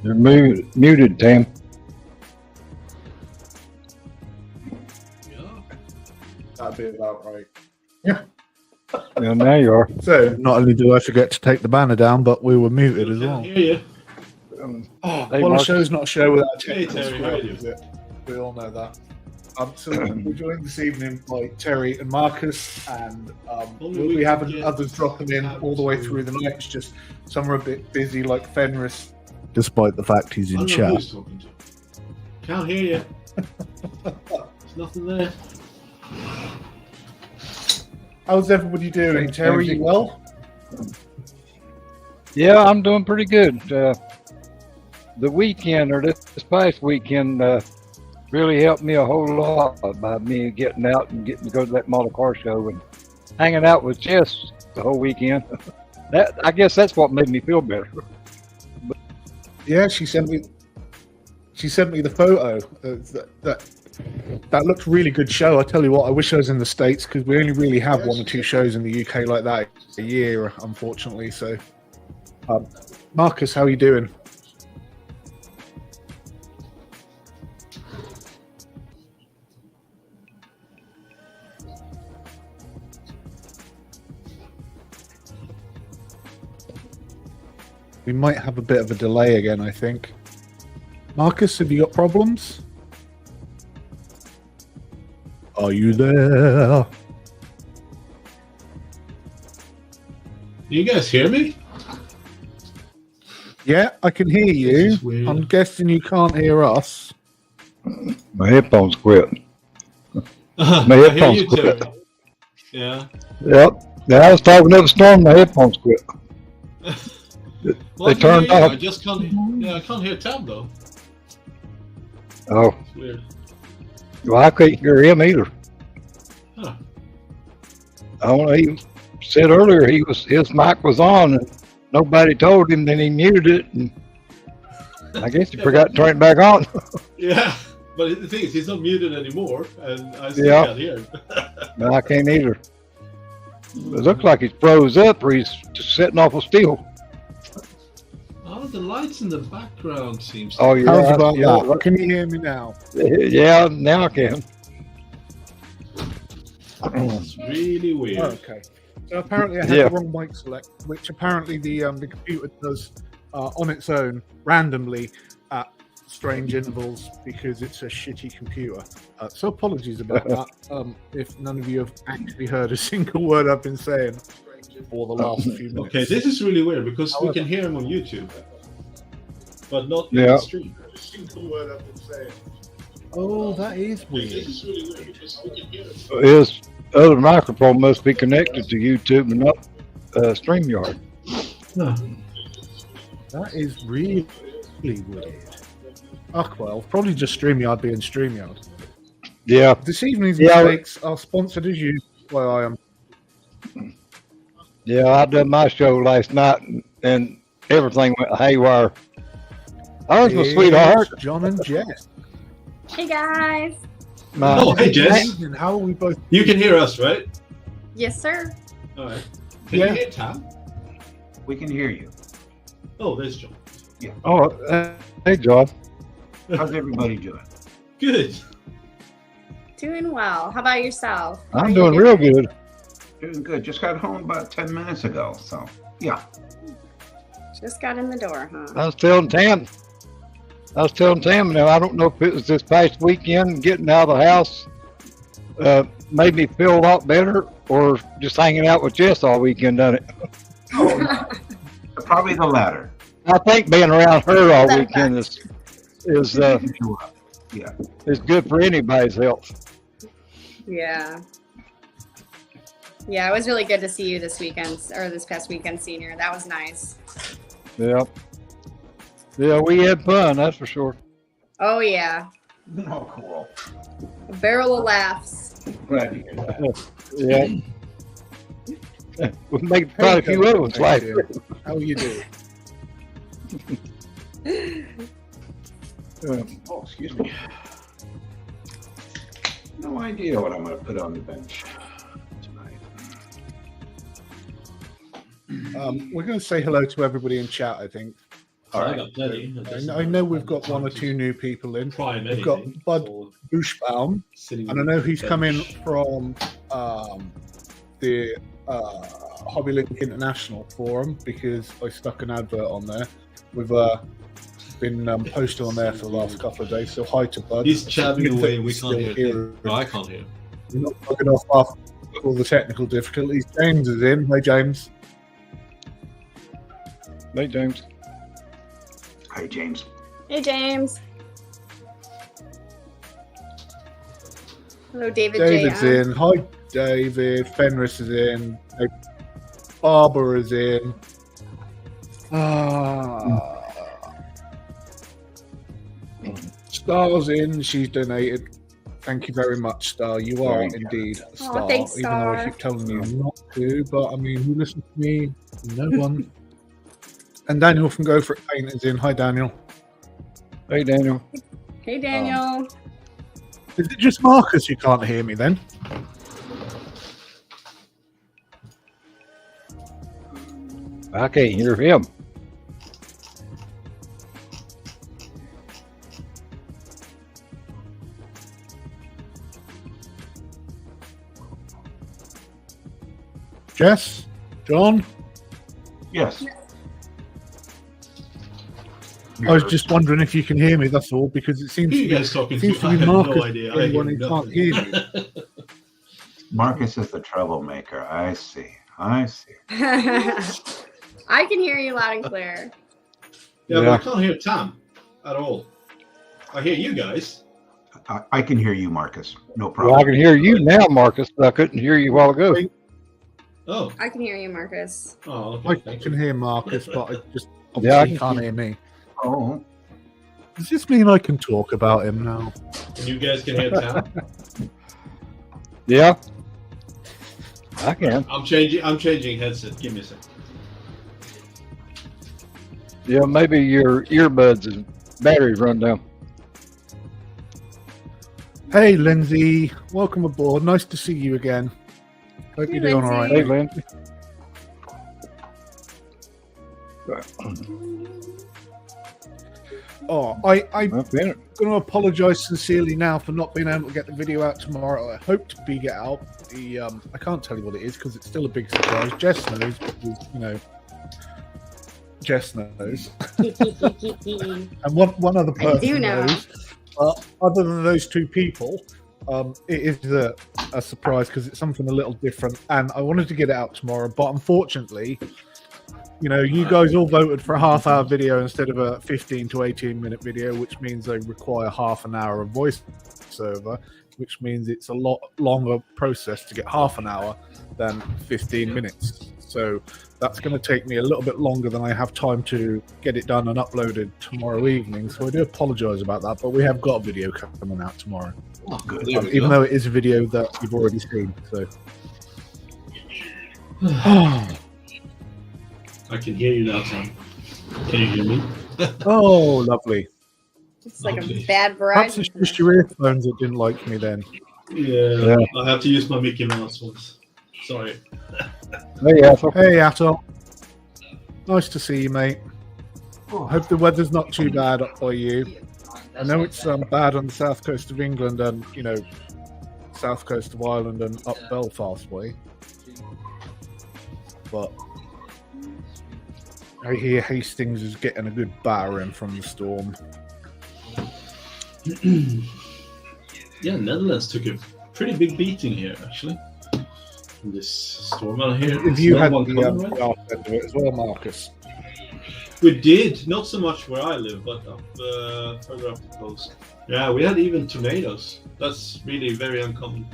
You're muted, Tam. That'd be about right. Yeah, now you are. So, not only do I forget to take the banner down, but we were muted as well. Hear you. Hey, well, a show's not a show without a Hey, technical Terry, how are squab, you? is it? We all know that. So we're joined this evening by Terry and Marcus, and we have others dropping in all the way through the night. It's just some are a bit busy, like Fenris, despite the fact he's in chat. Can't hear you. There's nothing there. How's everybody doing? Terry, you well? Yeah, I'm doing pretty good. The weekend, or this past weekend, really helped me a whole lot by me getting out and getting to go to that model car show and hanging out with Jess the whole weekend. I guess that's what made me feel better. Yeah, she sent me the photo. That looked really good show. I tell you what, I wish I was in the States because we only really have one or two shows in the UK like that a year, unfortunately. So, Marcus, how are you doing? We might have a bit of a delay again, I think. Marcus, have you got problems? Are you there? You guys hear me? Yeah, I can hear you. I'm guessing you can't hear us. My headphones quit. My I hear headphones you, quit. Terry. Yeah. Yep. Yeah, I was talking up a storm. My headphones quit. Well, They turned off. I just can't. I can't hear Tab though. Oh, It's weird. well, I couldn't hear him either. Huh. I don't know. He said earlier his mic was on and nobody told him. Then he muted it, and I guess he forgot to turn it back on. Yeah, but the thing is, he's not muted anymore, and I still Yeah. can't hear him. No, I can't either. It looks like he's froze up, or he's just sitting off a steel. Oh, the lights in the background seems. Oh yeah, How's about yeah, that? Can you hear me now? yeah. Now I can. It's really weird. Okay. So apparently I had the wrong mic select, which apparently the computer does on its own randomly at strange intervals because it's a shitty computer. So apologies about that. If none of you have actually heard a single word I've been saying for the last few minutes. Okay, this is really weird because we can hear him on YouTube, but not in the stream. A single word I've been saying. Oh, that is weird. This is really weird because we can hear him. His other microphone must be connected to YouTube and not StreamYard. Huh. That is really weird. Oh, well, probably just StreamYard being StreamYard. Yeah. This evening's mistakes are sponsored as usual by I am. Yeah, I done my show last night and everything went haywire. I was my sweetheart. John and Jess. Hey guys. Hey Jess. How are we both? You can hear us, right? Yes, sir. All right. Can you hear Tam? We can hear you. Oh, there's John. Yeah. Oh, hey, John. How's everybody doing? Good. Doing well. How about yourself? I'm doing real good. Doing good. Just got home about 10 minutes ago. So, yeah. Just got in the door, huh? I was telling Tam now, I don't know if it was this past weekend getting out of the house made me feel a lot better or just hanging out with Jess all weekend done it. Probably the latter. I think being around her all weekend is Yeah. is good for anybody's health. Yeah. Yeah, it was really good to see you this weekend, or this past weekend, Senior. That was nice. Yeah. Yeah, we had fun, that's for sure. Oh, yeah. Oh, cool. A barrel of laughs. Glad to hear that. Yeah. We'll make quite a few other ones like it. How are you doing? Oh, excuse me. No idea what I'm going to put on the bench tonight. We're going to say hello to everybody in chat, I think. I got plenty. I know we've got one or two new people in. Prime We've got anything Bud for Bushbaum, sitting and I on know the he's bench. coming from the Hobby Link International forum because I stuck an advert on there. We've been posting on there for the last couple of days. So hi to Bud. He's chatting Good away. that We he's can't still hear here. him. No, I can't hear him. We're not fucking off after all the technical difficulties. James is in. Hi, James. Hey, James. Hi, James. Hey, James. Hello, David. David's J. in. Hi, David. Fenris is in. Barbara is in. Star's in. She's donated. Thank you very much, Star. You are indeed a star. thanks, Even though I Star. keep telling you not to, but I mean, who listens to me? No one. And Daniel from Go For It Paint is in. Hi, Daniel. Hey, Daniel. Hey, Daniel. Is it just Marcus who can't hear me then? I can't hear him. Jess? John? Yes. I was just wondering if you can hear me, that's all, because it seems Who are you to guys talking seems to? to I be have Marcus no idea. I anyone hear who can't nothing. hear me. Marcus is the troublemaker. I see. I see. I can hear you loud and clear. Yeah, Yeah. but I can't hear Tam at all. I hear you guys. I can hear you, Marcus. No Well, I problem. can hear you now, Marcus, but I couldn't hear you a while ago. Oh. I can hear you, Marcus. Oh, I okay. Thank can you. hear Marcus, but I just Yeah, I obviously can can't hear me. Oh, Does this mean I can talk about him now? And you guys can hear Tam. Yeah, I can. I'm changing headset. Give me a second. Yeah, maybe your earbuds' batteries run down. Hey, Lindsay. Welcome aboard. Nice to see you again. Hope Hey, you're doing all right. Hey, Lindsay. Lindsay. Oh, I'm Well, going to apologise sincerely now for not being able to get the video out tomorrow. I hope to be get out. I can't tell you what it is because it's still a big surprise. Jess knows, because, you know, Jess knows, and one other I do person know. knows. Other than those two people, it is a surprise because it's something a little different, and I wanted to get it out tomorrow, but unfortunately, you know, you guys all voted for a half-hour video instead of a 15 to 18-minute video, which means they require half an hour of voiceover, which means it's a lot longer process to get half an hour than 15 minutes. So that's going to take me a little bit longer than I have time to get it done and uploaded tomorrow evening. So I do apologise about that, but we have got a video coming out tomorrow, oh, good. There we even go. though it is a video that you've already seen. So. I can hear you now, Tam. Can you hear me? Oh, lovely. It's like Okay. a bad Perhaps it's Verizon. just your earphones that didn't like me then. Yeah, I have to use my Mickey Mouse ones. Sorry. Hey, Ethel. Hey, Ato. Nice to see you, mate. I hope the weather's not too bad up by you. I know it's bad on the south coast of England and, you know, south coast of Ireland and up Belfast way. But I hear Hastings is getting a good battering from the storm. Yeah, Netherlands took a pretty big beating here, actually. In this storm out here. Have you had one the coming, right? arse end of it as well, Marcus? We did, not so much where I live, but up further up the coast. Yeah, we had even tornadoes. That's really very uncommon.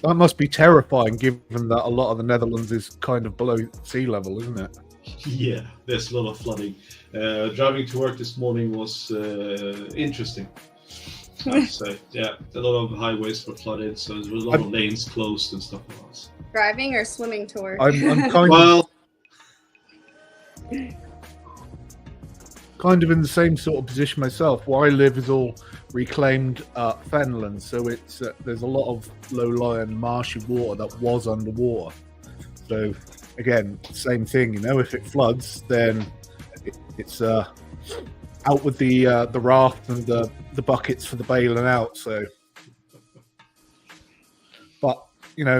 That must be terrifying, given that a lot of the Netherlands is kind of below sea level, isn't it? Yeah, there's a lot of flooding. Driving to work this morning was interesting. I'd say. Yeah, a lot of highways were flooded, so there was a lot of lanes closed and stuff like that. Driving or swimming to work? I'm kind Well, of in the same sort of position myself. Where I live is all reclaimed fenland, so it's there's a lot of low-lying marshy water that was underwater. So again, same thing. You know, if it floods, then It's out with the raft and the buckets for the bailing out. So, but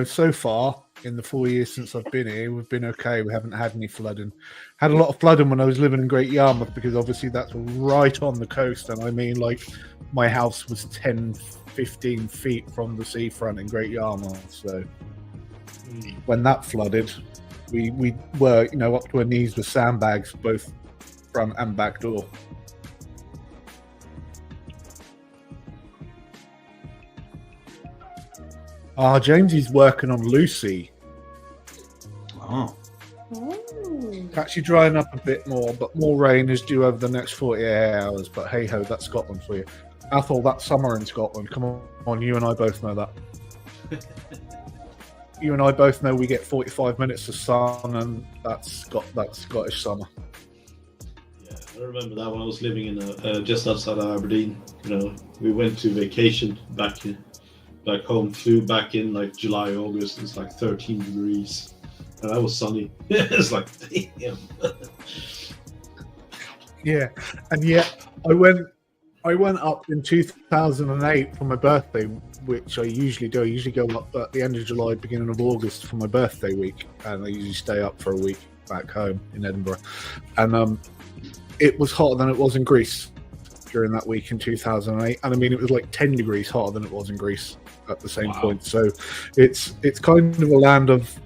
so far in the 4 years since I've been here, we've been okay. We haven't had any flooding. Had a lot of flooding when I was living in Great Yarmouth, because obviously that's right on the coast, and I mean, like, my house was 10, 15 feet from the seafront in Great Yarmouth. So when that flooded, we were up to our knees with sandbags, both front and back door. Jamesy's working on Lucy. Oh. It's actually drying up a bit more, but more rain is due over the next 48 hours. But hey ho, that's Scotland for you. Athol, that's summer in Scotland. Come on, you and I both know that. You and I both know we get 45 minutes of sun, and that's Scottish summer. Yeah, I remember that when I was living in just outside of Aberdeen. We went to vacation back home, flew back in like July, August. It's like 13 degrees, and that was sunny. It's like, damn. Yeah, and yet I went up in 2008 for my birthday, which I usually do. I usually go up at the end of July, beginning of August for my birthday week, and I usually stay up for a week back home in Edinburgh. And it was hotter than it was in Greece during that week in 2008, and I mean, it was like 10 degrees hotter than it was in Greece at the same point. So it's kind of a land of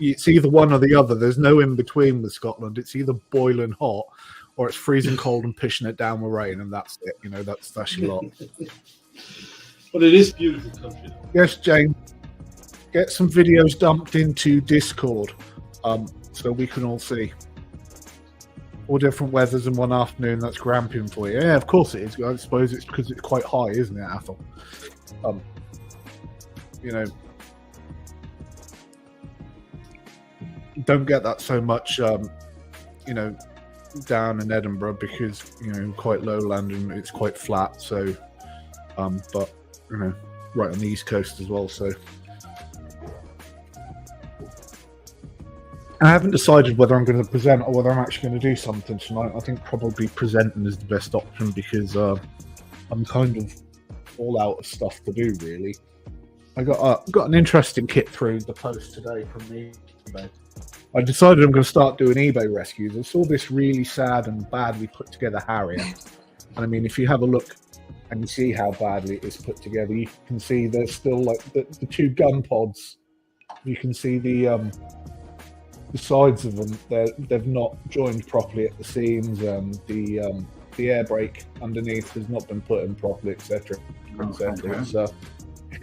it's either one or the other. There's no in between with Scotland. It's either boiling hot or it's freezing cold and pushing it down with rain, and that's it. That's your lot. But it is beautiful country. Yes, James. Get some videos dumped into Discord, so we can all see. All different weathers in one afternoon. That's gramping for you. Yeah, of course it is. I suppose it's because it's quite high, isn't it, Athol? Don't get that so much, down in Edinburgh, because quite lowland and it's quite flat. So, but right on the east coast as well. So, I haven't decided whether I'm going to present or whether I'm actually going to do something tonight. I think probably presenting is the best option, because I'm kind of all out of stuff to do, really. I got an interesting kit through the post today from eBay. I decided I'm going to start doing eBay rescues. I saw this really sad and badly put together Harrier. And I mean, if you have a look and you see how badly it is put together, you can see there's still like the two gun pods. You can see the sides of them. They've not joined properly at the seams. The air brake underneath has not been put in properly, etc. So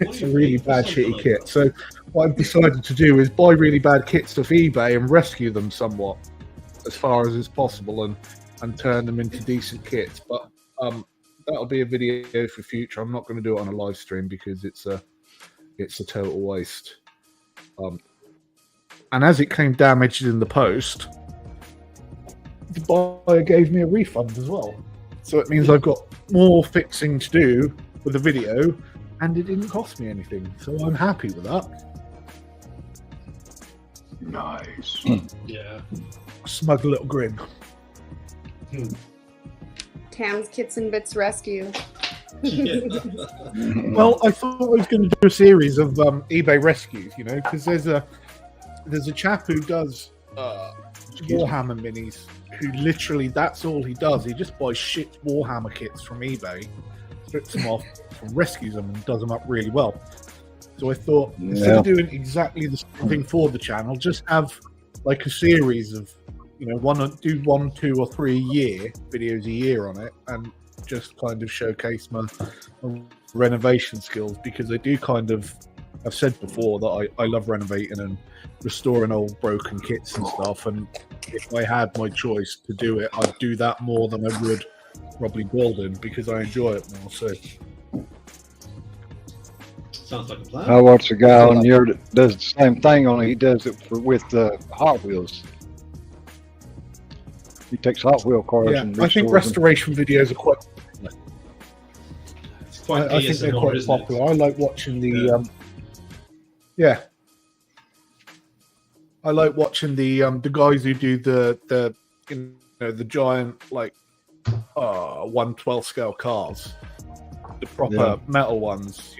it's a really bad shitty kit. So what I've decided to do is buy really bad kits off eBay and rescue them somewhat as far as is possible, and turn them into decent kits. But that'll be a video for future. I'm not going to do it on a live stream because it's a total waste. And as it came damaged in the post, the buyer gave me a refund as well. So it means I've got more fixing to do with the video, and it didn't cost me anything. So I'm happy with that. Nice. Yeah. Smug little grin. Tam's Kits and Bits Rescue. Well, I thought I was going to do a series of eBay rescues, because there's a chap who does Warhammer minis, who literally, that's all he does. He just buys shit Warhammer kits from eBay, strips them off, and rescues them, and does them up really well. So I thought, instead of doing exactly the same thing for the channel, just have like a series of, do 1, 2, or 3 videos a year on it, and just kind of showcase my renovation skills, because I do kind of, I've said before that I love renovating and restoring old broken kits and stuff, and if I had my choice to do it, I'd do that more than I would probably building, because I enjoy it more. So sounds like a plan. I watch a guy on here that does the same thing, only he does it with Hot Wheels. He takes Hot Wheel cars and I think restoration videos are quite. It's quite I think they're quite popular. I like watching the. I like watching the guys who do the the giant 1/12 scale cars, the proper metal ones,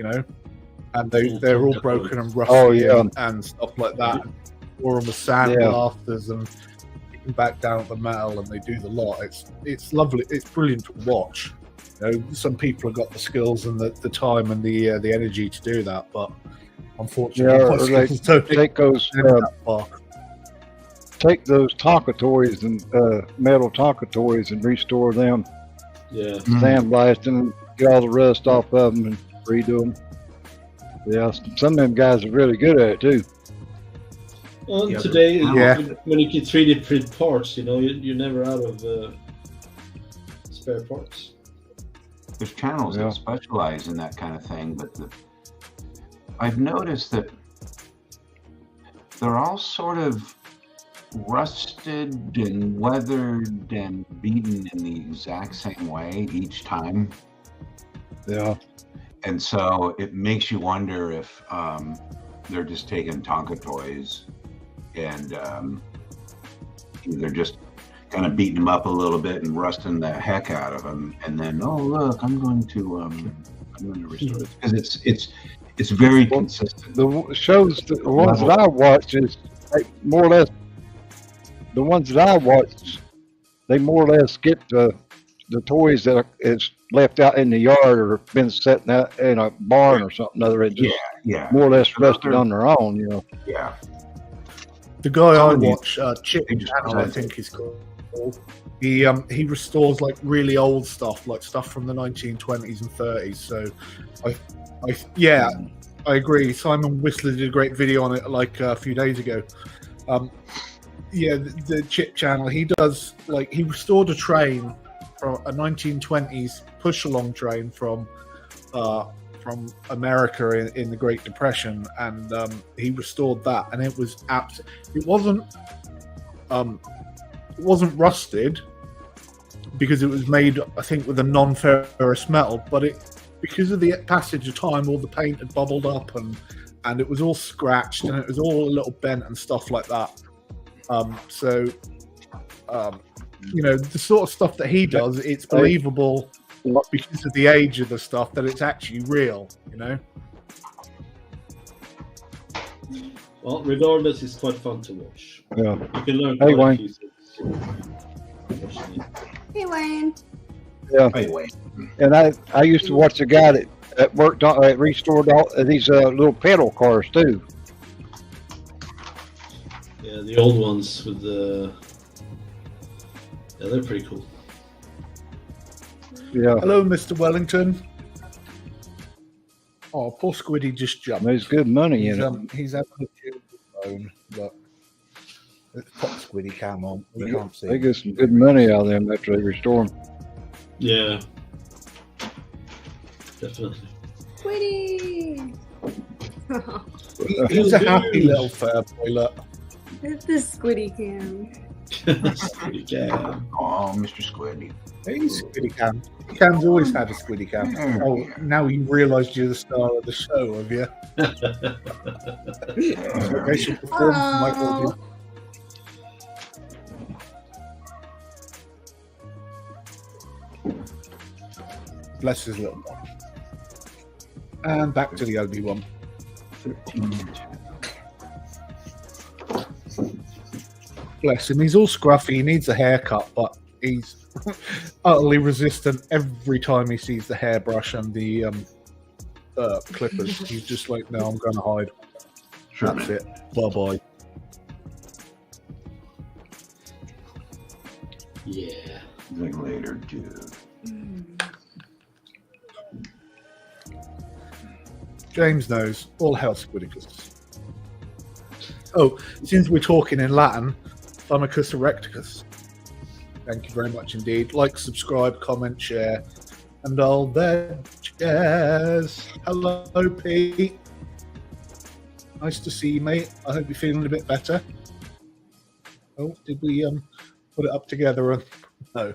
and they're all broken and rusty and stuff like that. Or on the sandblasters and back down at the metal, and they do the lot. It's lovely. It's brilliant to watch. Some people have got the skills and the time and the energy to do that, but unfortunately, take those Tonka toys and metal Tonka toys and restore them. Yeah. Sandblast them, get all the rust off of them, and redo them. Yeah, some of them guys are really good at it too. Well, today, when you can 3D print parts, you're never out of spare parts. There's channels that specialize in that kind of thing, but I've noticed that they're all sort of rusted and weathered and beaten in the exact same way each time. Yeah. And so it makes you wonder if they're just taking Tonka toys and either just kind of beating them up a little bit and rusting the heck out of them, and then look, I'm going to restore it, because it's very consistent. The shows, the ones that I watch is more or less the ones that I watch. They more or less get the toys that is left out in the yard or been sitting out in a barn or something other. It just more or less rested on their own, Yeah. The guy I watch, Chip Channel, I think he's called. He restores really old stuff, like stuff from the 1920s and 30s. So, I agree. Simon Whistler did a great video on it a few days ago. The Chip Channel. He does he restored a train from a 1920s push-along train from America in the Great Depression, and he restored that, and it was it wasn't rusted because it was made, I think, with a non-ferrous metal, but because of the passage of time, all the paint had bubbled up and it was all scratched and it was all a little bent and stuff like that. The sort of stuff that he does, it's believable because of the age of the stuff that it's actually real, Well, regardless, it's quite fun to watch. Yeah. You can learn Hey, quite a Wayne. few things. Hey, Wayne. Yeah. Anyway, And I used to watch a guy that worked on restored all these little pedal cars too. Yeah, the old ones with the. Yeah, they're pretty cool. Yeah. Hello, Mr. Wellington. Oh, poor Squiddy just jumped. There's good money in it. He's having a tune with his phone, but let's pop Squiddy cam on. We can't see. They get some good money out of them after they restore them. Yeah. Definitely. Squiddy! He's a happy little fair boy, look. It's the Squiddy cam. Yeah. oh, Mr. Squiddy. He's Squiddy cam. Cam's always had a Squiddy cam. Oh, now you realised you're the star of the show, have you? They should perform for my audience. Bless his little boy. And back to the ugly one. 13. Bless him. He's all scruffy. He needs a haircut, but he's utterly resistant every time he sees the hairbrush and the clippers. He's just like, no, I'm going to hide. Sure, That's man. it. Bye-bye. Yeah. Like later, dude. James knows. All hell Squidicus. Oh, since we're talking in Latin, Thumicus erecticus. Thank you very much indeed. Like, subscribe, comment, share, and all that jazz. Hello, Pete. Nice to see you, mate. I hope you're feeling a bit better. Oh, did we put it up together? No.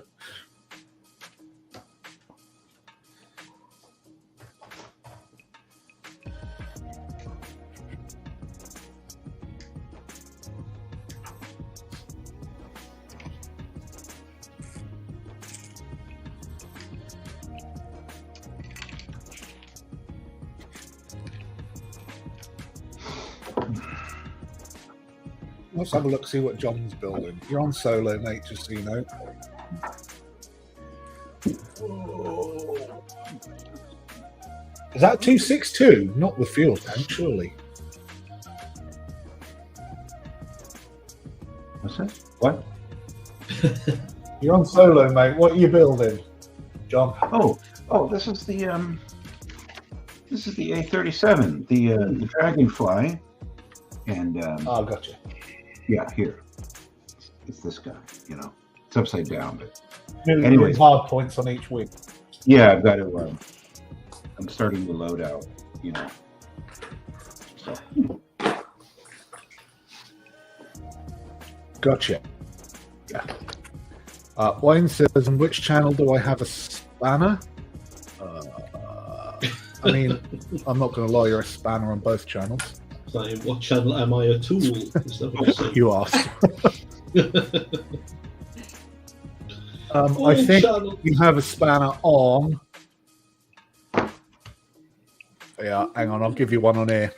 Let's have a look, see what John's building. You're on solo, mate, just so you know. Is that 262? Not the fuel tank, surely. What's this? What? You're on solo, mate. What are you building, John? Oh, this is the A37, the Dragonfly, and Oh, gotcha. yeah, here. It's this guy. You know, it's upside down, but Million Anyways. hard points on each wing. yeah, I've got to. I'm starting to load out. You know. So, Gotcha. Yeah. Wayne says, on which channel do I have a spanner? I mean, I'm not going to lie, you're a spanner on both channels. Like, what channel am I a tool? Is that what you're saying? You asked. I Full think channel. you have a spanner on. Yeah, hang on, I'll give you one on here.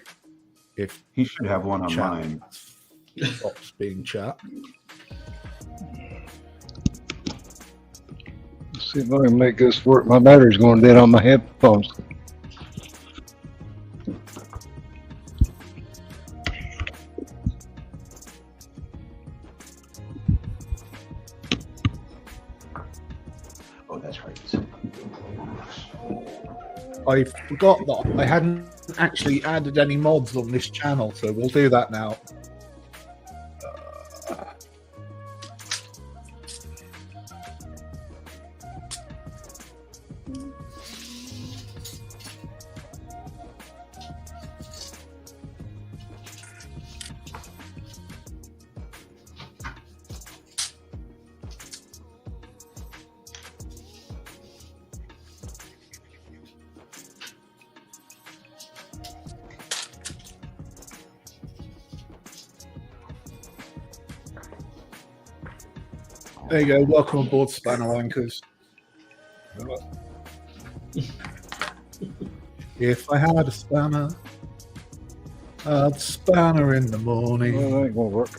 If he should have one on chat mine. stops being chat. Let's see if I can make this work. My battery's going dead on my headphones. Oh, that's right. I forgot that I hadn't actually added any mods on this channel, so we'll do that now. There you go. Welcome aboard, Spanner Anchors. If I had a spanner, I'd spanner in the morning. Well, that ain't gonna work.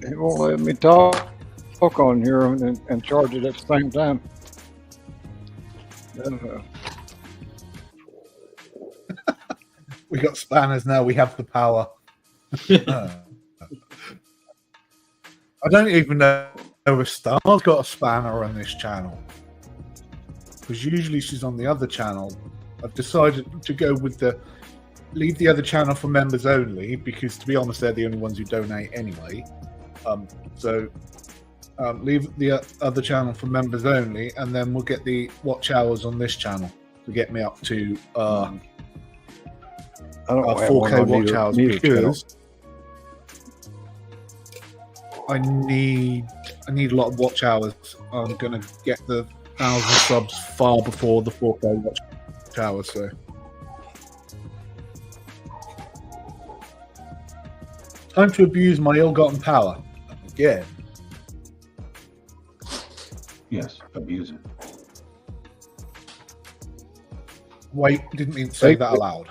It won't let me talk on here and charge it at the same time. We got spanners now. We have the power. I don't even know if Star's got a spanner on this channel, because usually she's on the other channel. I've decided to go with leave the other channel for members only, because to be honest, they're the only ones who donate anyway. Leave the other channel for members only, and then we'll get the watch hours on this channel to get me up to I don't have 4K one on watch either- hours, neither channel. because I need a lot of watch hours. I'm gonna get the 1,000 subs far before the 4K watch hours. So time to abuse my ill-gotten power again. Yes, abuse it. Wait, didn't mean to say that aloud.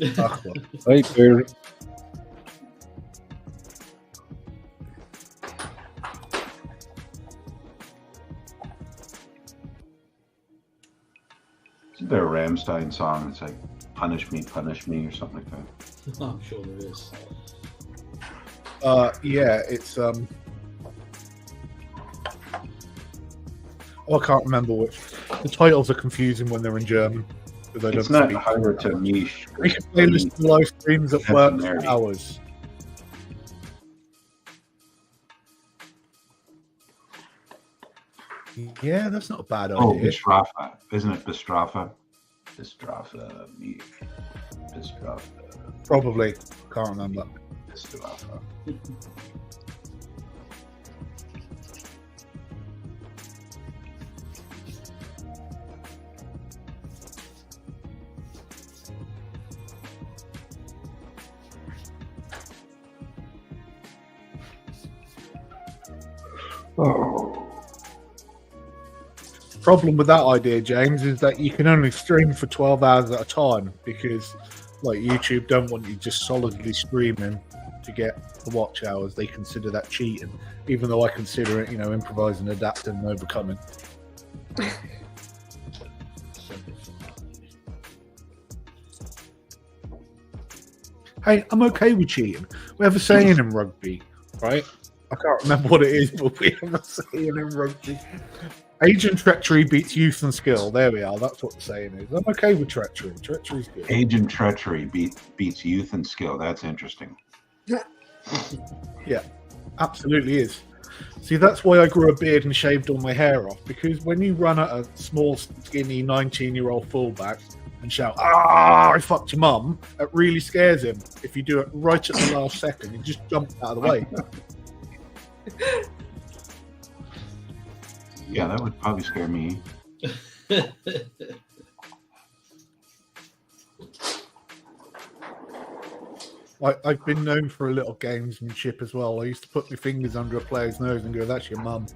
Ugh, well. Hey, there. Isn't there a Rammstein song? It's like punish me," or something like that. I'm sure there is. Yeah, it's Oh, I can't remember which. The titles are confusing when they're in German. Because I It's don't not speak. Hire to Niche. We can play listen to live streams at work for Nerdy. hours. Yeah, that's not a bad Oh, idea. Bestrafa. Isn't it Bestrafa? Bestrafa. Bestrafa. Probably. Can't remember. Bestrafa. Oh, Problem with that idea, James, is that you can only stream for 12 hours at a time, because like YouTube don't want you just solidly streaming to get the watch hours. They consider that cheating, even though I consider it, improvising, adapting, and overcoming. Hey, I'm okay with cheating. We have a saying in rugby, right? I can't remember what it is, but we have a saying in rugby. Age and treachery beats youth and skill. There we are. That's what the saying is. I'm okay with treachery. Treachery's good. Age and treachery beats youth and skill. That's interesting. Yeah, absolutely is. See, that's why I grew a beard and shaved all my hair off, because when you run at a small, skinny 19-year-old fullback and shout, "Ah, I fucked your mum," it really scares him. If you do it right at the last second, he just jumps out of the way. Yeah, that would probably scare me. I've been known for a little gamesmanship as well. I used to put my fingers under a player's nose and go, "That's your mum."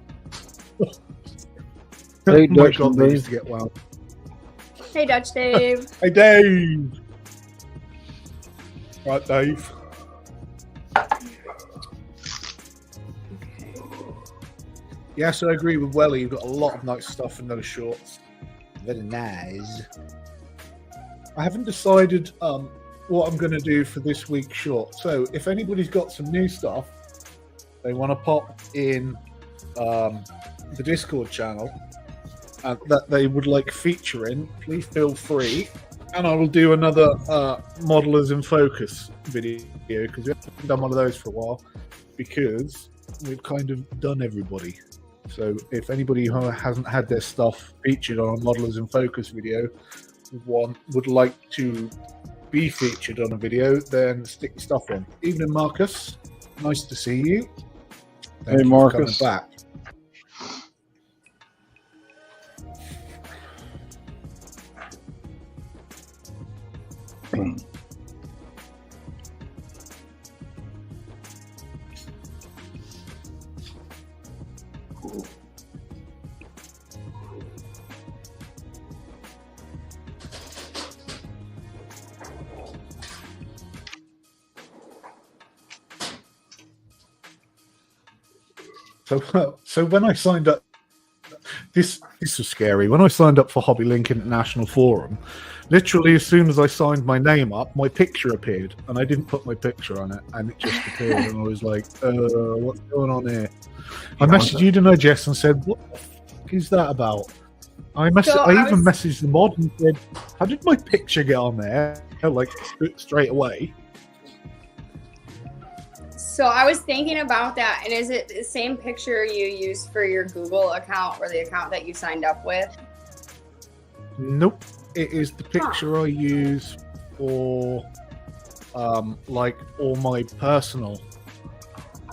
Hey, My Dutch God, and they Dave. used to get wild. Hey, Dutch Dave. Hey, Dave. Right, Dave. Yes, I agree with Welly. You've got a lot of nice stuff in those shorts. Very nice. I haven't decided what I'm going to do for this week's short. So if anybody's got some new stuff they want to pop in the Discord channel that they would like featuring, please feel free. And I will do another Modelers in Focus video, because we haven't done one of those for a while, because we've kind of done everybody. So if anybody who hasn't had their stuff featured on a Modelers in Focus video would like to be featured on a video, then stick your stuff in. Evening, Marcus. Nice to see you. Thank Hey, you for coming Marcus. back. So when I signed up, this was scary. When I signed up for Hobby Link International Forum, literally as soon as I signed my name up, my picture appeared, and I didn't put my picture on it, and it just appeared, and I was like, what's going on here? I messaged you, didn't I, Jess, and said, what the fuck is that about? I even messaged the mod and said, how did my picture get on there? Like, straight away. So I was thinking about that, and is it the same picture you used for your Google account or the account that you signed up with? Nope. It is the picture I use for like all my personal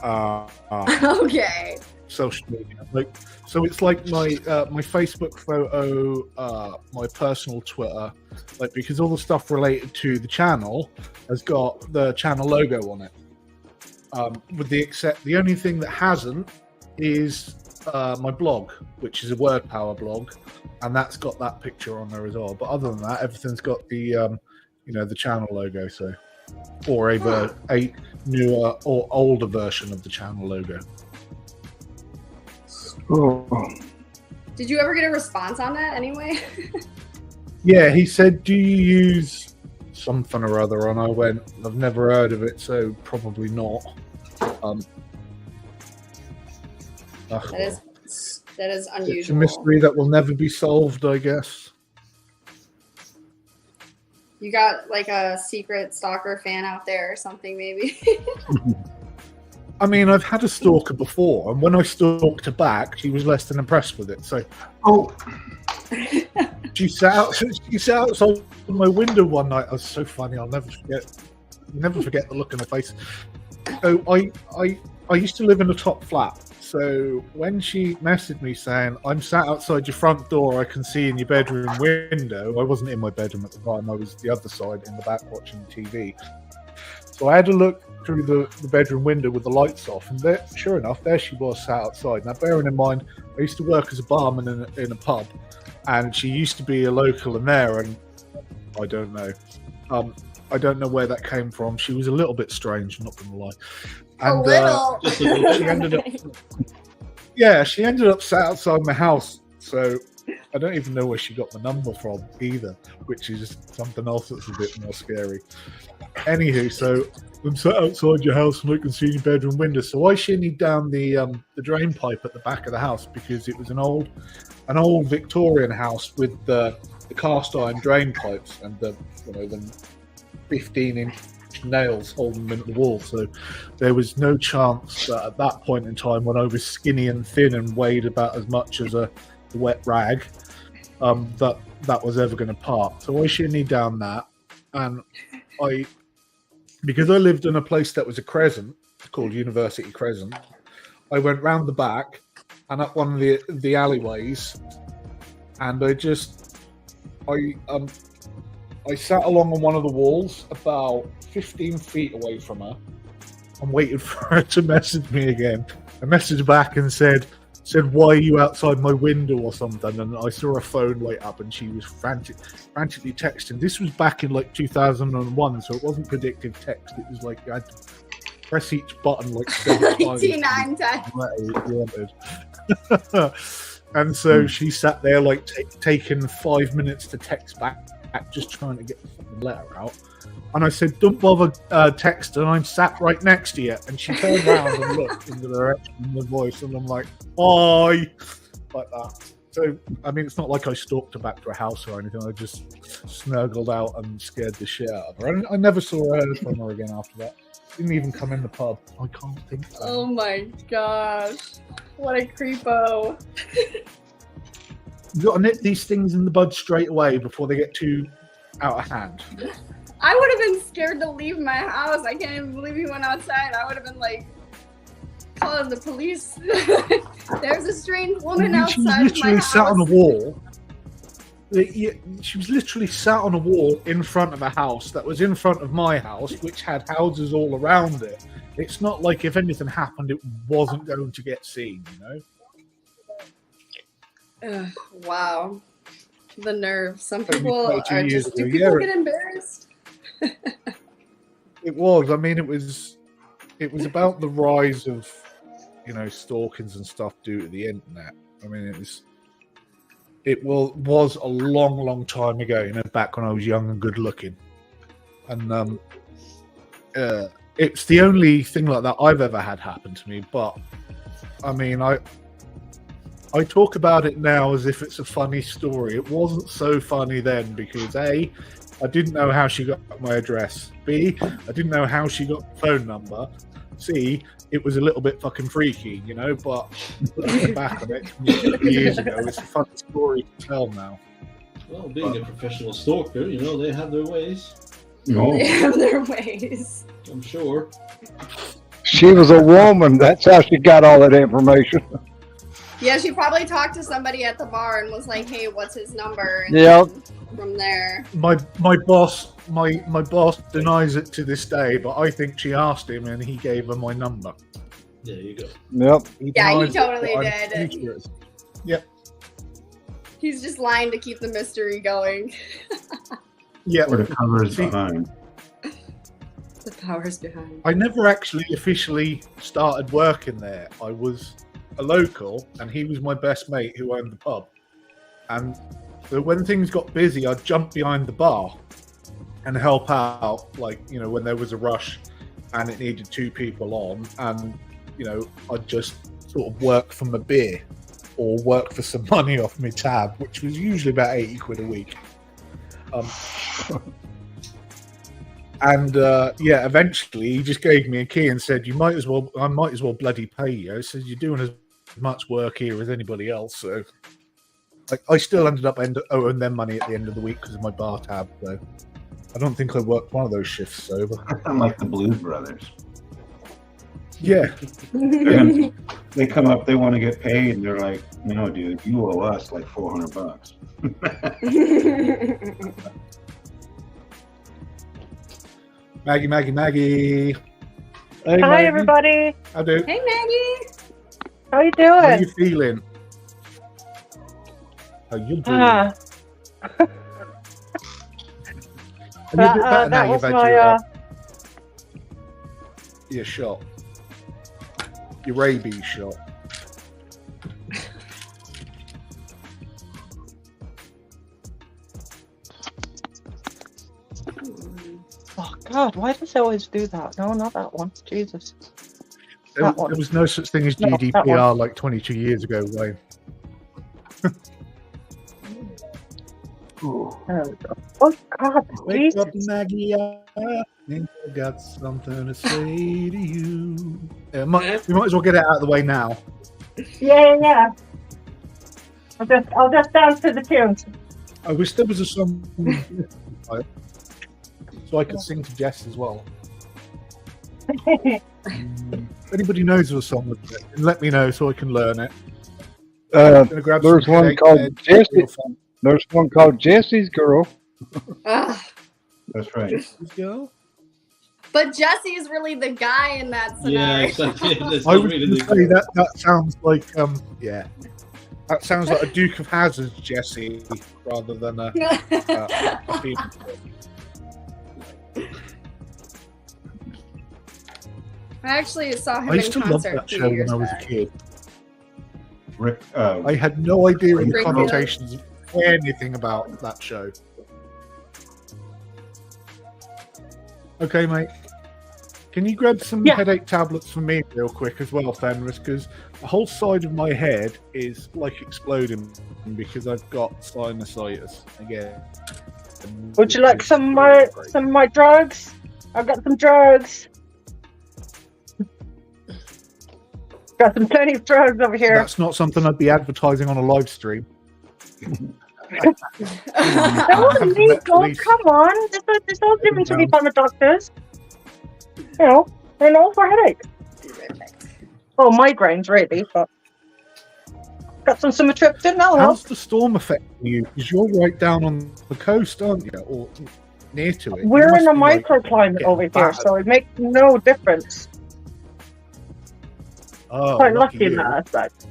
Okay. social media. Like, so it's like my my Facebook photo, my personal Twitter, like, because all the stuff related to the channel has got the channel logo on it. With the only thing that hasn't is my blog, which is a word power blog, and that's got that picture on there as well. But other than that, everything's got the the channel logo. So, or a newer or older version of the channel logo. Oh, Did you ever get a response on that anyway? Yeah, he said, "Do you use something or other?" And I went, "I've never heard of it, so probably not." That is unusual. It's a mystery that will never be solved, I guess. You got like a secret stalker fan out there or something, maybe. I mean, I've had a stalker before, and when I stalked her back, she was less than impressed with it. So, she sat outside my window one night. It was so funny. I'll never forget the look in her face. So I used to live in a top flat. So when she messaged me saying, "I'm sat outside your front door, I can see in your bedroom window," I wasn't in my bedroom at the time. I was the other side in the back watching TV. So I had to look through the bedroom window with the lights off, and there, sure enough, there she was sat outside. Now, bearing in mind, I used to work as a barman in a pub, and she used to be a local in there, and I don't know. I don't know where that came from. She was a little bit strange, not gonna lie. A little. She ended up, yeah, she ended up sat outside my house. So I don't even know where she got my number from either, which is something else that's a bit more scary. Anywho, so I'm sat outside your house and I can see your bedroom window. So I shinnied down the drain pipe at the back of the house because it was an old Victorian house with the cast iron drain pipes and the 15-inch nails holding them into the wall. So there was no chance that at that point in time, when I was skinny and thin and weighed about as much as a wet rag, that was ever going to part. So I shinnied down that, and because I lived in a place that was a crescent called University Crescent, I went round the back and up one of the alleyways, and I sat along on one of the walls about 15 feet away from her and waited for her to message me again. I messaged back and said, why are you outside my window or something? And I saw her phone light up and she was frantically texting. This was back in like 2001, so it wasn't predictive text. It was like you had to press each button like 7 times. 89 times. And so she sat there like taking 5 minutes to text back, just trying to get the fucking letter out. And I said, don't bother texting, I'm sat right next to you. And she turned around and looked in the direction of the voice, and I'm like, bye, like that. So, I mean, it's not like I stalked her back to her house or anything. I just snuggled out and scared the shit out of her. And I never saw her heard from her again after that. Didn't even come in the pub. I can't think so. Oh my gosh. What a creepo. You got to nip these things in the bud straight away before they get too out of hand. I would have been scared to leave my house. I can't even believe he went outside. I would have been like, calling the police. There's a strange woman outside my house. Sat on a wall. She was literally sat on a wall in front of a house that was in front of my house, which had houses all around it. It's not like if anything happened, it wasn't going to get seen, Wow. The nerve. Some people are just... Do people get embarrassed? It was. I mean, it was about the rise of, stalkings and stuff due to the internet. I mean, it was a long, long time ago, back when I was young and good looking. And it's the only thing like that I've ever had happen to me. But, I mean, I talk about it now as if it's a funny story. It wasn't so funny then because A, I didn't know how she got my address. B, I didn't know how she got the phone number. C, it was a little bit fucking freaky, but looking back on it years ago, it's a fun story to tell now. Well, being a professional stalker, they have their ways. Oh. They have their ways. I'm sure. She was a woman. That's how she got all that information. Yeah, she probably talked to somebody at the bar and was like, "Hey, what's his number?" And from there, my boss denies it to this day, but I think she asked him and he gave her my number. There you go. Yep. He totally did. Yep. He's just lying to keep the mystery going. Yeah. Or the cover is behind. The power's behind. I never actually officially started working there. I was a local, and he was my best mate who owned the pub. And so when things got busy, I'd jump behind the bar and help out, when there was a rush and it needed 2 people on, and I'd just sort of work from a beer or work for some money off my tab, which was usually about 80 quid a week. Eventually he just gave me a key and said, I might as well bloody pay you. He says, you're doing as much work here as anybody else. So I still ended up owing them money at the end of the week because of my bar tab. So I don't think I worked one of those shifts sober. I'm like the Blues Brothers. Yeah. They come up, they want to get paid, and they're like, no, dude, you owe us like $400. Maggie. Hey, Hi, Maggie. everybody. How do? Hey, Maggie. How are you How are doing? you feeling? How you doing? Are you a bit better now? That You've was had my. your shot. Your rabies shot. Oh God! Why does it always do that? No, not that one. Jesus. There That one. was no such thing as No, that GDPR like 22 years ago, Wayne. There we go. Oh God! Wake up, Jesus. Maggie. I think I got something to say to you. We might as well get it out of the way now. Yeah. I'll just dance to the tunes. I wish there was a song so I could sing to Jess as well. If anybody knows of a song with it, let me know so I can learn it. There's one called Jesse. There's one called Jesse's Girl. Ugh. That's right. Girl. But Jesse is really the guy in that Yeah, scenario. exactly. That's I not was really going the to say that sounds like yeah, that sounds like a Duke of Hazzard's Jesse rather than a female. I actually saw him I used to in love concert that a few show when years I was a back. kid. Rick, I had no idea of the Rick connotations of anything about that show. Okay, mate. Can you grab some Yeah. headache tablets for me real quick as well, Fenris? Because the whole side of my head is like exploding because I've got sinusitis again. Would you like some of my drugs? I've got some drugs. Got some plenty of drugs over here. That's not something I'd be advertising on a live stream. That wasn't legal. Come on, this all given to me by the doctors. You know, they're all for headaches. Oh, migraines, really, but got some sumatriptan. That'll help. How's the storm affecting you? Because you're right down on the coast, aren't you? Or near to it. We're You in a must be, like, microclimate getting over here, bad. so it makes no difference. Oh, Quite lucky in you. that aspect.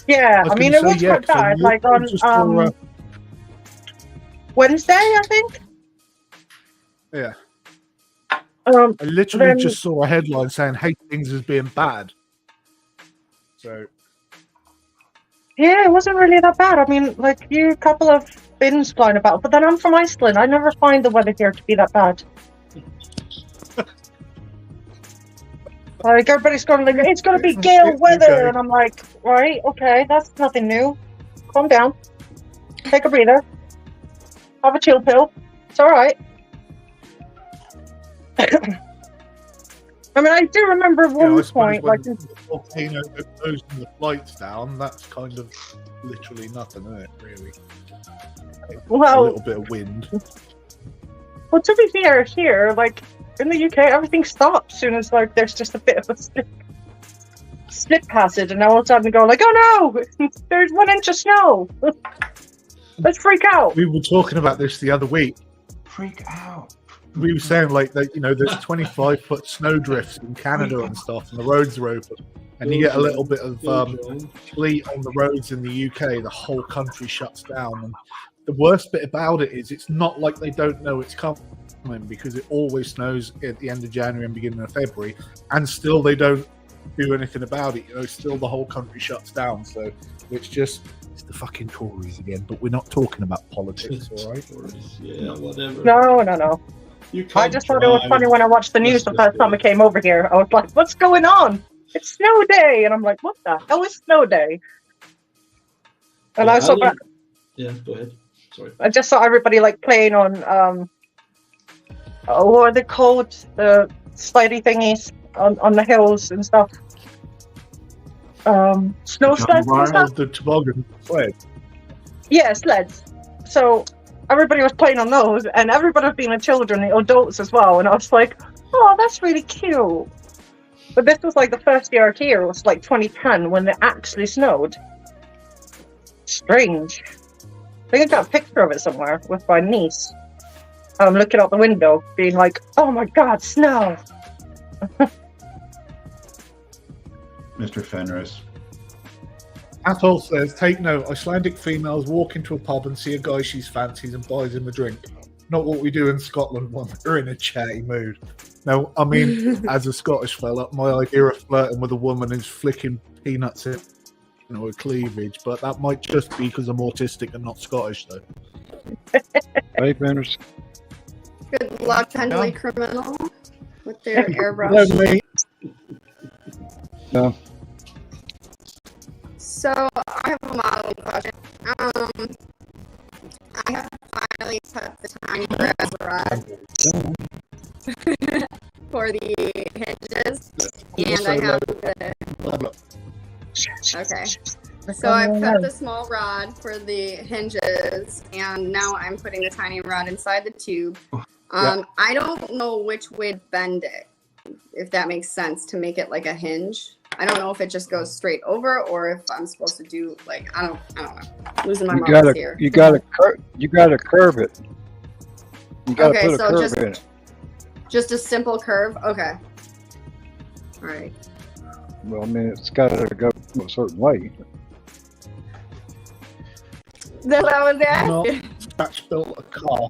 Yeah, I mean, it was quite 'cause I bad. Like on just saw, Wednesday, I think. yeah. Um, I literally Then- just saw a headline saying Hastings is being bad. So yeah, it wasn't really that bad. I mean, like a couple of bins flying about, but then I'm from Iceland. I never find the weather here to be that bad. Like everybody's going like, it's going to be gale weather, Okay. and I'm like, right, okay, that's nothing new. Calm down, take a breather, have a chill pill. It's all right. I mean, I do remember at you know, I one suppose point, when like, the volcano goes and the flights down, that's kind of literally nothing, isn't it? Really, a well, little bit of wind. well, to be fair, here, like in the UK, everything stops as soon as like there's just a bit of a slip passage, and now all of a sudden go like, oh no, there's 1 inch of snow. Let's freak out. We were talking about this the other week. Freak out. We were saying like that, you know, there's 25-foot snow drifts in Canada and stuff, and the roads are open, and you get a little bit of fleet on the roads in the UK. The whole country shuts down, and the worst bit about it is it's not like they don't know it's coming, because it always snows at the end of January and beginning of February, and still they don't do anything about it. You know, still the whole country shuts down. So it's the fucking Tories again. But we're not talking about politics, all right? Yeah, whatever. No. You I can't just thought it was drive. funny when I watched the news the first time I came over here. I was like, what's going on? It's snow day. And I'm like, what the hell is snow day? And Yeah, I saw Yeah, go ahead. Sorry. I just saw everybody like playing on what are they called? The slidey thingies on the hills and stuff. Snow sleds and stuff. The toboggan sled. Yeah, sleds. So everybody was playing on those, and everybody was being the children, the adults as well. And I was like, oh, that's really cute. But this was like the first year here. It was like 2010 when it actually snowed. Strange. I think I got a picture of it somewhere with my niece. Looking out the window, being like, oh my god, snow. Mr. Fenris. Atoll says, take note, Icelandic females walk into a pub and see a guy she fancies and buys him a drink. not what we do in Scotland when we're in a chatty mood. No, I mean, as a Scottish fella, my idea of flirting with a woman is flicking peanuts in her cleavage, but that might just be because I'm autistic and not Scottish, though. Hey, Benners. Good luck, Pendley criminal, with their airbrush. Hello, mate. No. So I have a modeling question. I have finally put the tiny grass rod for the hinges, and I have the. Okay. So I put the small rod for the hinges, and now I'm putting the tiny rod inside the tube. I don't know which way to bend it, if that makes sense, to make it like a hinge. I don't know if it just goes straight over or if I'm supposed to do like I don't know. Losing my marbles here. You gotta curve it. You gotta put a so curve in it. Just a simple curve. Okay. All right. Well, I mean, it's gotta go a certain way. That's what I was asking. No, Scratch built a car.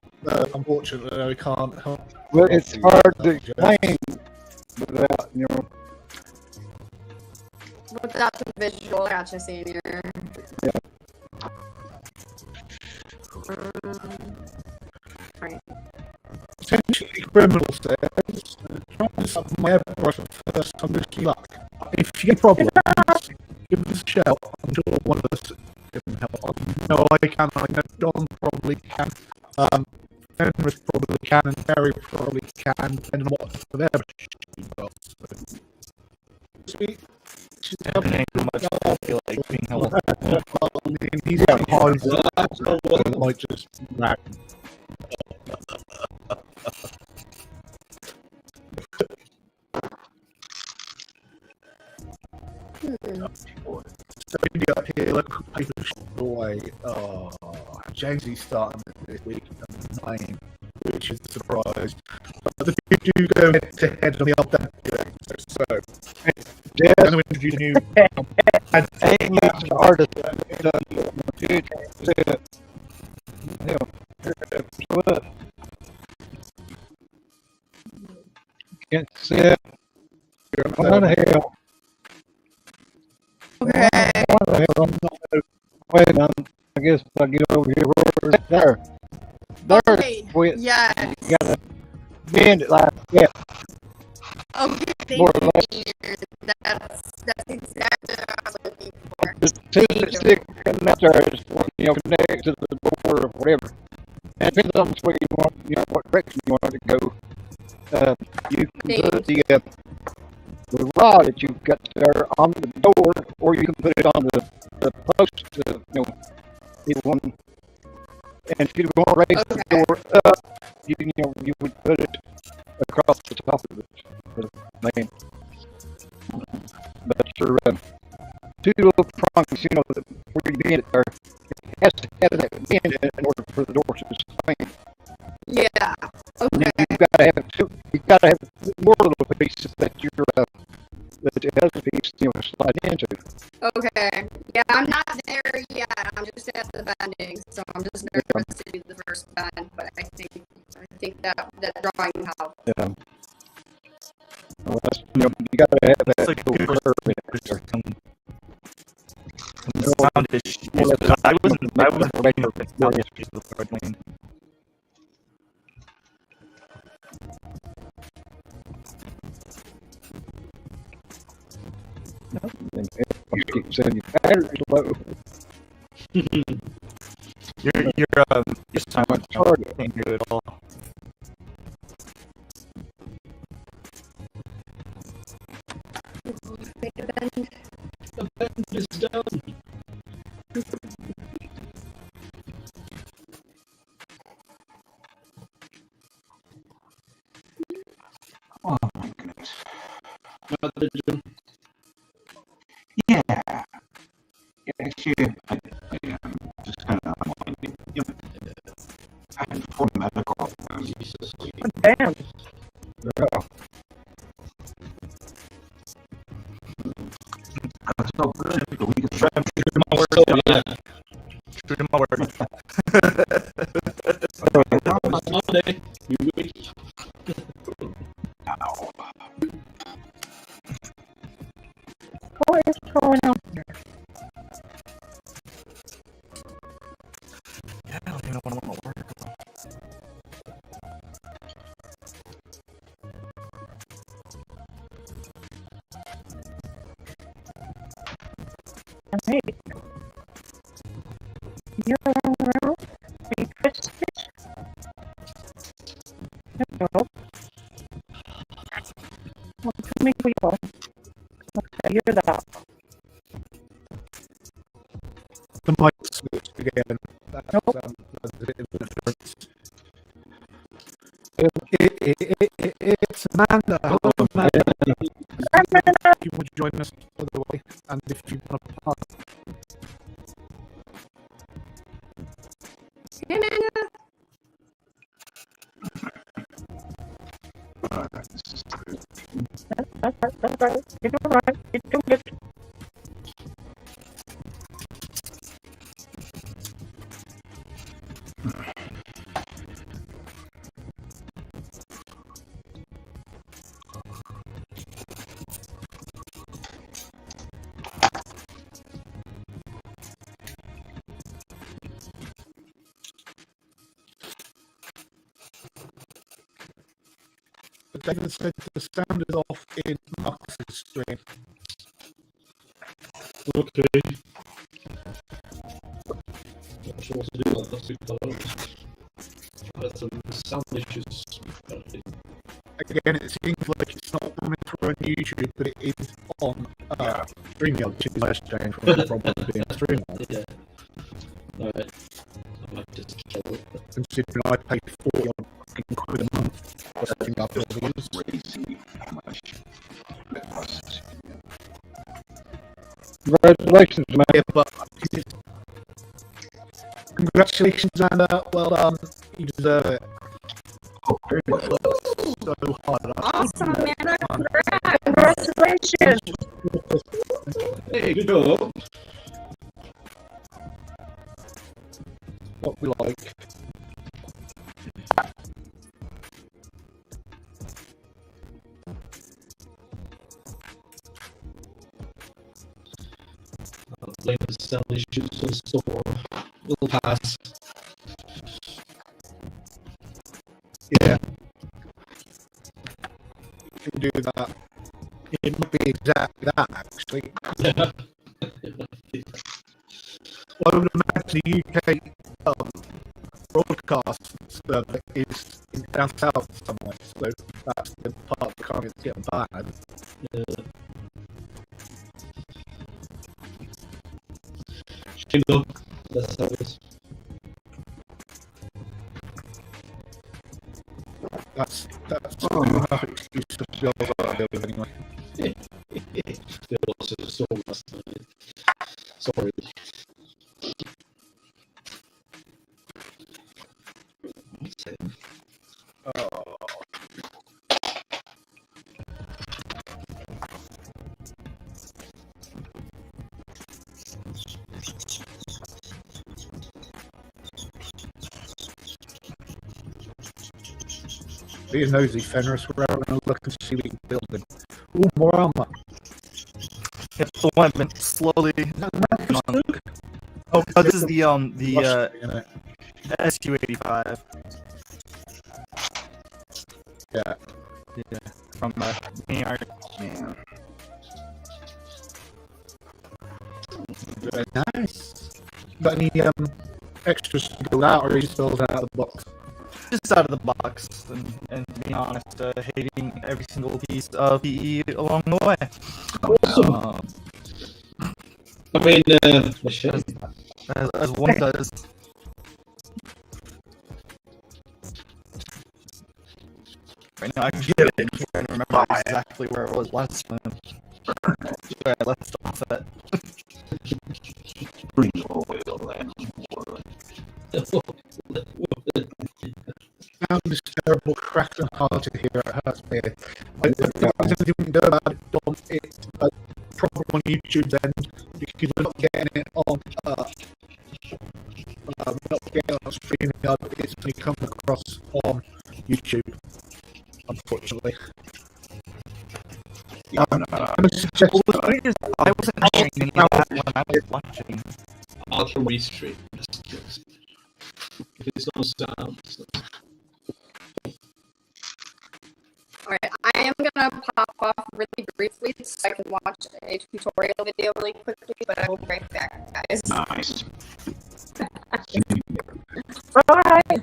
Unfortunately, I can't help. Well, it's hard to explain without, Without the visual, I gotcha, senior. Yeah. Right. Essentially, criminal says, trying to stop my airbrush at first, I'm just luck. If you get problems, give us a shout. I'm sure one of us can help. No, I can. I know John probably can. Penrith probably can, and Barry probably can, depending on what the airbrush you've got. Sweet. Ain't too much. I feel like being helpful. I mean, he's got pies that might just rack. So we got here local paper boy. Jamesie's starting this week at 9, which is a surprise. But the two do go head to head on the update. So Yes. I'm going to introduce a new Ain't much artist. Can't see it. What the hell? Okay. What the hell? Wait a minute. I guess if I get over here. There. There. Okay. Wait. Yes. You gotta bend it like that. Okay. Thank More or less. you. That's exactly what I was looking for. The stick out there is, connected to the board or whatever. And depends on which way you want, what direction you want it to go. You can put the rod that you've got there on the door, or you can put it on the post, either one. And if you want to raise the door up, you would put it across the top of it. Man. But your two little prongs, where you bend it there, it has to have that bend in order for the door to swing. Yeah. Okay. You've got to have more little pieces that that the other piece, slide into. Okay. Yeah, I'm not there yet. I'm just at the bending, so I'm just nervous to do the first bend. But I think that drawing will help. Yeah. Well, you got to have that Like little curve in it. Sound issues. I wasn't ready for sound issues before I went. And I keep saying your battery's low. Your sound Target. can't do it all. Make a bend. The bend is done. Oh my goodness. Yeah. Actually, I just kind of unwinding. I had 4 medical appointments. Damn. Yeah. So good. The week of True to my word. Right. You're around. Be twisted. No. Well, tell me who you are. Okay, you're that. The mic switched again. That's a bit of a difference. It's Amanda. Hello, Amanda. If you want to join us, by the way, and if you want to part. Hey, Amanda. That's right. You're doing right. You're doing good. But David said the sound is off in Marcus's stream. Okay. Not sure what to do about that. I had some sound issues. Again, it seems like it's not coming through on YouTube, but it is on StreamYard, which is less change from being StreamYard. Yeah. Alright. I might just kill it. Considering I pay £40 quid a month for setting up reviews. Crazy how much it costs. Congratulations, man. Yeah, but congratulations, Amanda. Well done. You deserve it. Oh, very good. So hard. Awesome, Amanda. Congratulations. Hey, good job. What we like. I'll blame the sound issues on store. We'll pass. Yeah. You can do that. It might be exactly that, actually. Yeah. Well, I would imagine the UK broadcast server is down south somewhere, so that's the part that can't get bad. Shingo. That's how it is. That's enough excuse to feel about it anyway. There was a storm last night. Sorry. Be a nosy, Fenris. We're out and look and see what we can build him. Ooh, more armor. Yep, the one I've been slowly. Oh, this is the SU-85. Yeah. Yeah, from Mini Art. Yeah. Very nice. Got any extras to build out, or are you just build out of the box? Just out of the box, and to be honest, hating every single piece of PE along the way. Awesome. I mean, Michelle. As one does. Right now, I can get it. I'm trying to remember exactly where it was last time. Where I left off at. Bring oil and water. Sound is terrible, cracked and hard to hear. It hurts me. I don't know anything we can do about it. It's a problem on YouTube then, because we're not getting it on. We're not getting it on StreamYard. It's only come across on YouTube, unfortunately. Yeah, Well, the thing is, I wasn't hearing any of that when I was watching. I'll restream. If it's no sound. All right, I am gonna gonna pop off really briefly so I can watch a tutorial video really quickly, but I will be right back, guys. Nice. All right.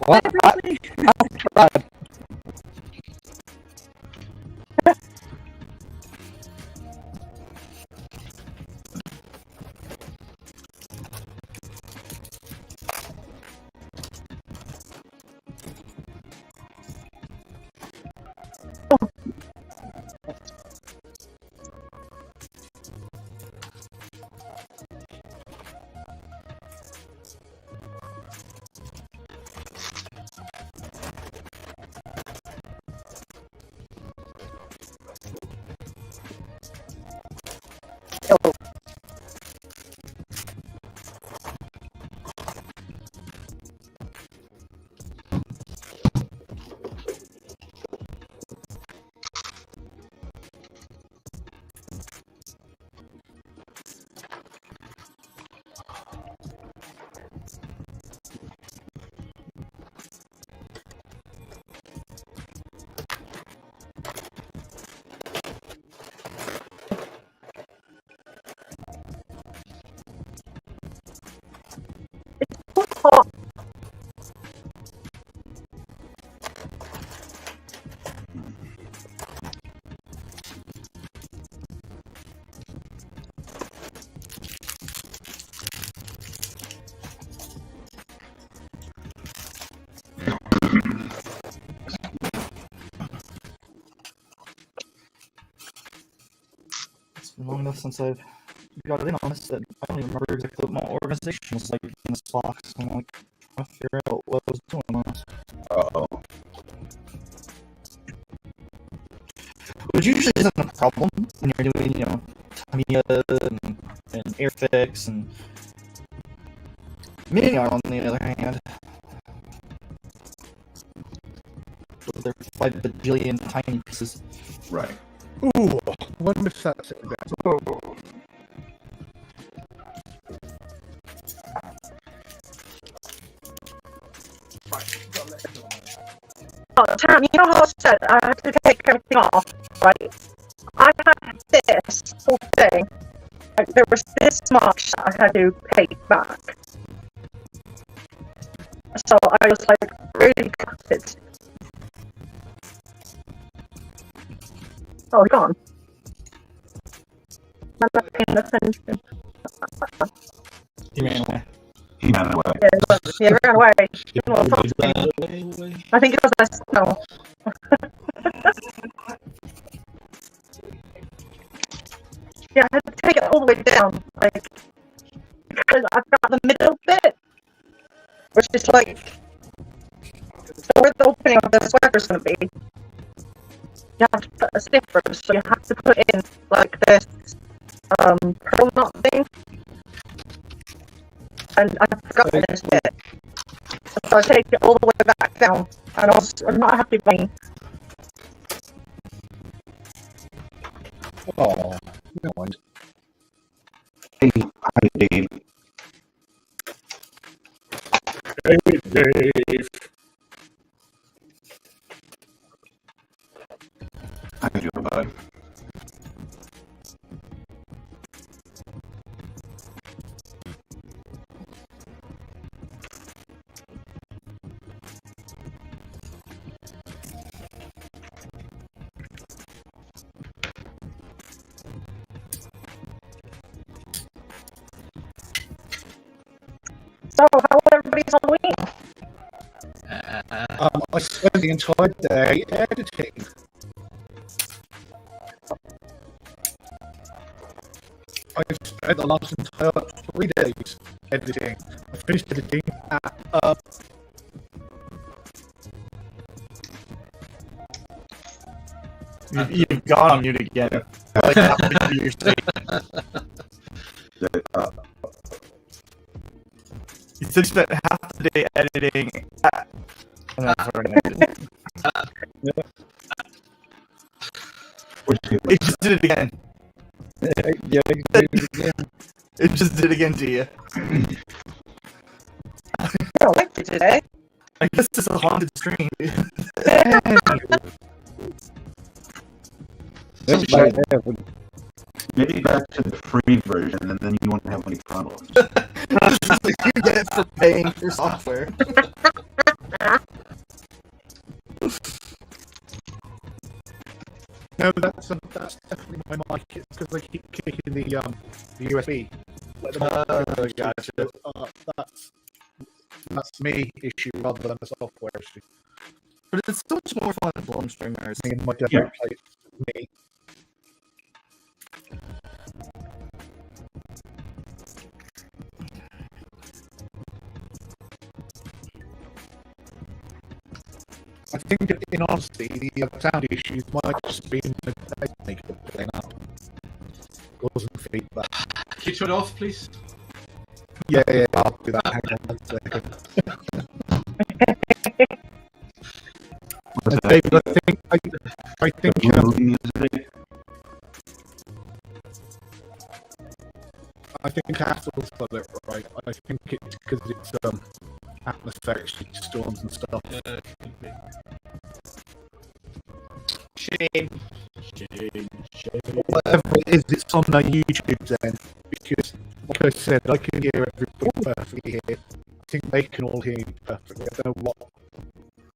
Well, I tried. Hot. It's been long enough since I've got in on this that I don't even remember exactly what my organization was like in this box. I'm like trying to figure out what I was doing last. Uh-oh. Which usually isn't a problem when you're doing, Tamiya and Airfix and Miniar on the other hand. But they're 5 bajillion tiny pieces. Right. Ooh, I wonder if that's it. Oh, Tam, you know how I said I had to take everything off, right? I had this whole thing. Like, there was this much that I had to pay back. So I was like really gutted. Oh, it's gone. I'm not paying attention. He ran away. He ran away. Yeah, it ran away. Well, Away. I think it was a snow. Yeah, I had to take it all the way down, like, because I've got the middle bit, which is like, so where the opening of the sweater's going to be, you have to put a sniffer, so you have to put in, like, this, pearl knot thing, and I forgot this bit, so I take it all the way back down, and I'm not happy with me. Oh, no one. Hey, hi, Dave. Hey, Dave. How you doing, bud? So, how was everybody's Halloween? I spent the entire day editing. I spent the last entire 3 days editing. I finished editing at You've gone on mute again. Like halfway through your state. You said you spent half the day editing. And that's what I did. It just did it again. Yeah, you can do it again. It just did it again to you. I don't like it today. I guess it's a haunted stream. This might happen. Maybe back to the free version, and then you won't have any problems. You get it for paying for software. No, that's definitely my mic. It's because I keep kicking the USB. Gotcha. That's me issue rather than a software issue. But it's so much more fun than long streamers. I mean, my demo Yeah. plate me. I think, in honesty, the sound issues might just be the pacemaker playing up, causing feedback. Can you turn it off, please? Yeah, I'll do that. Hang on 1 second. David, I think I think Castle's got it right. I think it's because it's atmospheric storms and stuff. Shame. Whatever it is, it's on the YouTube then, because, like I said, I can hear everybody perfectly here. I think they can all hear you perfectly. I don't know what.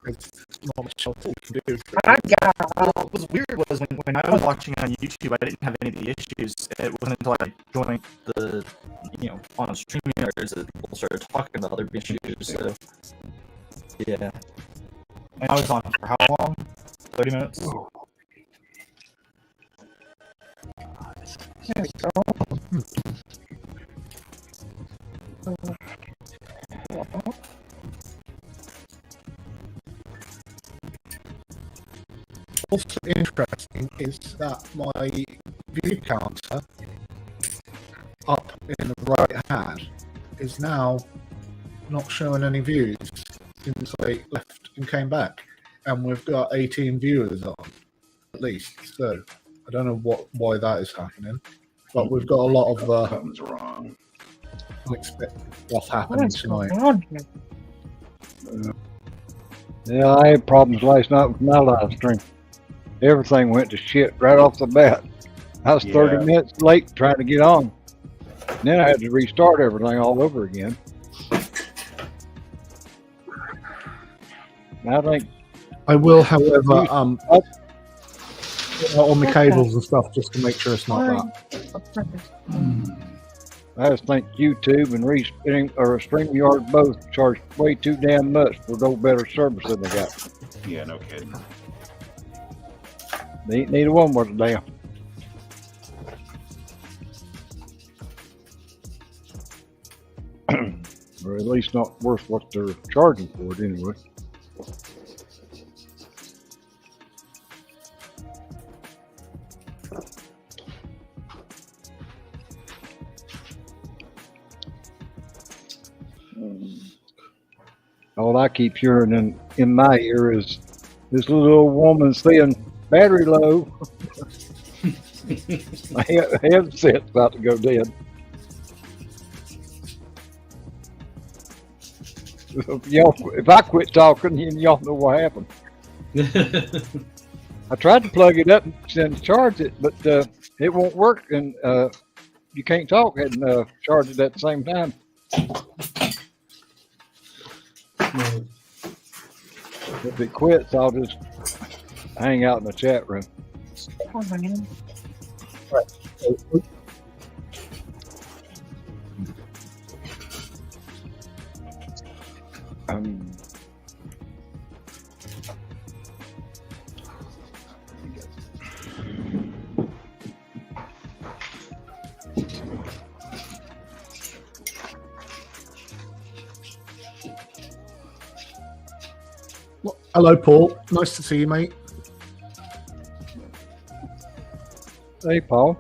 There's not much else we can do. Well, what was weird was when I was watching on YouTube, I didn't have any of the issues. It wasn't until I joined the, on StreamYard that people started talking about their issues. So, yeah. And I was on for how long? 30 minutes? There we go. Also interesting is that my view counter up in the right hand is now not showing any views since I left and came back, and we've got 18 viewers on at least. So I don't know why that is happening, but we've got a lot of Something's wrong. unexpected stuff happening What's tonight. going on here? Yeah, I had problems last night with my live stream. Everything went to shit right off the bat. I was 30 minutes late trying to get on. And then I had to restart everything all over again. And I think I will, however, on the cables and stuff just to make sure it's not that. I just think YouTube and StreamYard both charge way too damn much for no better service than they got. Yeah, no kidding. Neither one was a damn. Or at least not worth what they're charging for it anyway. All I keep hearing in my ear is this little old woman saying, "Battery low." My headset's about to go dead. If I quit talking, then y'all know what happened. I tried to plug it up and charge it, but it won't work, and you can't talk and charge it at the same time. If it quits, I'll just hang out in the chat room. Oh, man. Hello, Paul. Nice to see you, mate. Hey, Paul.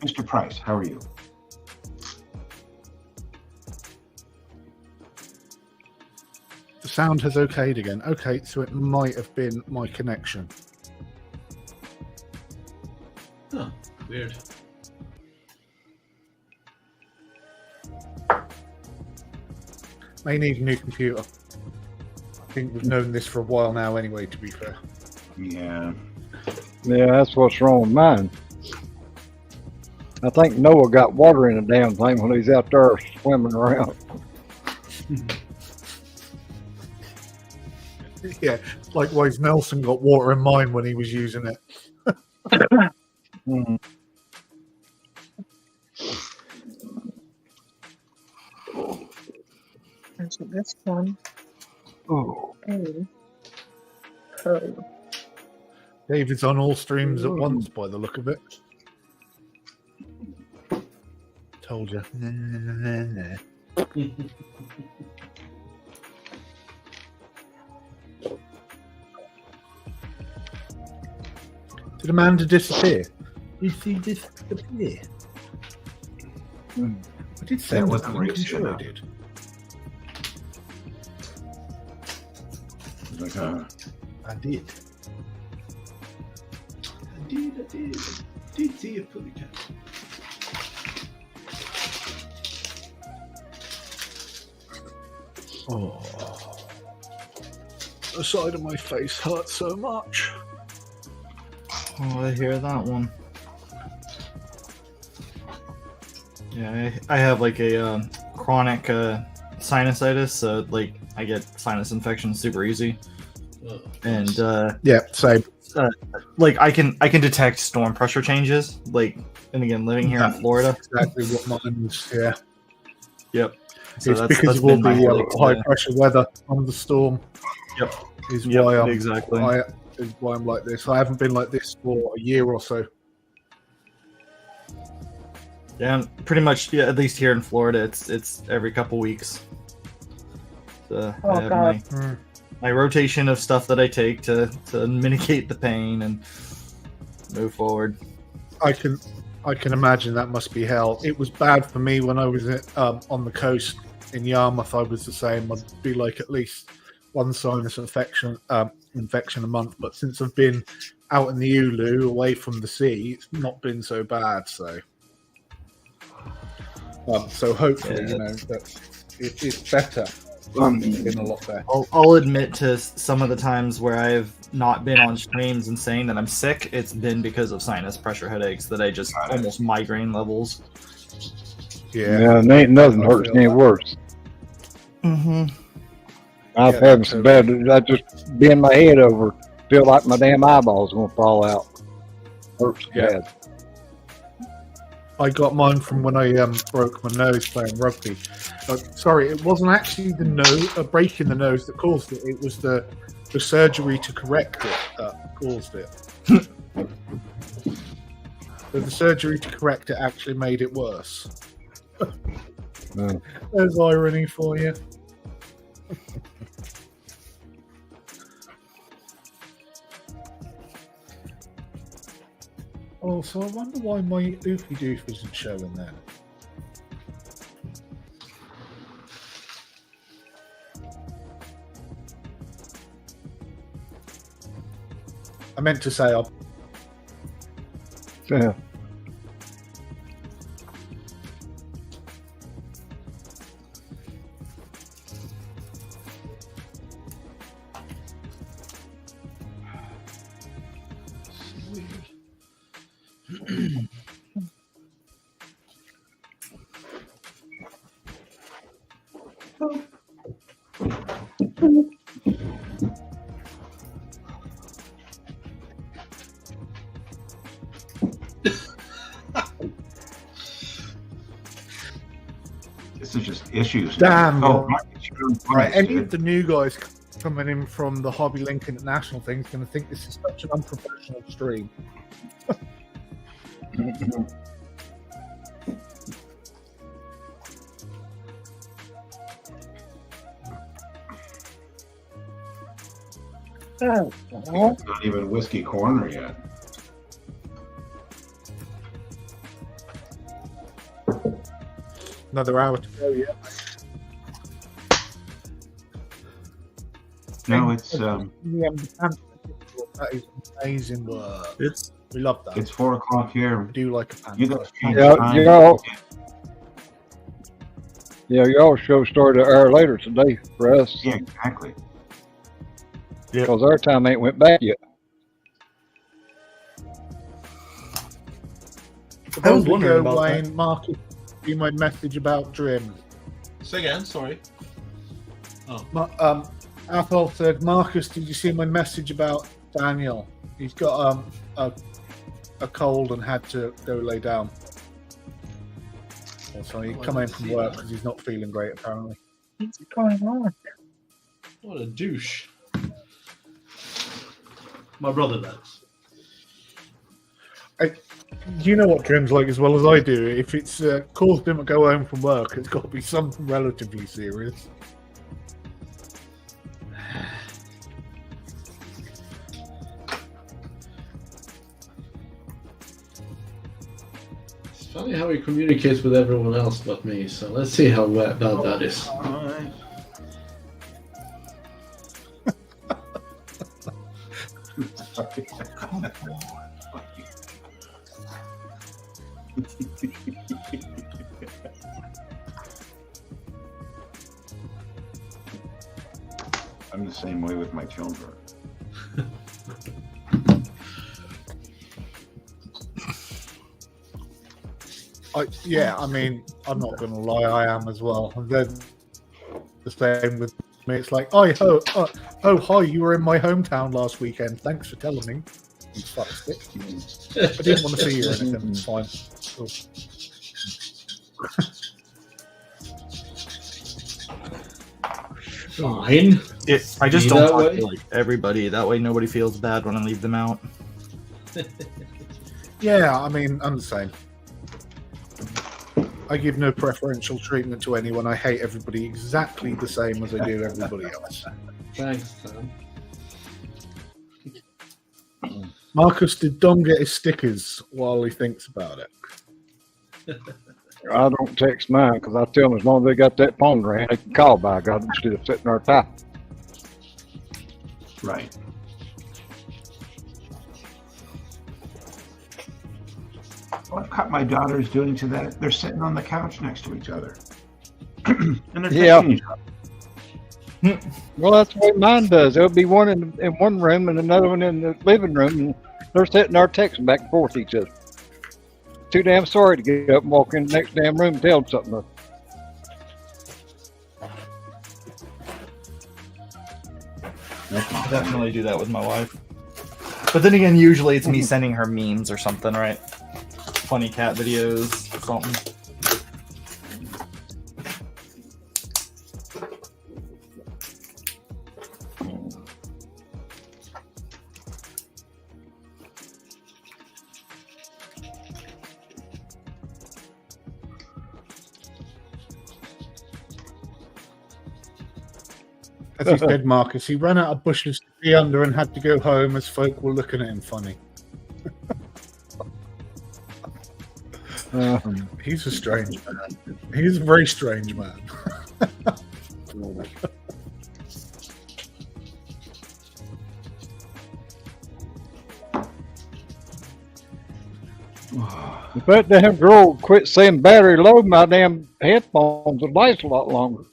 Mr. Price, how are you? The sound has okayed again. Okay, so it might have been my connection. Huh, weird. May need a new computer. I think we've known this for a while now anyway, to be fair. Yeah. Yeah, that's what's wrong with mine. I think Noah got water in the damn thing when he's out there swimming around. Yeah, likewise, Nelson got water in mine when he was using it. Mhm. There's this one. Oh, Oh. David's on all streams at once by the look of it. Told you. Did Amanda disappear? Did she disappear? I did say That I wasn't I'm recent sure I enough. did. Like, I did. I did see a pussycat. Oh. The side of my face hurts so much. Oh, I hear that one. Yeah, I have like a chronic sinusitis, so like I get sinus infections super easy, and Yeah, same. like I can detect storm pressure changes. Like, and again, living here in Florida, Exactly what mine is. Yeah, yep. So it's because of all been my the headache high today. pressure weather on the storm. Yep. Is Yep, why I'm exactly. is why I'm like this. I haven't been like this for a year or so. Yeah, pretty much. Yeah, at least here in Florida, it's every couple weeks. So Oh, I have God. my rotation of stuff that I take to mitigate the pain and move forward. I can imagine that must be hell. It was bad for me when I was on the coast in Yarmouth. I was the same. I'd be like at least one sinus infection a month. But since I've been out in the Ulu, away from the sea, it's not been so bad. So hopefully, Yeah. you know, that it's better. It's been a lot better. I'll admit to some of the times where I've not been on streams and saying that I'm sick, it's been because of sinus pressure headaches that I just almost migraine levels. yeah, and ain't nothing I hurts feel any that. worse. Mm-hmm. I've Yeah, had some bad. I just bend my head over, feel like my damn eyeballs gonna fall out. Hurts Yeah. bad. I got mine from when I broke my nose playing rugby. Sorry, it wasn't actually a break in the nose that caused it. It was the surgery to correct it that caused it. So the surgery to correct it actually made it worse. Mm. There's irony for you. Oh, so I wonder why my Oofy Doof isn't showing there. I meant to say I'll Yeah. this is just issues. Damn, Oh, bro. Marcus, you're doing Right, fine, any of dude. the new guys coming in from the Hobby Link International thing is going to think this is such an unprofessional stream. Oh, It's not even Whiskey Corner yet. Another hour to go, yeah. No, it's That is amazing work. It's We love that. it's 4 o'clock here. We do like a pan. You got Yeah, you know, Yeah, y'all show started an hour later today for us Yeah, exactly. because our time ain't went back yet. I was wondering about Wayne, Marcus, see my message about Drim. Say again, sorry. Athol said, Marcus, did you see my message about Daniel? He's got a cold and had to go lay down. So he come in from work because he's not feeling great, apparently. What's going on? What a douche. My brother does. You know what Drim's like as well as I do. If it's caused him to go home from work, it's got to be something relatively serious. It's funny how he communicates with everyone else but me, so let's see how bad that is. Alright. Come on. I'm the same way with my children. I mean, I'm not going to lie, I am as well. And then the same with me. It's like, hi, you were in my hometown last weekend. Thanks for telling me. You fuck stick. I didn't want to see you or anything. It's fine. Cool. Fine. I just Be don't that talk way? to like everybody. That way nobody feels bad when I leave them out. Yeah, I mean, I'm the same. I give no preferential treatment to anyone. I hate everybody exactly the same as I do everybody else. Thanks, Sam. Marcus, did Dom get his stickers while he thinks about it? I don't text mine because I tell them as long as they got that phone ring, they can call by God instead of sitting there typing. Right. What I've caught my daughters doing to that, they're sitting on the couch next to each other. And they're Yeah. texting each other. Well, that's what mine does. There'll be one in one room and another one in the living room, and they're sitting there texting back and forth to each other. Too damn sorry to get up and walk in the next damn room and tell them something. I definitely do that with my wife. But then again, usually it's me sending her memes or something, right? Funny cat videos, something. As he said, Marcus, he ran out of bushes to be under and had to go home as folk were looking at him funny. He's a strange man. He's a very strange man. If that damn girl quit saying battery low, my damn headphones would last a lot longer.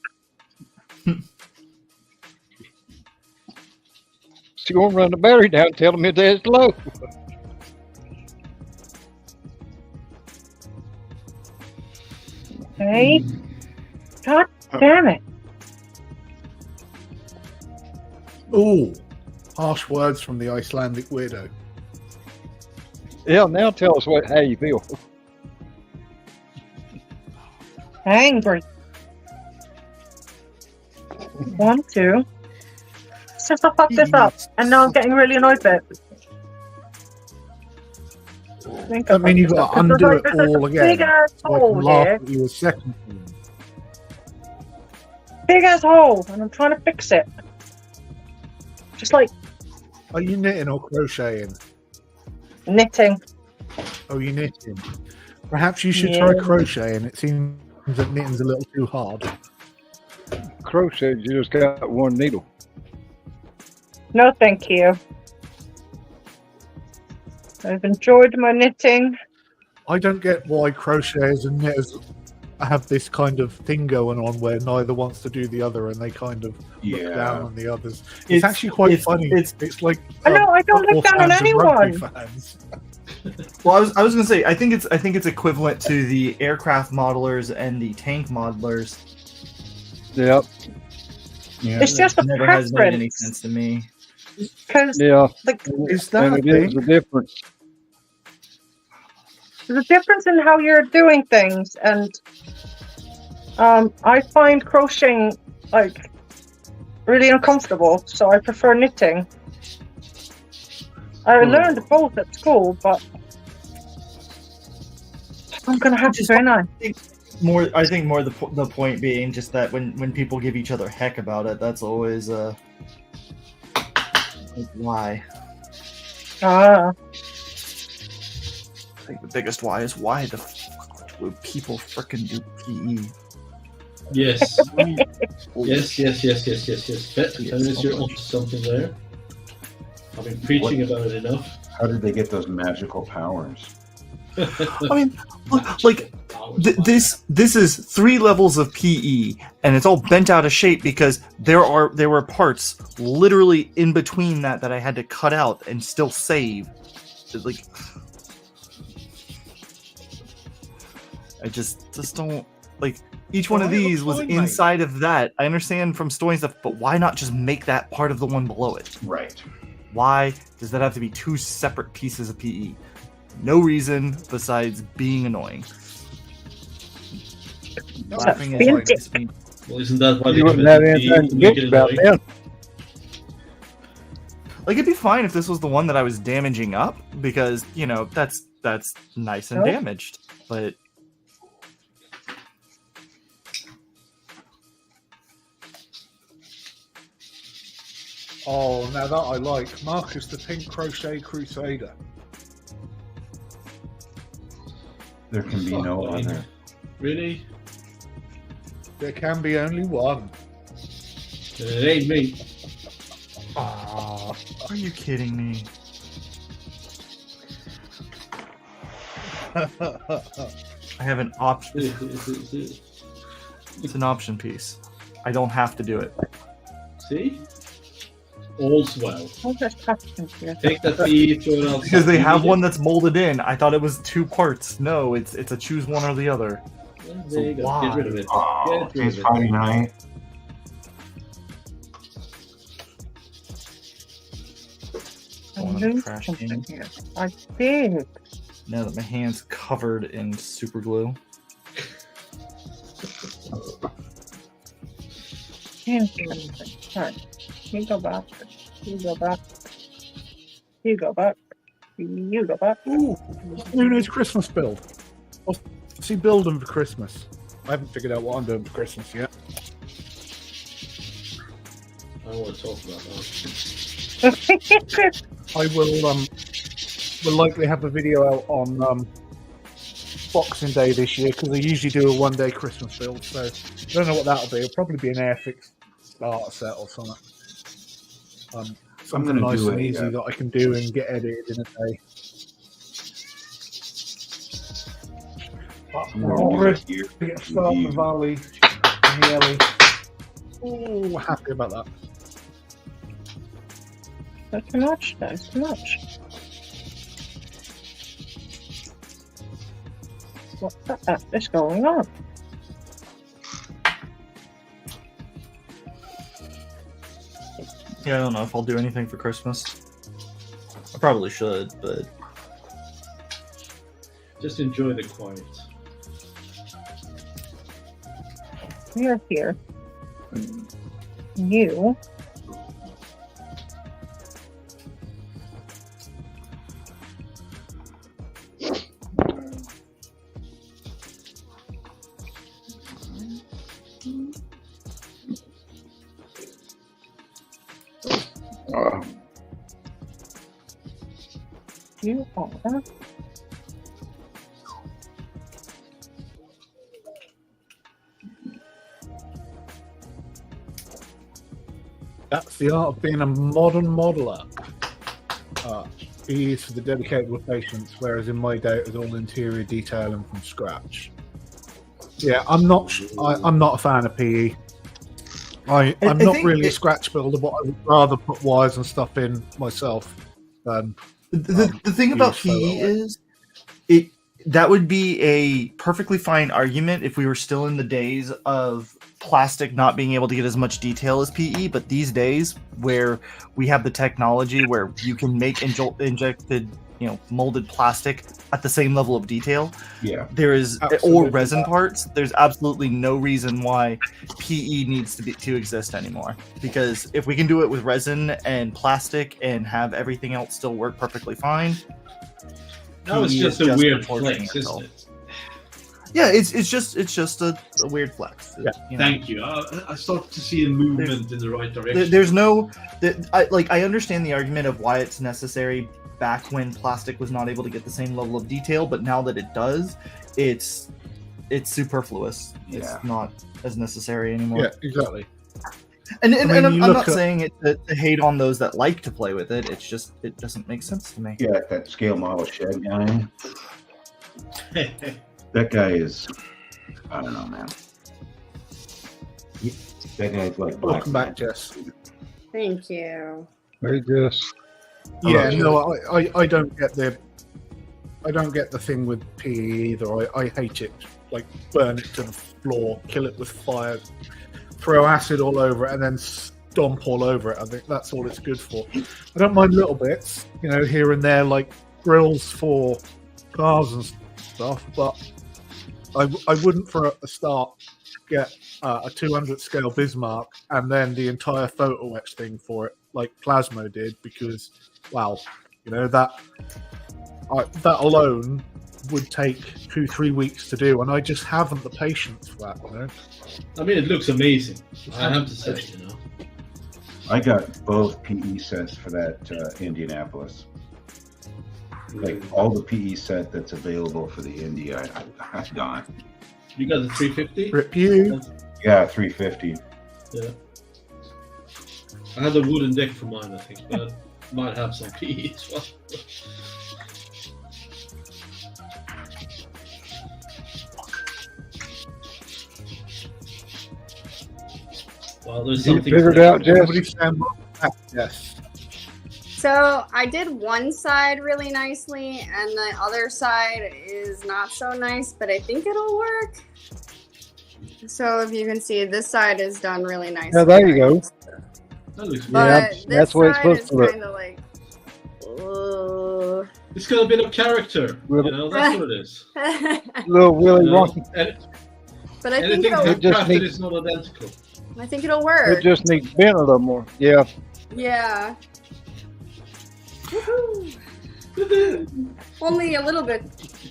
She won't run the battery down and tell me that it's low. Hey, God damn it. Ooh, harsh words from the Icelandic widow. Yeah, now tell us how you feel. Angry. 1, 2. Since I fucked this up, and now I'm getting really annoyed with it. I mean, you've got to undo it all again. Big ass So I hole can laugh here. at you a second. Big ass hole, and I'm trying to fix it. Just like Are you knitting or crocheting? knitting. Oh, you knitting. Perhaps you should try crocheting. It seems that knitting's a little too hard. Crochet, you just got one needle. No, thank you. I've enjoyed my knitting. I don't get why crocheters and knitters have this kind of thing going on where neither wants to do the other, and they kind of look down on the others. It's actually quite funny. It's like I know, I don't look down on fans and rugby anyone. fans. Well, I was gonna say I think it's equivalent to the aircraft modelers and the tank modelers. Yep. Yeah. It's just a It never has made any preference. sense to me. Because Yeah. Is that And a it is thing? the difference. there's a difference in how you're doing things, and I find crocheting like really uncomfortable, so I prefer knitting. I learned both at school, but I'm gonna have to, ain't I? I think more the point being just that when people give each other heck about it, that's always like, why. Ah, I think the biggest why is why the fuck would people frickin' do PE? Yes. Yes. Feminist, you're onto something there. I've been preaching about it enough. How did they get those magical powers? I mean, like this is 3 levels of PE, and it's all bent out of shape because there were parts literally in between that I had to cut out and still save. Like, I just don't like. Each one of these was inside of that. I understand from story stuff, but why not just make that part of the one below it? Right. Why does that have to be 2 separate pieces of PE? No reason besides being annoying. Laughing is like this being... Well, isn't that why they You wouldn't have committed anything to make bitch it about annoying? then. Like, it'd be fine if this was the one that I was damaging up, because, you know, that's nice and damaged. But Oh, now that I like. Marcus the Pink Crochet Crusader. There can be no Fuck, other. Really? There can be only one. It ain't me. Ah, are you kidding me? I have an option. It's an option piece. I don't have to do it. See? All's well. I'll just have to here. Take that PE, throw it out. Because they have one that's molded in. I thought it was 2 parts. No, it's a choose one or the other. Well, there you go. why? Get rid of it. Oh, Get rid it's of Friday it. night. I One of knew the trash something cans. here. I did. Now that my hand's covered in super glue. Can't do anything. Alright. You go back. You go back. You go back. You go back. ooh, Luna's Christmas build. What's he building for Christmas? I haven't figured out what I'm doing for Christmas yet. I don't want to talk about that. I will likely have a video out on Boxing Day this year, because I usually do a one-day Christmas build, so I don't know what that'll be. It'll probably be an Airfix starter set or something. Something gonna nice do and a, easy that I can do and get edited in a day. I'm gonna do Already it here. get started with Valley and the Ellie. Oh, happy about that. That's too much. That's too much. What the heck is going on? Yeah, I don't know if I'll do anything for Christmas. I probably should, but Just enjoy the quiet. We are here. You. You are. That's the art of being a modern modeler. He is for the dedicated with patients, whereas in my day it was all interior detailing from scratch. Yeah, I'm not a fan of PE. I'm I not think really a it- scratch builder, but I would rather put wires and stuff in myself than The thing about use PE photo is that would be a perfectly fine argument if we were still in the days of plastic not being able to get as much detail as PE, but these days where we have the technology where you can make injected, molded plastic at the same level of detail, Yeah. there is or Absolutely resin not. parts, there's absolutely no reason why PE needs to exist anymore. Because if we can do it with resin and plastic and have everything else still work perfectly fine, Now it's PE just is a weird unfortunately flex, itself. isn't it? Yeah, it's just a weird flex. Yeah. Thank you. I start to see a movement in the right direction. There's no, I understand the argument of why it's necessary back when plastic was not able to get the same level of detail, but now that it does, it's superfluous. Yeah. It's not as necessary anymore. Yeah, exactly. And I mean, I'm you not look at- saying it to hate on those that like to play with it. It's just it doesn't make sense to me. Yeah, that scale model shed guy. That guy is, I don't know, man. That guy's like black. Welcome back, Jess. Thank you. They just Yeah, Oh, no, I don't get the thing with PE either. I hate it. Like, burn it to the floor, kill it with fire, throw acid all over it, and then stomp all over it. I think that's all it's good for. I don't mind little bits, here and there, like grills for cars and stuff, but I wouldn't for a start get a 200 scale Bismarck and then the entire photo etch thing for it, like Plasmo did, because wow, that alone would take 2-3 weeks to do, and I just haven't the patience for that. I mean, it looks amazing. I have to say, I got both PE sets for that Indianapolis. Like all the PE set that's available for the Indy, I've gone. You got the 350? Rip you. Yeah, 350. Yeah. I had a wooden deck for mine, I think, but I might have some PE as well. Well, there's you something figured for out, Jess. Somebody stand back. Yes. So I did one side really nicely, and the other side is not so nice, but I think it'll work. So if you can see, this side is done really nicely. Yeah, there you go. That looks But Yeah, this that's what it's side supposed is to look. kind of like, It's got a bit of character. That's what it is. Little Willie Wonka. but I think Anything it'll. It just handcrafted needs- is not identical. I think it'll work. It just needs bent a little more. Yeah. Yeah. Woohoo. Only a little bit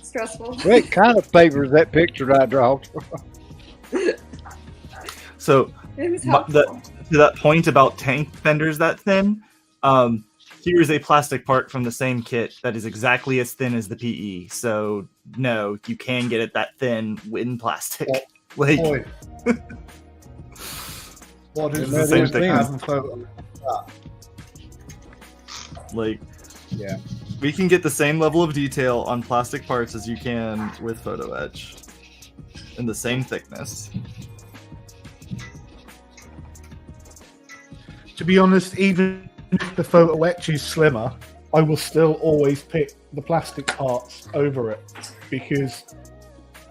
stressful. Well, it kind of favors that picture that I draw. So It was to helpful. that point about tank fenders that thin, here is a plastic part from the same kit that is exactly as thin as the PE. So no, you can get it that thin in plastic. Like, Boy. What is It's the same thing. having photo? like, Yeah. we can get the same level of detail on plastic parts as you can with photo etch, in the same thickness. To be honest, even if the photo etch is slimmer, I will still always pick the plastic parts over it, because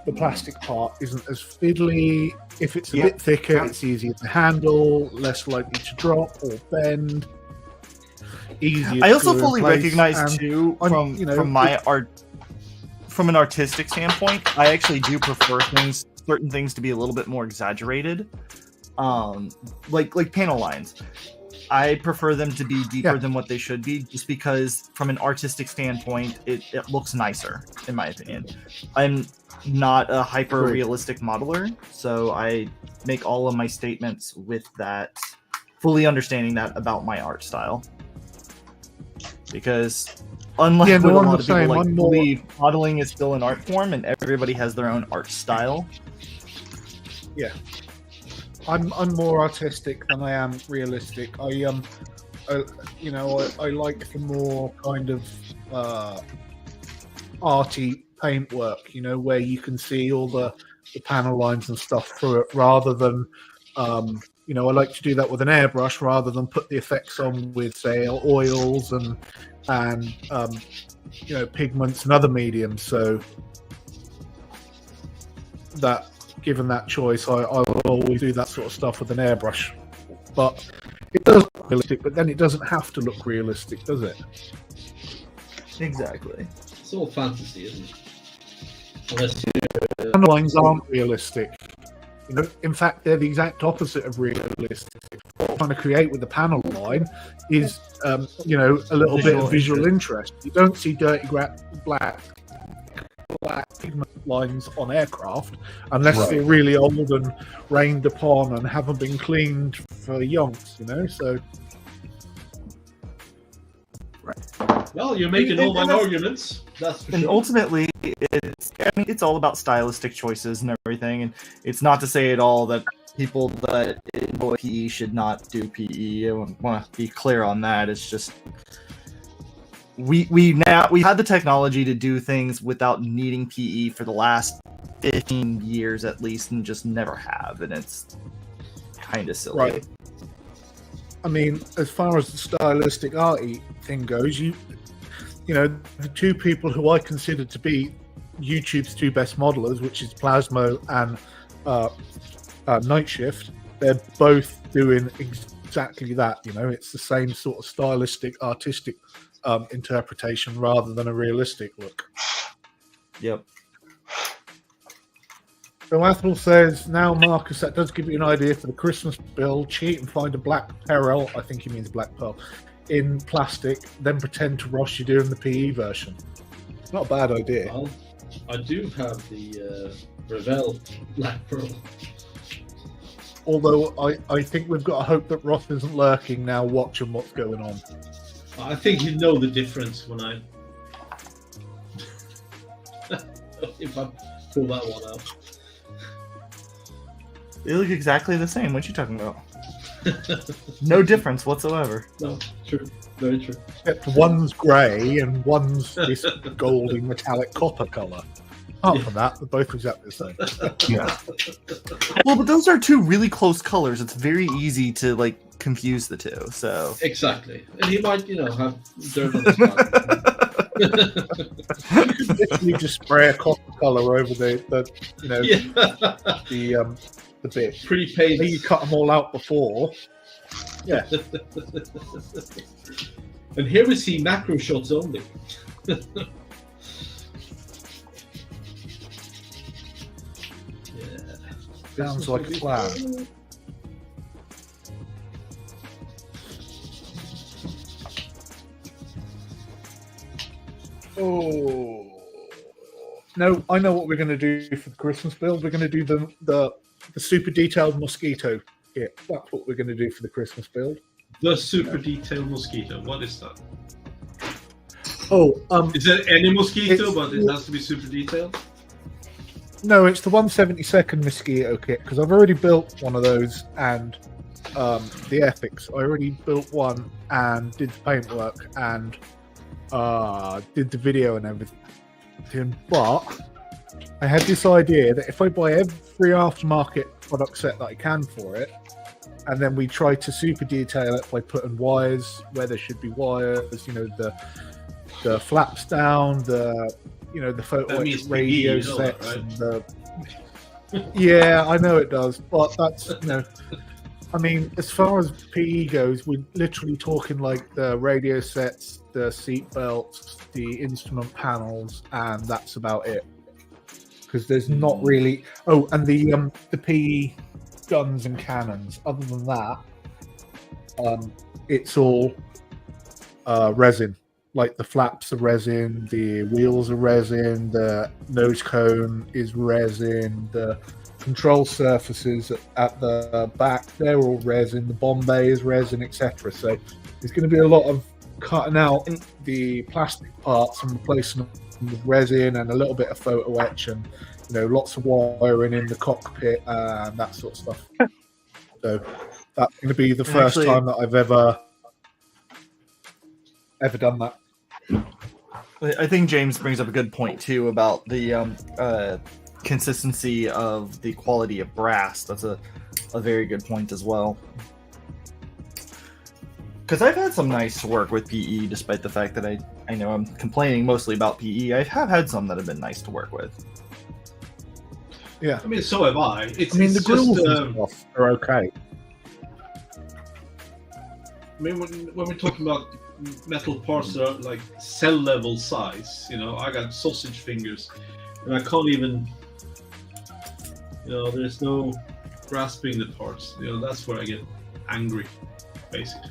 the plastic part isn't as fiddly. If it's a Yeah. bit thicker, it's easier to handle, less likely to drop or bend. Easier. I to also glue in fully place, recognize and too, I'm- from my art, from an artistic standpoint, I actually do prefer certain things to be a little bit more exaggerated. Like panel lines. I prefer them to be deeper Yeah. than what they should be, just because from an artistic standpoint, it looks nicer, in my opinion. I'm not a hyper realistic modeler, so I make all of my statements with that, fully understanding that about my art style. Because unlike Yeah, no, what a I'm lot the of people same. like I'm more- believe, modeling is still an art form, and everybody has their own art style. I'm more artistic than I am realistic. I like the more kind of arty paintwork, where you can see all the panel lines and stuff through it, rather than, I like to do that with an airbrush rather than put the effects on with, say, oils and pigments and other mediums. So that, given that choice, I will always do that sort of stuff with an airbrush. But it does look realistic, but then it doesn't have to look realistic, does it? Exactly. It's all fantasy, isn't it? Unless Panel lines aren't realistic. In fact, they're the exact opposite of realistic. What I'm trying to create with the panel line is, a little bit of visual interest. You don't see dirty black pigment lines on aircraft unless they're really old and rained upon and haven't been cleaned for yonks, So. Well, you're making all my arguments. That's for And sure. ultimately, it's all about stylistic choices and everything. And it's not to say at all that people that enjoy PE should not do PE. I want to be clear on that. It's just we had the technology to do things without needing PE for the last 15 years at least, and just never have. And it's kind of silly. Right. I mean, as far as the stylistic arty thing goes, the two people who I consider to be YouTube's two best modelers, which is Plasmo and Night Shift, they're both doing exactly that. It's the same sort of stylistic, artistic interpretation rather than a realistic look. Yep. So Athel says, now Marcus, that does give you an idea for the Christmas build. Cheat and find a black pearl, I think he means black pearl, in plastic, then pretend to Ross you're doing the PE version. It's not a bad idea. Well, I do have the Revell Black Pearl. Although I think we've got to hope that Ross isn't lurking now watching what's going on. I think you know the difference when I... if I pull that one out. They look exactly the same. What you talking about? No difference whatsoever. No, true. Very true. Except one's grey and one's this goldy metallic copper colour. Apart from that, they're both exactly the same. Yeah. Well, but those are two really close colors. It's very easy to confuse the two. So Exactly. And he might, have dirt on his back. You could literally just spray a copper colour over the bit. Pre-paid. Then you cut them all out before. Yeah. And here we see macro shots only. Sounds like a plan. Oh no! I know what we're going to do for the Christmas build. We're going to do the super detailed mosquito kit. That's what we're going to do for the Christmas build. The super detailed mosquito. What is that? Oh, is it any mosquito, it's- but it has to be super detailed? no, it's the 172nd mosquito kit because I've already built one of those and the ethics. I already built one and did the paintwork and did the video and everything. But I had this idea that if I buy every aftermarket product set that I can for it, and then we try to super detail it by putting wires where there should be wires, the flaps down, the photo means radio PE, sets, right? and the yeah, I know it does, but that's I mean, as far as PE goes, we're literally talking like the radio sets, the seat belts, the instrument panels, and that's about it. Because there's not really. Oh, and the PE guns and cannons. Other than that, it's all resin. Like the flaps are resin, the wheels are resin, the nose cone is resin, the control surfaces at the back, they're all resin, the bomb bay is resin, etc. So there's going to be a lot of cutting out the plastic parts and replacing them with resin and a little bit of photo etch and lots of wiring in the cockpit and that sort of stuff. So that's going to be the first time that I've ever done that. I think James brings up a good point too about the consistency of the quality of brass. That's a very good point as well. Because I've had some nice work with PE, despite the fact that I know I'm complaining mostly about PE. I have had some that have been nice to work with. Yeah, I mean, so have I. the grills and stuff are okay. I mean, when we're talking about metal parts that are like cell level size, I got sausage fingers, and I can't even, there's no grasping the parts. That's where I get angry, basically.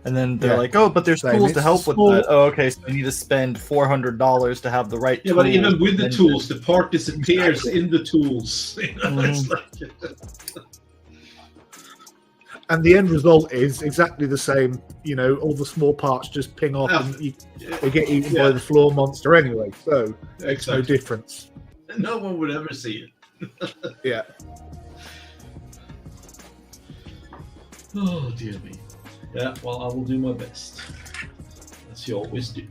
And then they're like, "Oh, but there's tools to help with that." Oh, okay, so I need to spend $400 to have the right. Yeah, but even with the tools, the part disappears in the tools. It's like... And the end result is exactly the same. All the small parts just ping off, and they get eaten by the floor monster anyway. So it makes no difference. No one would ever see it. Yeah. Oh dear me. Yeah, well, I will do my best, as you always do.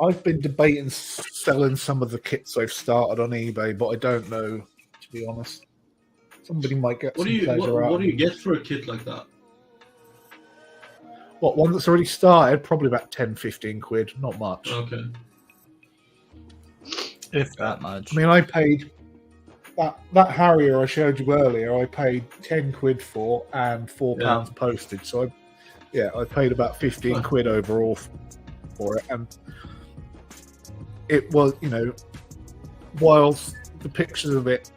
I've been debating selling some of the kits I've started on eBay, but I don't know, to be honest. Somebody might get What do you get for a kit like that? What, one that's already started? Probably about 10-15 quid, not much. Okay. If that much. I mean, I paid that Harrier I showed you earlier, I paid 10 quid for and £4 postage. So I paid about 15 quid overall for it. And it was, whilst the pictures of it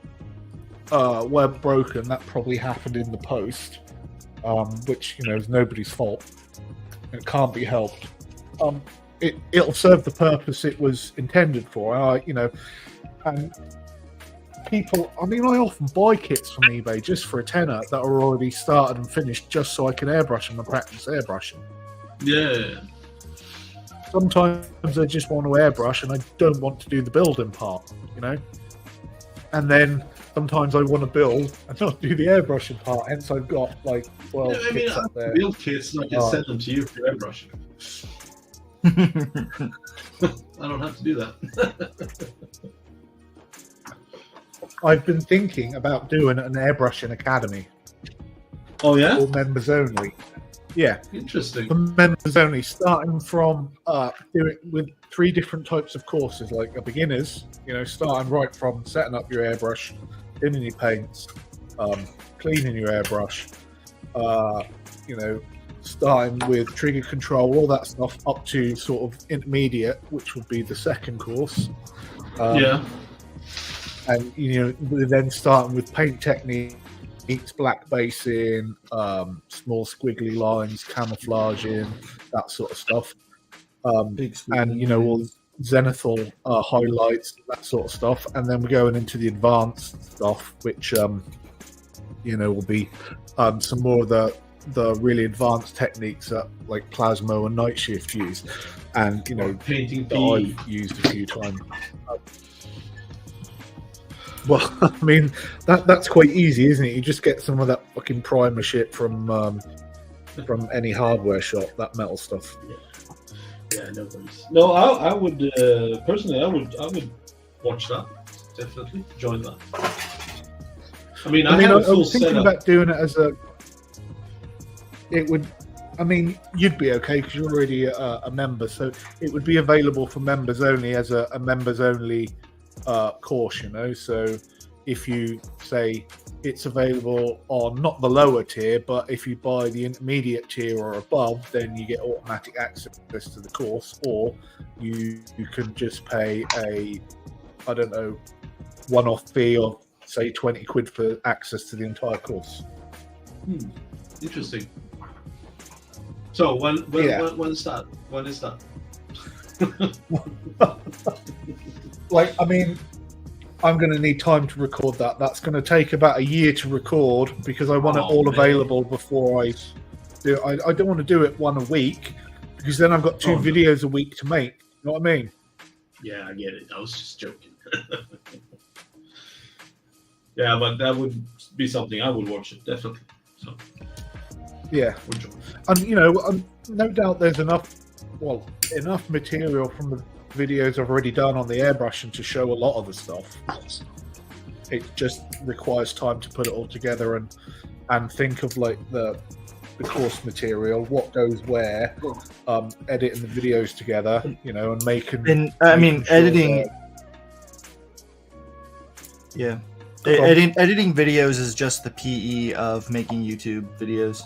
weren't broken, that probably happened in the post, which is nobody's fault. It can't be helped. It'll serve the purpose it was intended for. And people, I often buy kits from eBay just for a tenner that are already started and finished, just so I can airbrush them and practice airbrushing. Yeah. Sometimes I just want to airbrush and I don't want to do the building part, And then sometimes I want to build and not do the airbrushing part. Hence, I've got like 12 kits up there. Build kits, and I can send them to you for airbrushing. I don't have to do that. I've been thinking about doing an airbrushing academy. Oh yeah, for members only. Yeah, interesting. For members only, starting from doing with 3 different types of courses, like a beginners, starting right from setting up your airbrush, dimming your paints, cleaning your airbrush, starting with trigger control, all that stuff, up to sort of intermediate, which would be the second course. And then starting with paint techniques, black basing, small squiggly lines, camouflaging, that sort of stuff. And all zenithal highlights, that sort of stuff. And then we're going into the advanced stuff, which will be some more of the really advanced techniques that like Plasmo and Night Shift use, and painting that I've used a few times. Well, I mean that's quite easy, isn't it? You just get some of that fucking primer shit from any hardware shop, that metal stuff. Yeah, no worries. No, I would personally, I would watch that. Definitely join that. I have a full was thinking setup. about doing it as a. It would. I mean, you'd be okay because you're already a member, so it would be available for members only as a members only course. So if you say it's available on not the lower tier, but if you buy the intermediate tier or above, then you get automatic access to the course, or you can just pay a, I don't know, one-off fee of say 20 quid for access to the entire course. Interesting. So when is that? When is that? I'm going to need time to record that. That's going to take about a year to record because I want it all available before I do. I don't want to do it one a week because then I've got 2 videos a week to make. You know what I mean? Yeah, I get it. I was just joking. Yeah, but that would be something I would watch it definitely. So yeah, and no doubt there's enough material from the videos I've already done on the airbrushing to show a lot of the stuff. It just requires time to put it all together and think of like the course material, what goes where, editing the videos together, and making. And editing. Yeah. Editing videos is just the PE of making YouTube videos.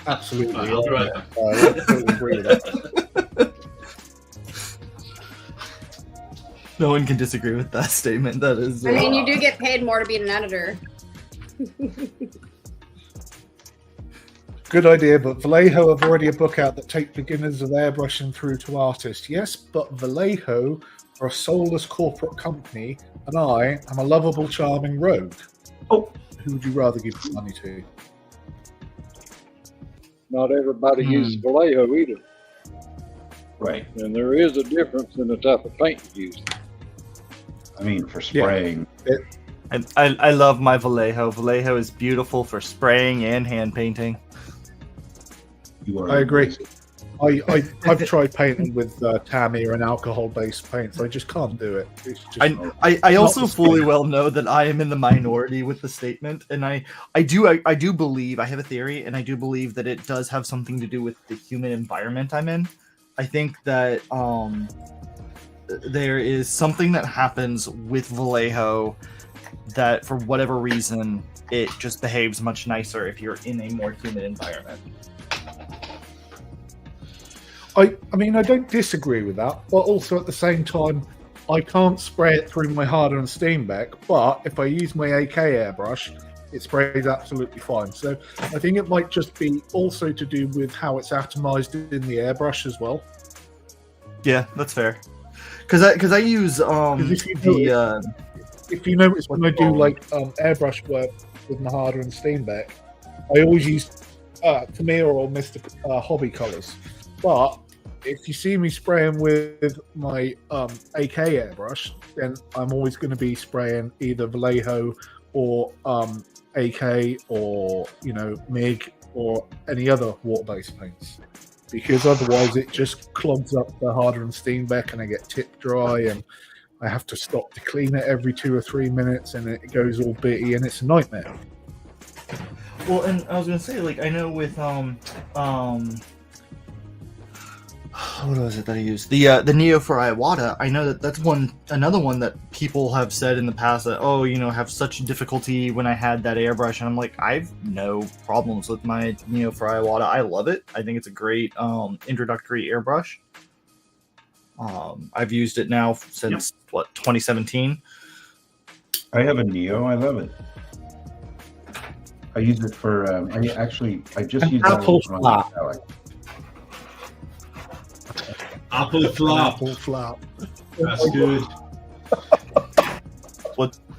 Absolutely. I'll be right back. I totally agree with that. No one can disagree with that statement. That is. I mean, you do get paid more to be an editor. Good idea, but Vallejo have already a book out that take beginners of airbrushing through to artists. Yes, but Vallejo are a soulless corporate company, and I am a lovable, charming rogue. Oh, who would you rather give money to? Not everybody uses Vallejo either. Right. And there is a difference in the type of paint you use. I mean, for spraying. I love my Vallejo. Vallejo is beautiful for spraying and hand painting. I agree. I've tried painting with Tamiya and alcohol-based paints. I just can't do it. It's just I also fully well know that I am in the minority with the statement, and I do believe, I have a theory, and I do believe that it does have something to do with the human environment I'm in. I think that there is something that happens with Vallejo that, for whatever reason, it just behaves much nicer if you're in a more humid environment. I mean, I don't disagree with that, but also at the same time, I can't spray it through my hardened Steenbeck, but if I use my AK airbrush, it sprays absolutely fine. So I think it might just be also to do with how it's atomized in the airbrush as well. Yeah, that's fair. Because I use if you notice when I do like airbrush work with my hardened Steenbeck, I always use Tamiya or Mr. Hobby colors. But if you see me spraying with my AK airbrush, then I'm always going to be spraying either Vallejo or AK or MIG or any other water-based paints, because otherwise it just clogs up the hardened Steenbeck and I get tip dry and I have to stop to clean it every 2 or 3 minutes and it goes all bitty and it's a nightmare. Well, and I was gonna say, like, I know with what was it that I used? The Neo for Iwata. I know that's another one that people have said in the past that, have such difficulty when I had that airbrush, and I'm like, I've no problems with my Neo for Iwata. I love it. I think it's a great introductory airbrush. I've used it now since 2017. I have a Neo. I love it. I use it for. I just use Apple it flap. Apple flap. Apple flap. That's good.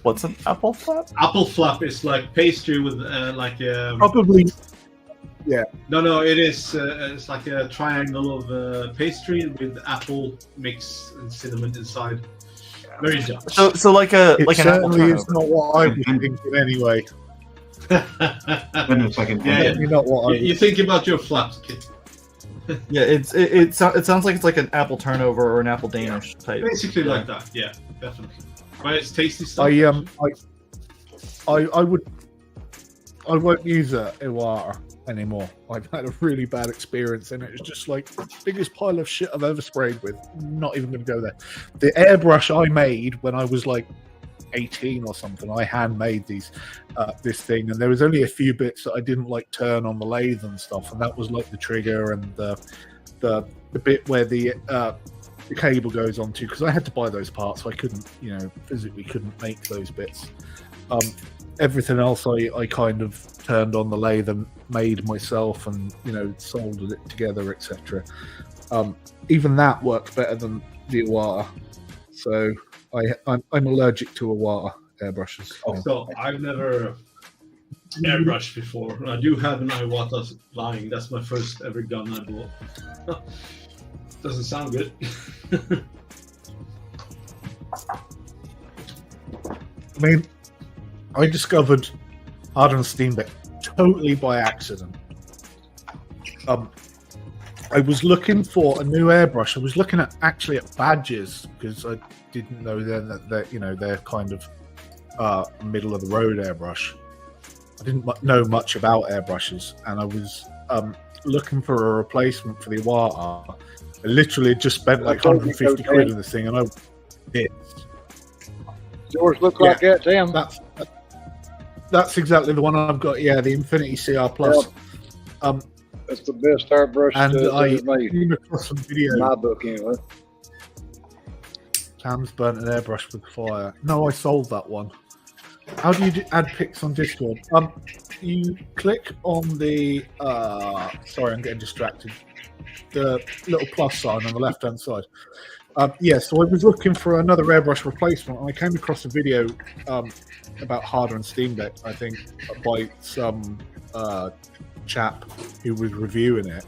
What's an apple flap? Apple flap is like pastry with Probably. Yeah. No, it is. It's like a triangle of pastry with apple mix and cinnamon inside. Very delicious. So like an apple certainly is turnover. not what I was thinking anyway. Yeah. Not what You think about your flaps, kid. Yeah, it sounds like it's like an apple turnover or an apple Danish type. Basically like that. Yeah, definitely. But it's tasty stuff. I won't use Iwata anymore. I've had a really bad experience and it's just like the biggest pile of shit I've ever sprayed with. Not even going to go there. The airbrush I made when I was like 18 or something, I handmade this thing, and there was only a few bits that I didn't like turn on the lathe and stuff, and that was like the trigger and the bit where the cable goes onto, because I had to buy those parts, so I couldn't, physically couldn't make those bits. Everything else I kind of turned on the lathe and made myself, and soldered it together, etc. Even that worked better than the Iwata. So I'm allergic to Iwata airbrushes. So I've never airbrush before. I do have an Iwata lying. That's my first ever gun I bought. Doesn't sound good. I mean, I discovered Harder and Steenbeck totally by accident. I was looking for a new airbrush. I was looking at badges because I didn't know then that they're kind of middle of the road airbrush. I didn't know much about airbrushes, and I was looking for a replacement for the Iwata. I literally just spent like 150 quid on this thing, and I did. Yours look like that, Tim? That's exactly the one I've got. Yeah, the Infinity CR Plus. Yep. That's the best airbrush and I made. came across some video. In my book, anyway. Sam's burnt an airbrush with fire. No, I sold that one. How do you add pics on Discord? You click on the. Sorry, I'm getting distracted. The little plus sign on the left-hand side. So I was looking for another airbrush replacement, and I came across a video about Harder and Steenbeck, I think, by some chap who was reviewing it,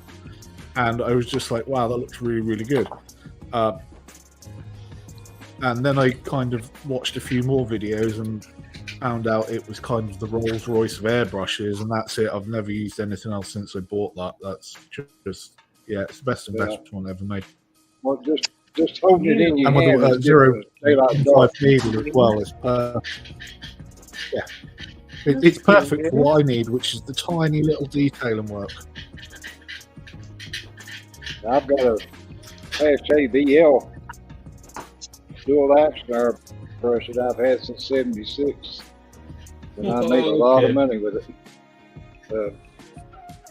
and I was just like, wow, that looks really, really good. And then I kind of watched a few more videos and found out it was kind of the Rolls Royce of airbrushes, and that's it. I've never used anything else since I bought that. That's just, it's the best investment ever made. Well, just holding it in your and hand. With 0.5 needle as well. It's perfect for what I need, which is the tiny little detailing work. I've got a HABL dual action airbrush that I've had since '76, and I made a lot of money with it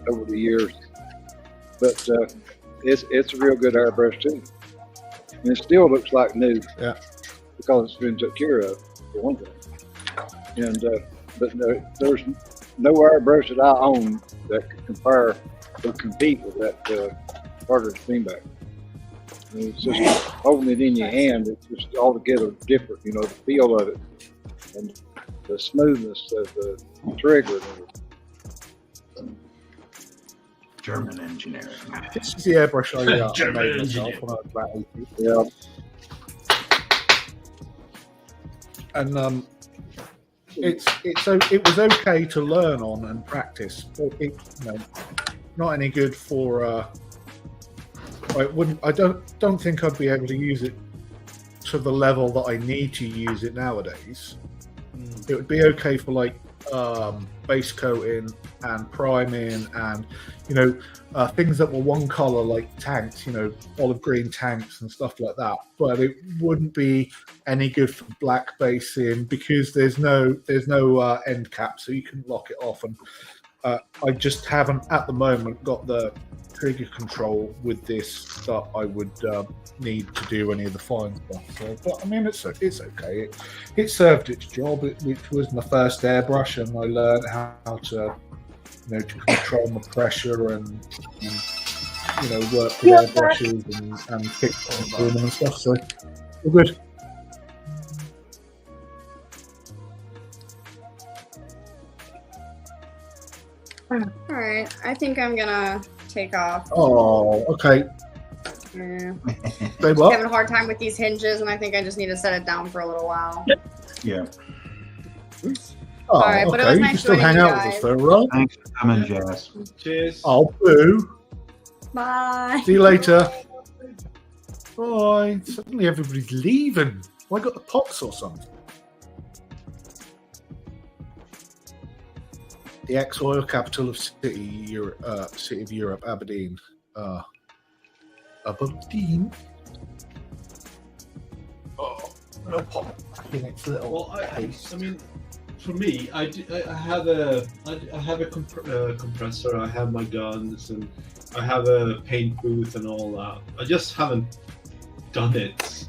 over the years. But it's a real good airbrush too, and it still looks like new. Yeah, because it's been took care of for one thing. And but there's no airbrush that I own that could compare or compete with that Harder Steenbeck. It's just holding it in your hand. It's just altogether different. The feel of it and the smoothness of the trigger. German engineering. This is the airbrush I made myself when I was about 18. Yeah. And it was okay to learn on and practice, but not any good for. I don't think I'd be able to use it to the level that I need to use it nowadays. It would be okay for like base coating and priming and things that were one color, like tanks, olive green tanks and stuff like that. But it wouldn't be any good for black basing because there's no end cap, so you can lock it off. And I just haven't at the moment got the trigger control with this that I would need to do any of the fine stuff. So, but I mean, it's okay. It served its job. It was my first airbrush, and I learned how to to control my pressure and work with airbrushes and kick on them and stuff. So we're good. All right, I think I'm gonna take off. Oh, okay. Yeah. Say what? Having a hard time with these hinges, and I think I just need to set it down for a little while. Yeah. Oh, all right, but it was you nice can still joining hang you out guys. with us, though, right? Thanks for coming, Jess. Cheers. Oh, boo. Bye. See you later. Bye. Suddenly everybody's leaving. Have I got the pox or something? The ex-oil capital of city of Europe, Aberdeen. Aberdeen. Oh, no pop in its little. Well, I mean, for me, I have a compressor. I have my guns, and I have a paint booth and all that. I just haven't done it,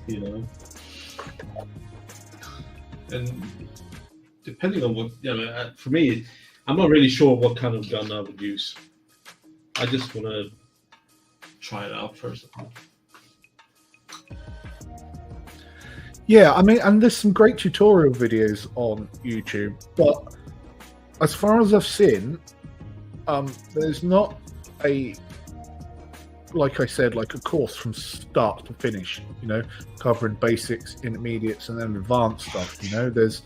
And depending on what, for me, I'm not really sure what kind of gun I would use. I just want to try it out first. Yeah, I mean, and there's some great tutorial videos on YouTube, but as far as I've seen, there's not like I said, like a course from start to finish, covering basics, intermediates, and then advanced stuff. There's,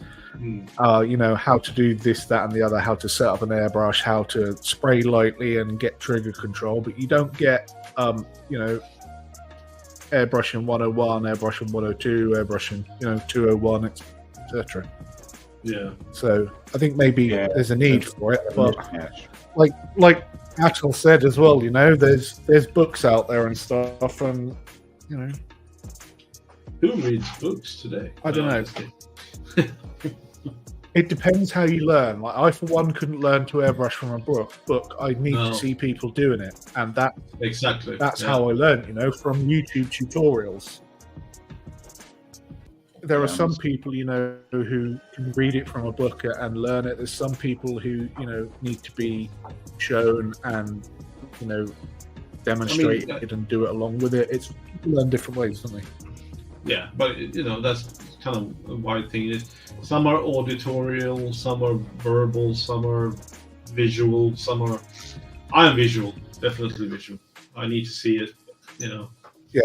how to do this, that, and the other, how to set up an airbrush, how to spray lightly and get trigger control, but you don't get, airbrushing 101, airbrushing 102, airbrushing, 201, etc. Yeah. So I think maybe there's a need for it, but like Axel said as well, there's books out there and stuff, and who reads books today? I don't know. It depends how you learn. Like I, for one, couldn't learn to airbrush from a book. I need to see people doing it, and that's how I learned. From YouTube tutorials. There are some people, who can read it from a book and learn it. There's some people who, need to be shown and, demonstrated and do it along with it. It's people learn different ways, don't they? Yeah, but that's kind of a wide thing. Some are auditorial, some are verbal, some are visual, some are. I'm visual, definitely visual. I need to see it, Yeah.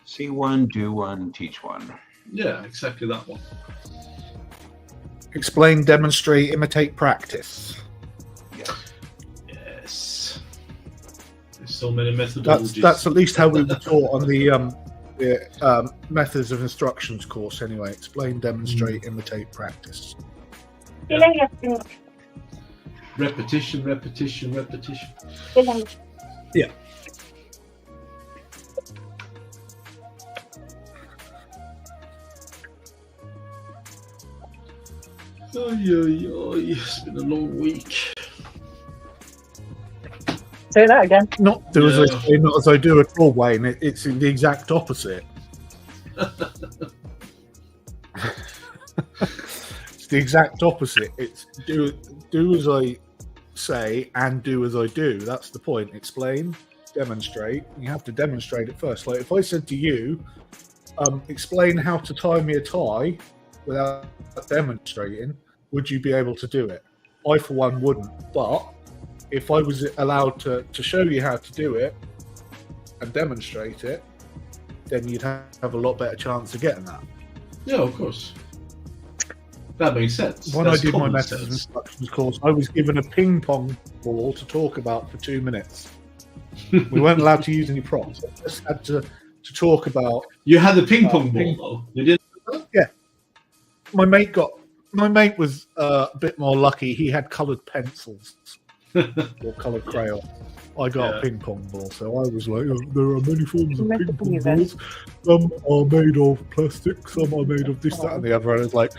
See one, do one, teach one. Yeah, exactly that one. Explain, demonstrate, imitate, practice. Yes. There's so many methodologies. That's at least how we were taught on the methods of instructions course. Anyway, explain, demonstrate, imitate, practice. Yeah. Repetition, repetition, repetition. Yeah. It's been a long week. Say that again. Not do as I say, not as I do at all, Wayne. It's the exact opposite. It's the exact opposite. It's do as I say and do as I do. That's the point. Explain, demonstrate. You have to demonstrate it first. Like if I said to you, explain how to tie me a tie without demonstrating, would you be able to do it? I, for one, wouldn't. But if I was allowed to show you how to do it and demonstrate it, then you'd have a lot better chance of getting that. Yeah, of course. That makes sense. When I did my methods of instructions course, I was given a ping pong ball to talk about for 2 minutes. We weren't allowed to use any props. I just had to talk about. You had the ping pong ball, though. You did. Yeah. My mate was a bit more lucky. He had coloured pencils or coloured crayons. I got a ping pong ball, so I was like, there are many forms of ping pong balls. Some are made of plastic, some are made of this, that, and the other. And I was like,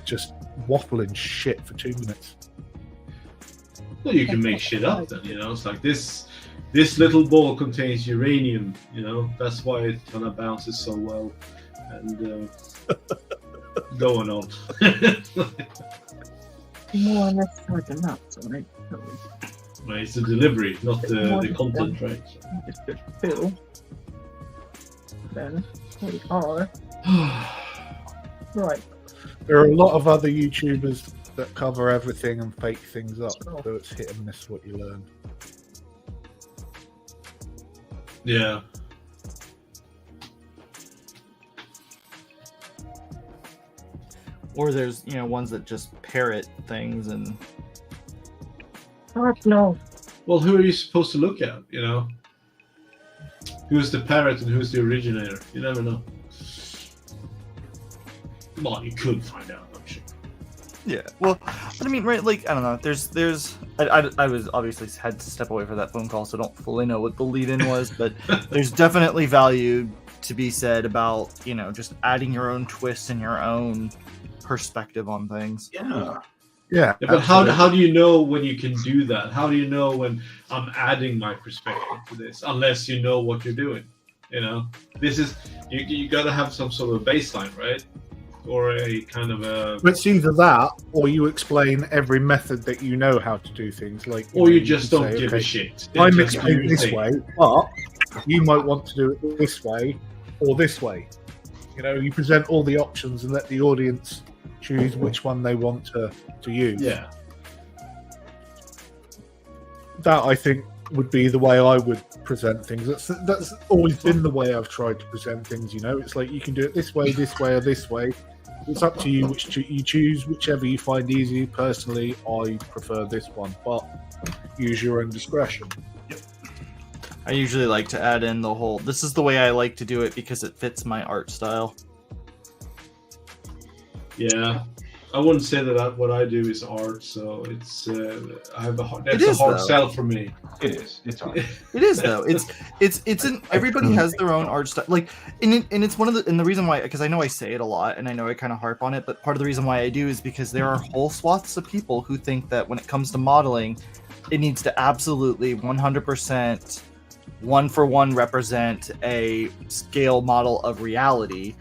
just waffling shit for 2 minutes. Well, you can make shit up then, It's like this little ball contains uranium, That's why it kind of bounces so well. And going on. More or less like a nut, right? Well, it's the delivery, not the content, right? Just good feel. Then we are right. There are a lot of other YouTubers that cover everything and fake things up, so it's hit and miss what you learn. Yeah. Or there's, ones that just parrot things and. No. Well, who are you supposed to look at? Who's the parrot and who's the originator? You never know. Well, you could find out, I'm sure. Yeah. Well, but I mean, right? Like, I don't know. I was obviously had to step away for that phone call, so I don't fully know what the lead-in was, but there's definitely value to be said about just adding your own twist and your own perspective on things. Yeah, but how do you know when you can do that? How do you know when I'm adding my perspective to this? Unless you know what you're doing, This is you got to have some sort of baseline, right? Or a kind of a. It's either that, or you explain every method that you know how to do things. Like, or you just don't give a shit. I'm explaining this way, but you might want to do it this way or this way. You know, you present all the options and let the audience choose which one they want to use. Yeah. That, I think, would be the way I would present things. That's always been the way I've tried to present things. You know, it's like you can do it this way, or this way. It's up to you which you choose, whichever you find easy. Personally, I prefer this one, but use your own discretion. I usually like to add in the whole, this is the way I like to do it because it fits my art style. Yeah. I wouldn't say that what I do is art, so it's I have that's is, a hard though. sell for me. It is. It's art. It is though. It's in everybody has their own art style. Like, and it's one of the, and the reason why, because I know I say it a lot and I know I kind of harp on it, but part of the reason why I do is because there are whole swaths of people who think that when it comes to modeling, it needs to absolutely 100% one for one represent a scale model of reality,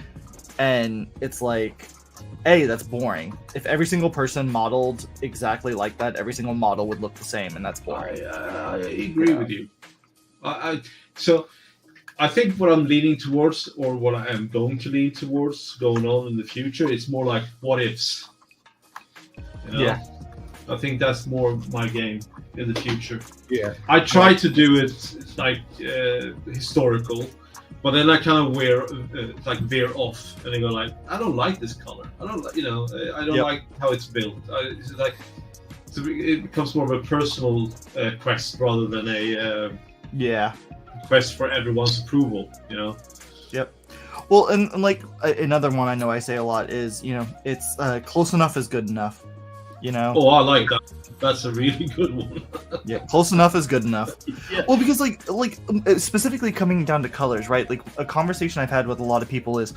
and it's like, A, that's boring. If every single person modeled exactly like that, every single model would look the same, and that's boring. I agree with you. So I think what I'm leaning towards, or what I am going to lean towards going on in the future, it's more like what ifs. You know? Yeah. I think that's more my game in the future. Yeah. I try to do it like historical, but then I kind of veer off, and I go like, I don't like this color. I don't like how it's built. It's like, so it becomes more of a personal quest rather than a quest for everyone's approval. You know. Yep. Well, and like another one I know I say a lot is, you know, it's close enough is good enough. You know. Oh, I like that. That's a really good one. Yeah, close enough is good enough. Yeah. Well, because like specifically coming down to colors, right? Like a conversation I've had with a lot of people is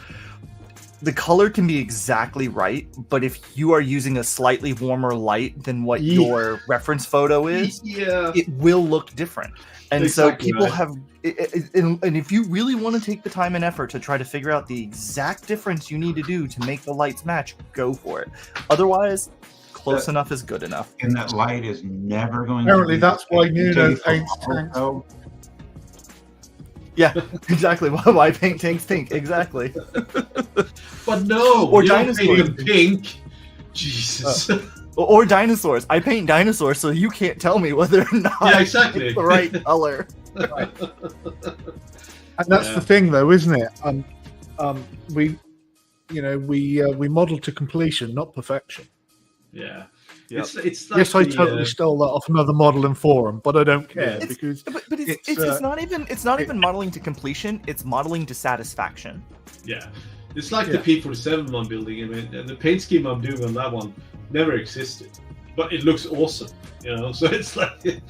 the color can be exactly right, but if you are using a slightly warmer light than what your reference photo is, it will look different. And exactly, so people right. have, and if you really want to take the time and effort to try to figure out the exact difference you need to do to make the lights match, go for it. Otherwise, close enough is good enough. And that light is never going Apparently, to that's why Nuno paints tanks. Yeah, exactly. Why paint tanks pink? Exactly. But no, or you don't dinosaurs. paint them pink. Jesus. Or dinosaurs. I paint dinosaurs, so you can't tell me whether or not Yeah, exactly. it's the right color. And that's the thing, though, isn't it? We model to completion, not perfection. Yeah. Yep. It's like Yes, I totally stole that off another model and forum, but I don't care because but it's not even modeling to completion. It's modeling to satisfaction. Yeah, it's like the P47 I'm building. I mean, and the paint scheme I'm doing on that one never existed, but it looks awesome. You know, so it's like, you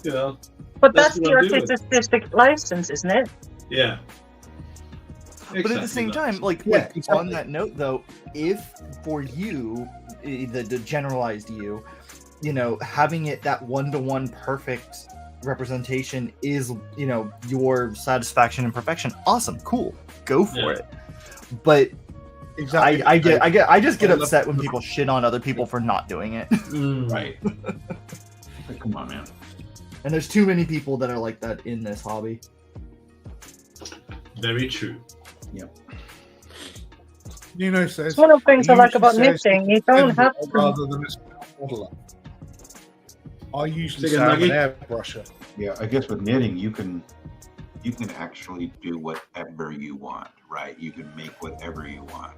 know. But that's your artistic license, isn't it? Yeah. But at the same time, like on that note, though, if for you, the generalized you know, having it that 1-to-1 perfect representation is, you know, your satisfaction and perfection, awesome, cool, go for it. But exactly, I just get upset when people shit on other people for not doing it. Right. Come on, man. And there's too many people that are like that in this hobby. Very true. Yep. Nuno says, it's one of the things I like about knitting. You don't have to. Rather than a modeler. I usually say I'm an airbrusher. Yeah, I guess with knitting, you can actually do whatever you want, right? You can make whatever you want.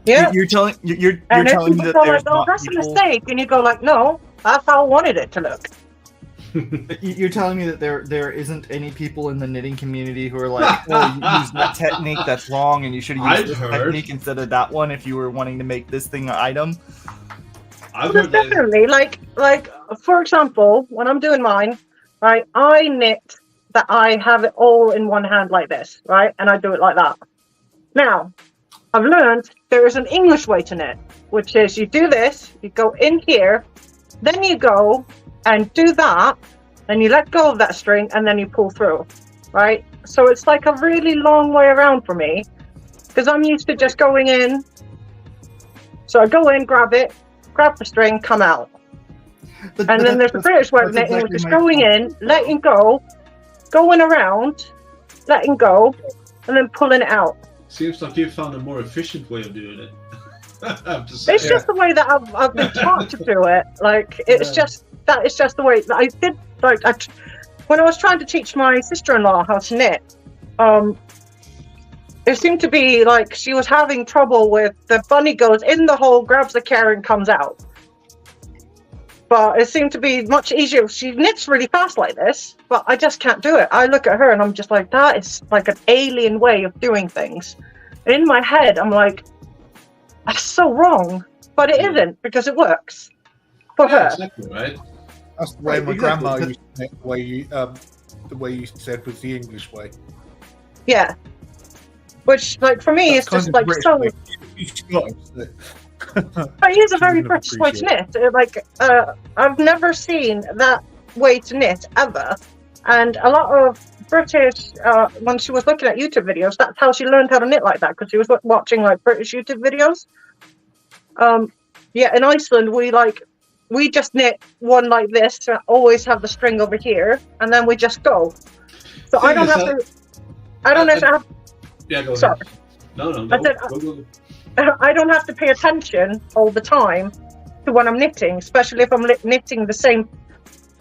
Yeah. You're telling me that there's not that's people... a mistake, and you go like, no, that's how I wanted it to look. You're telling me that there isn't any people in the knitting community who are like, oh, you use that technique, that's wrong, and you should use this technique instead of that one if you were wanting to make this thing an item? I've heard definitely. Like for example, when I'm doing mine, right, I knit that I have it all in one hand like this, right, and I do it like that. Now, I've learned there is an English way to knit, which is you do this, you go in here, then you go and do that, and you let go of that string, and then you pull through, right? So it's like a really long way around for me, because I'm used to just going in. So I go in, grab it, grab the string, come out. And then there's the British way of knitting, which is going in, letting go, going around, letting go, and then pulling it out. Seems like you found a more efficient way of doing it. I have to say. It's just the way that I've been taught to do it. Like it's just that it's just the way that I did. Like when I was trying to teach my sister-in-law how to knit, it seemed to be like she was having trouble with the bunny goes in the hole, grabs the care, and comes out. But it seemed to be much easier. She knits really fast like this, but I just can't do it. I look at her and I'm just like, that is like an alien way of doing things. And in my head, I'm like, that's so wrong. But it isn't, because it works for her. Exactly, right? That's the way Right, my exactly. grandma used to knit, the way you said was the English way. Yeah. Which, like, for me, That's it's just kind of like British so. way. She's Scottish, isn't it? But it is a very She wouldn't British way to appreciate knit. Like, I've never seen that way to knit ever. And a lot of British, when she was looking at YouTube videos, that's how she learned how to knit like that, because she was watching like British YouTube videos. Yeah, in Iceland, we just knit one like this, to always have the string over here, and then we just go. So I don't have to. I don't have to have. Yeah, go ahead. Sorry. No, I said, go. I don't have to pay attention all the time to when I'm knitting, especially if I'm knitting the same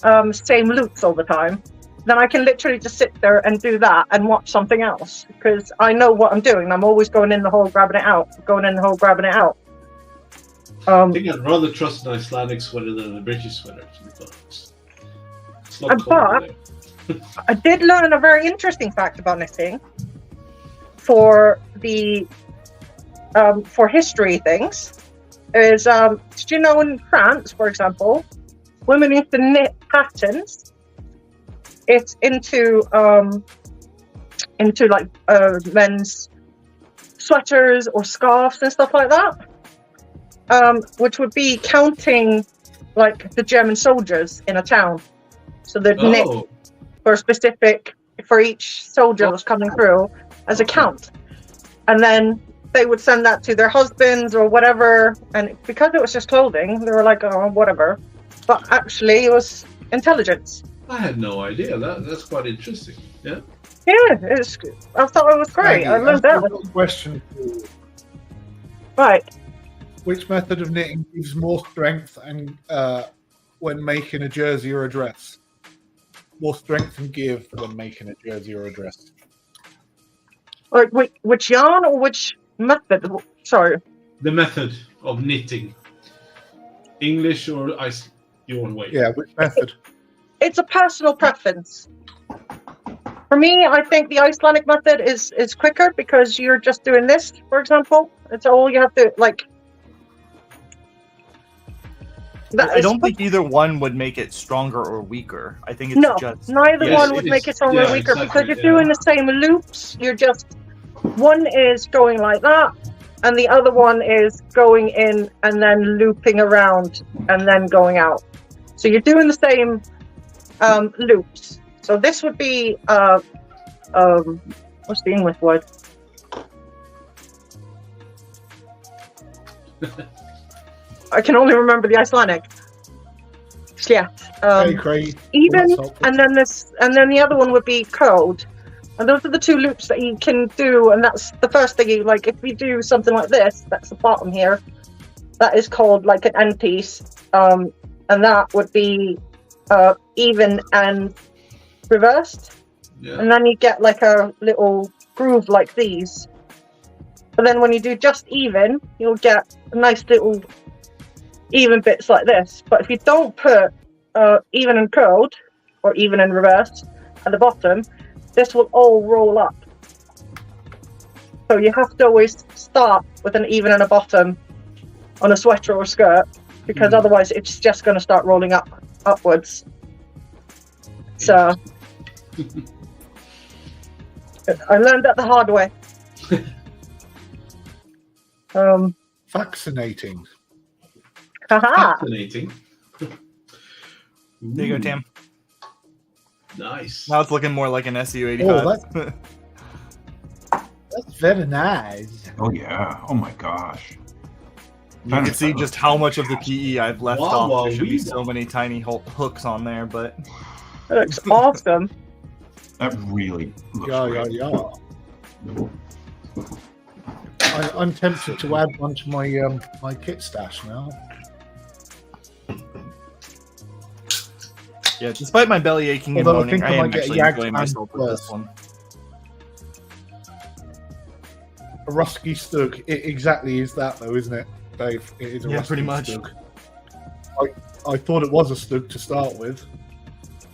loops all the time. Then I can literally just sit there and do that and watch something else, because I know what I'm doing. I'm always going in the hole, grabbing it out, going in the hole, grabbing it out. I think I'd rather trust an Icelandic sweater than a British sweater, to be honest. It's not cold there. I did learn a very interesting fact about knitting for the for history things. Is did you know in France, for example, women used to knit patterns into like men's sweaters or scarves and stuff like that, which would be counting like the German soldiers in a town. So they'd knit for each soldier that was coming through as a count, and then they would send that to their husbands or whatever. And because it was just clothing, they were like, oh, whatever. But actually, it was intelligence. I had no idea. That's quite interesting. Yeah. Yeah, I thought it was great. Maggie, I learned that. I've got a question for you. Right. Which method of knitting gives more strength and when making a jersey or a dress? More strength and give when making a jersey or a dress? Like which yarn or which method? Sorry. The method of knitting. English or your way? Yeah, which method? It's a personal preference. For me, I think the Icelandic method is quicker, because you're just doing this, for example. It's all you have to, like... I don't think either one would make it stronger or weaker. I think it's just... neither one would make it stronger or weaker, because you're doing the same loops. You're just... One is going like that, and the other one is going in and then looping around and then going out. So you're doing the same loops. So this would be what's the English word? I can only remember the Icelandic. Yeah. Even, and then the other one would be code. And those are the two loops that you can do, and that's the first thing you like. If you do something like this, that's the bottom here. That is called like an end piece, and that would be even and reversed. Yeah. And then you get like a little groove like these. But then when you do just even, you'll get a nice little even bits like this. But if you don't put even and curled or even and reversed at the bottom, this will all roll up. So you have to always start with an even and a bottom on a sweater or skirt, because otherwise it's just going to start rolling upwards. So I learned that the hard way. Fascinating. Fascinating. There you go, Tam. Nice. Now it's looking more like an SU-85. Oh, that's very nice. Oh yeah. Oh my gosh. You can see just how much of the PE I've left off. There should be so many tiny hooks on there, but it looks awesome. That really looks great. I'm tempted to add one to my my kit stash now. Yeah, despite my belly aching and Although I moaning, think I I am might get a actually Yag enjoying Fan myself with this first. one. A Rusky Stug. It exactly is that, though, isn't it, Dave? It is a Yeah, Rusky pretty much. Stug. I thought it was a Stug to start with.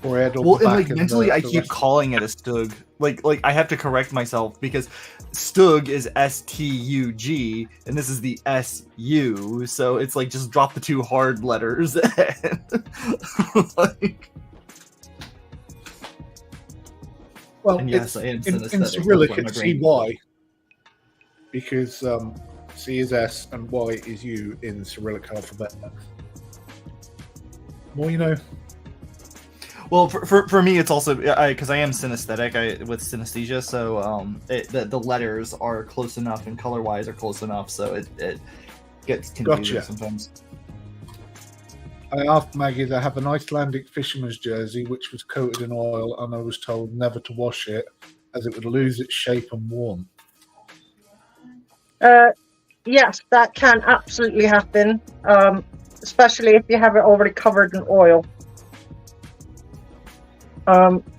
Or I had all Well, the and back like and mentally, the I keep rest. calling it a Stug. Like I have to correct myself because Stug is STUG, and this is the SU. So it's like just drop the two hard letters. And, like, Well, and yes, it's, I am in synesthetic, Cyrillic, that's what my it's brain CY. Because C is S and Y is U in Cyrillic alphabet. Well, you know. Well, for me, it's also because I am synesthetic with synesthesia, so the letters are close enough and color wise are close enough, so it gets confusing Gotcha. sometimes. I asked Maggie to have an Icelandic fisherman's jersey, which was coated in oil, and I was told never to wash it, as it would lose its shape and warmth. Yes, that can absolutely happen, especially if you have it already covered in oil.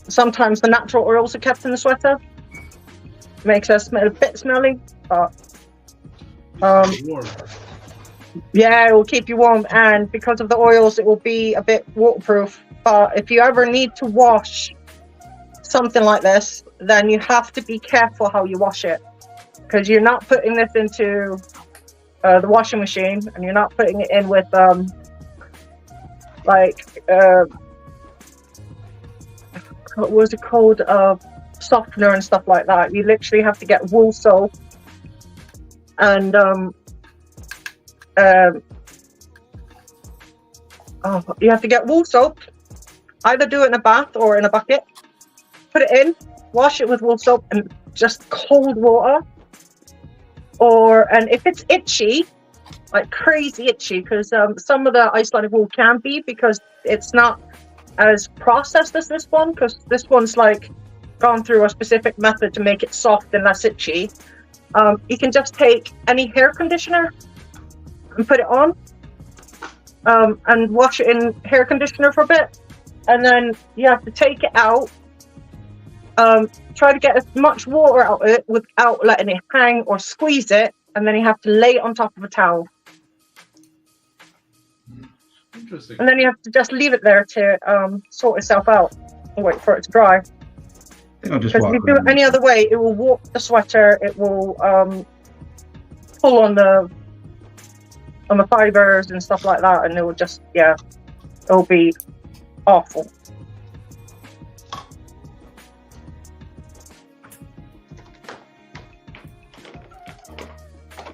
Sometimes the natural oils are kept in the sweater. Makes us smell a bit smelly, but Warm. yeah, it will keep you warm, and because of the oils, it will be a bit waterproof. But if you ever need to wash something like this, then you have to be careful how you wash it, because you're not putting this into the washing machine, and you're not putting it in with what was it called, softener and stuff like that. You literally have to get wool soap and you have to get wool soap, either do it in a bath or in a bucket, put it in, wash it with wool soap and just cold water. And if it's itchy, like crazy itchy, because some of the Icelandic wool can be, because it's not as processed as this one, because this one's like gone through a specific method to make it soft and less itchy. You can just take any hair conditioner and put it on, and wash it in hair conditioner for a bit, and then you have to take it out, try to get as much water out of it without letting it hang or squeeze it, and then you have to lay it on top of a towel. Interesting. And then you have to just leave it there to sort itself out and wait for it to dry. I'll just Because if walk you do it around. any other way, it will warp the sweater. It will pull on the fibers and stuff like that, and it will just it'll be awful.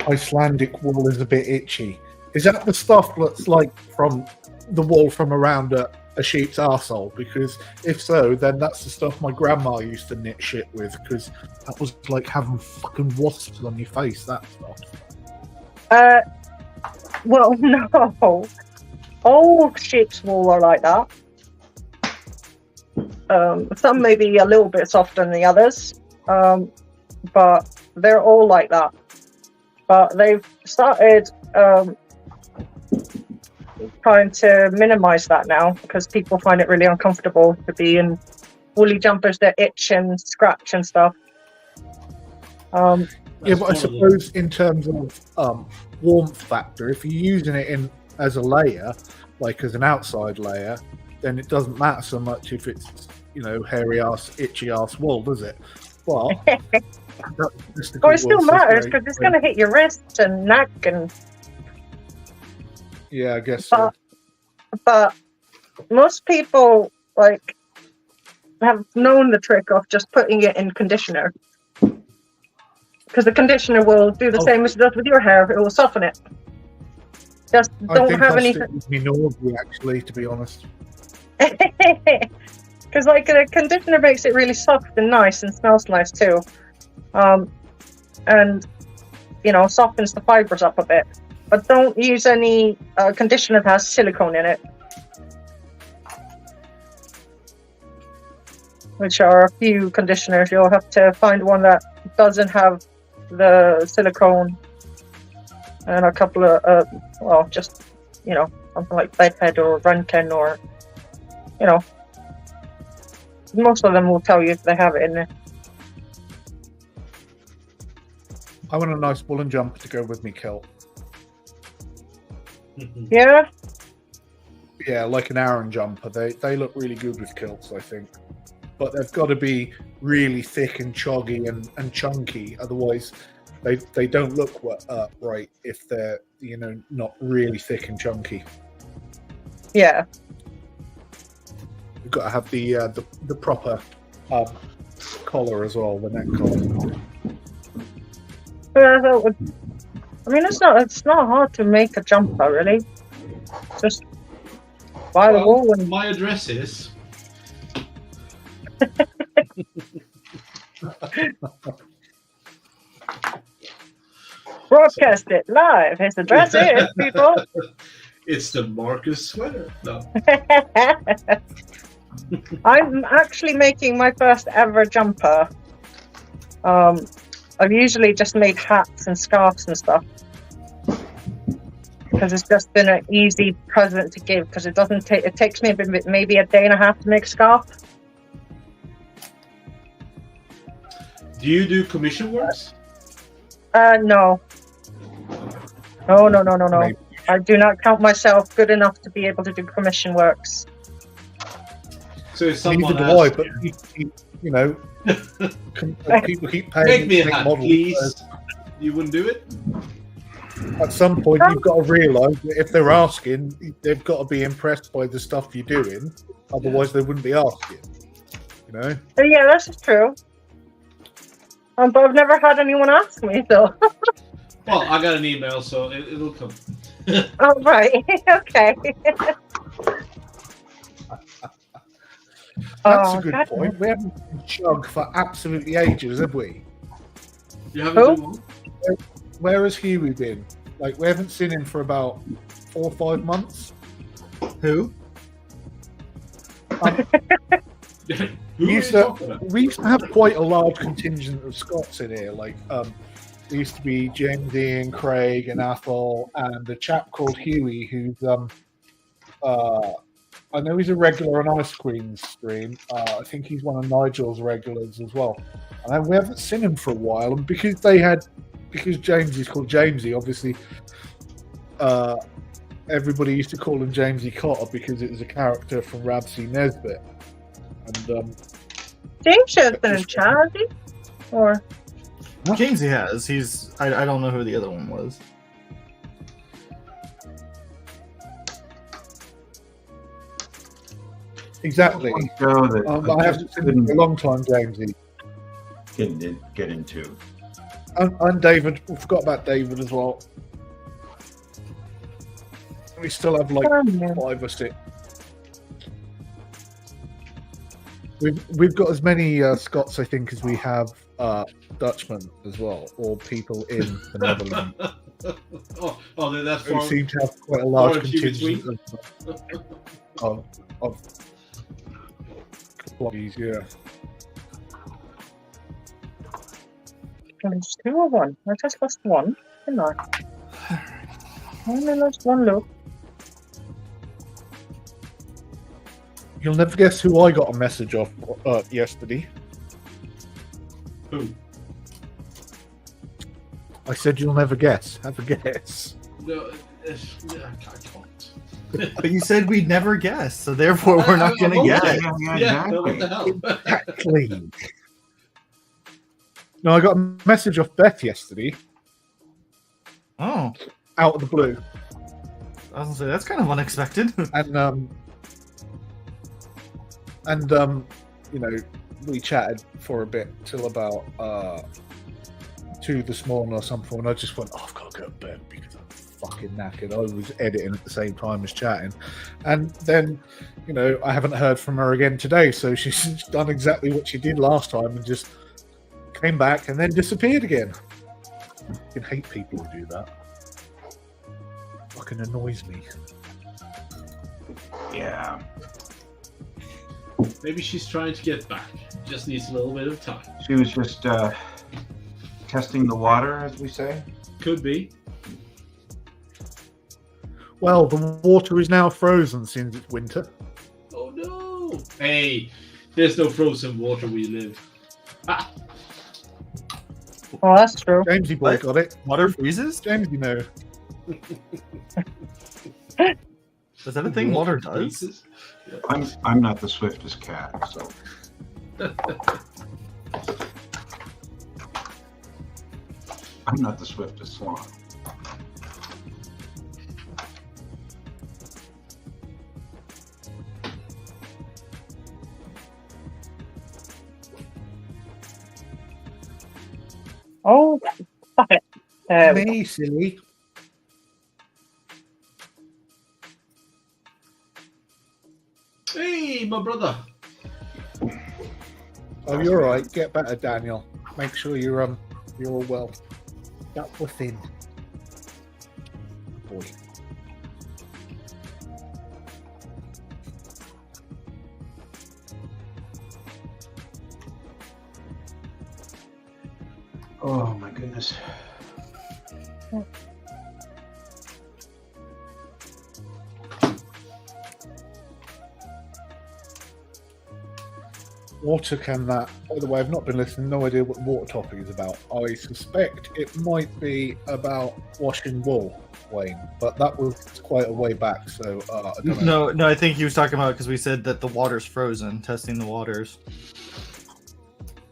Icelandic wool is a bit itchy. Is that the stuff that's like from the wool from around a sheep's arsehole? Because if so, then that's the stuff my grandma used to knit shit with, because that was like having fucking wasps on your face, that stuff. Well, no. All sheep's wool are like that. Some may be a little bit softer than the others, but they're all like that. But they've started trying to minimize that now, because people find it really uncomfortable to be in woolly jumpers that itch and scratch and stuff. Yeah, but I suppose in terms of warmth factor, if you're using it in as a layer, like as an outside layer, then it doesn't matter so much if it's, you know, hairy ass, itchy ass wool, does it? Well, Well, it still matters, because it's going to hit your wrists and neck and. Yeah, I guess so. But most people like have known the trick of just putting it in conditioner, because the conditioner will do the same as it does with your hair. It will soften it. Just don't have any. Me nausea, actually, to be honest. Because like the conditioner makes it really soft and nice and smells nice too, and you know, softens the fibers up a bit. But don't use any conditioner that has silicone in it, which are a few conditioners. You'll have to find one that doesn't have the silicone, and a couple of well, just something like bedhead or Runken or most of them will tell you if they have it in there. I want a nice woolen jumper to go with me kilt. Yeah. Yeah, like an Aran jumper. They look really good with kilts, I think. But they've got to be really thick and choggy and chunky. Otherwise, they don't look right if they're not really thick and chunky. Yeah. You've got to have the proper collar as well, the neck collar. Yeah, that would. I mean, it's not hard to make a jumper, really. Just buy the wool and. My address is. Broadcast it live. His address is, people. It's the Marcus sweater. No. I'm actually making my first ever jumper. I've usually just made hats and scarves and stuff because it's just been an easy present to give. Because it doesn't take. It takes me maybe a day and a half to make a scarf. Do you do commission works? No. No. I do not count myself good enough to be able to do commission works. So if someone Neither do I, asks but people keep paying. make me a to hat, models, please. so You wouldn't do it? at some point, you've got to realise that if they're asking, they've got to be impressed by the stuff you're doing. Otherwise, they wouldn't be asking. Yeah, that's true. But I've never had anyone ask me, so. Well, I got an email, so it'll come. Oh, right. Okay. That's a good point. We haven't been Chug for absolutely ages, have we? You haven't done one? Where has Huey been? Like, we haven't seen him for about 4 or 5 months. Who? We used to have quite a large contingent of Scots in here. Like, there used to be Jamesy and Craig and Athol and a chap called Huey who's I know he's a regular on Ice Queen's stream. I think he's one of Nigel's regulars as well. And we haven't seen him for a while, and because Jamesy's called Jamesy, obviously everybody used to call him Jamesy Cotter because it was a character from Rabsy Nesbitt. And James has been in chat, has he? Or Jamesy has. He's. I don't know who the other one was. exactly. I haven't seen him for a long time, Jamesy. Get into. And David. We forgot about David as well. We still have like 5 or 6. We've got as many Scots, I think, as we have Dutchmen as well, or people in the Netherlands. That's We far. seem to have quite a large far and few contingent of bloggies, yeah. there's 2 or 1? I just lost 1, didn't I? I only lost 1 look. You'll never guess who I got a message off yesterday. Who? I said you'll never guess. Have a guess. No, I can't. But you said we'd never guess, so therefore we're not going to guess. Yeah, what the hell? Exactly. No, I got a message off Beth yesterday, Oh, out of the blue, I was gonna say that's kind of unexpected. and we chatted for a bit till about 2 this morning or something, and I just went, I've got to go to bed because I'm fucking knackered. I was editing at the same time as chatting, and then I haven't heard from her again today, so she's done exactly what she did last time and just came back and then disappeared again. I fucking hate people who do that. Fucking annoys me. Yeah. Maybe she's trying to get back. Just needs a little bit of time. She was just testing the water, as we say. Could be. Well, the water is now frozen since it's winter. Oh no! Hey, there's no frozen water where you live. Ah, Oh, that's true. Jamesy boy What? got it. Water freezes? James, you know. Is that a thing water does? pieces. I'm not the swiftest cat, so I'm not the swiftest swan. Oh, fuck it. There we go. Me, silly. Hey, my brother. Oh, you're all right. Get better, Daniel. Make sure you're all well. That was thin. Boy. Oh my goodness. Water can that. By the way, I've not been listening. No idea what the water topic is about. I suspect it might be about washing wool, Wayne, but that was quite a way back. So I don't know. No, I think he was talking about because we said that the water's frozen, testing the waters.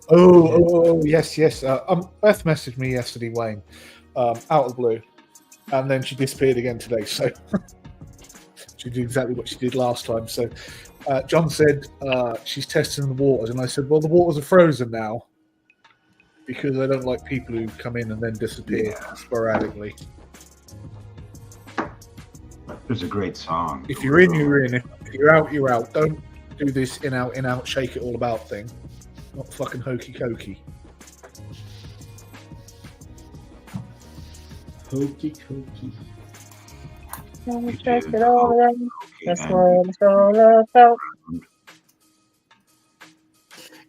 Oh, yes. Beth messaged me yesterday, Wayne, out of the blue, and then she disappeared again today. So she did exactly what she did last time. So John said she's testing the waters, and I said, well, the waters are frozen now because I don't like people who come in and then disappear sporadically. There's a great song. If you're in, you're in. If you're out, you're out. Don't do this in out, shake it all about thing. Not fucking hokey cokey. Hokey cokey. Check it all out. That's what it's all about.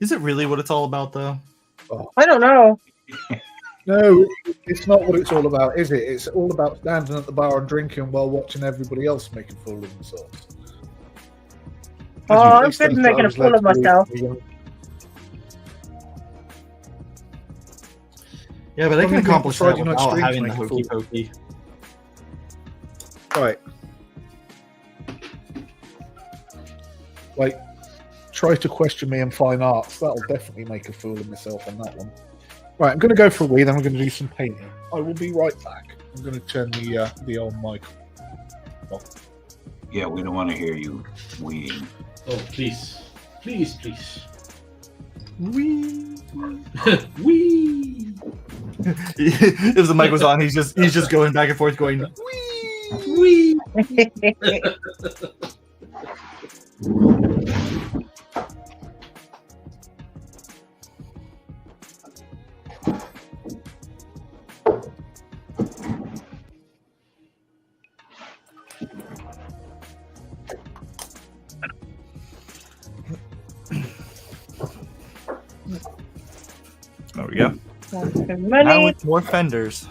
Is it really what it's all about, though? I don't know. No, it's not what it's all about, is it? It's all about standing at the bar and drinking while watching everybody else make a fool of themselves. Oh, I'm good at making a fool of myself. Yeah, but I can Probably accomplish that Friday night without streams having the make a hokey fool. pokey. Right. Like, try to question me in fine arts. That'll definitely make a fool of myself on that one. Right, I'm going to go for a wee, then I'm going to do some painting. I will be right back. I'm going to turn the old mic off. Yeah, we don't want to hear you weeing. Oh, please. Please. Wee. Wee. If the mic was on, he's just going back and forth, going wee. There we go. Now Money. with more fenders.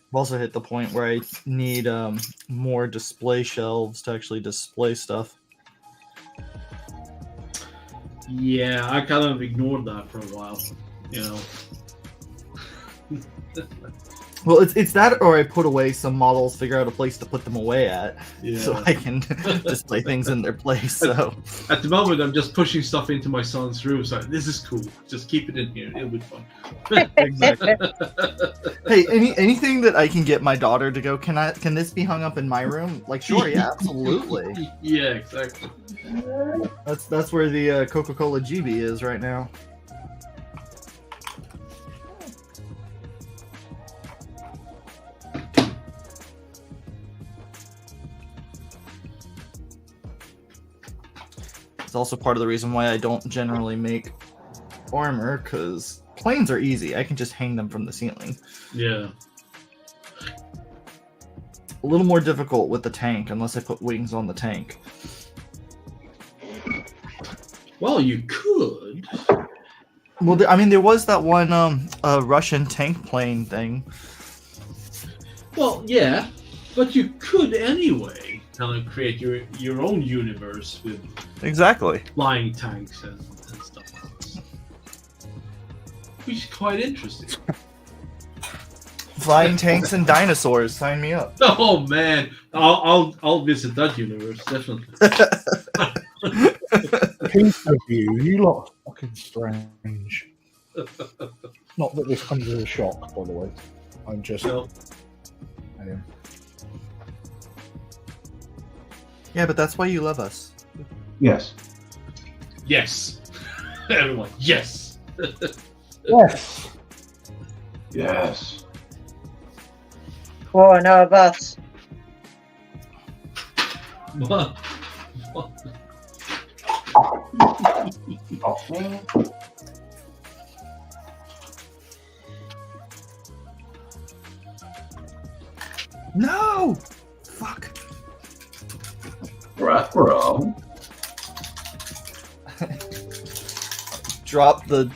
I've also hit the point where I need more display shelves to actually display stuff. Yeah, I kind of ignored that for a while. You know. Well, it's that, or I put away some models, figure out a place to put them away at, Yeah. so I can display things in their place. So At the moment, I'm just pushing stuff into my son's room. So this is cool. Just keep it in here. It'll be fun. exactly. Hey, anything that I can get my daughter to go, can this be hung up in my room? Like, sure, yeah, absolutely. Yeah, exactly. That's where the Coca-Cola GB is right now. It's also part of the reason why I don't generally make armor, because planes are easy. I can just hang them from the ceiling. Yeah. A little more difficult with the tank, unless I put wings on the tank. Well, you could. Well, I mean, there was that one Russian tank plane thing. Well, yeah, but you could anyway kind of create your own universe with Exactly. flying tanks and stuff. Which is quite interesting. Flying tanks and dinosaurs. Sign me up. Oh man, I'll visit that universe definitely. Peace of you lot are fucking strange. Not that this comes as a shock, by the way. I'm just. No. I am. Yeah, but that's why you love us. Yes. Yes, everyone. Yes. Yes. Yes. One of us. What? No! Fuck. Bro. Drop the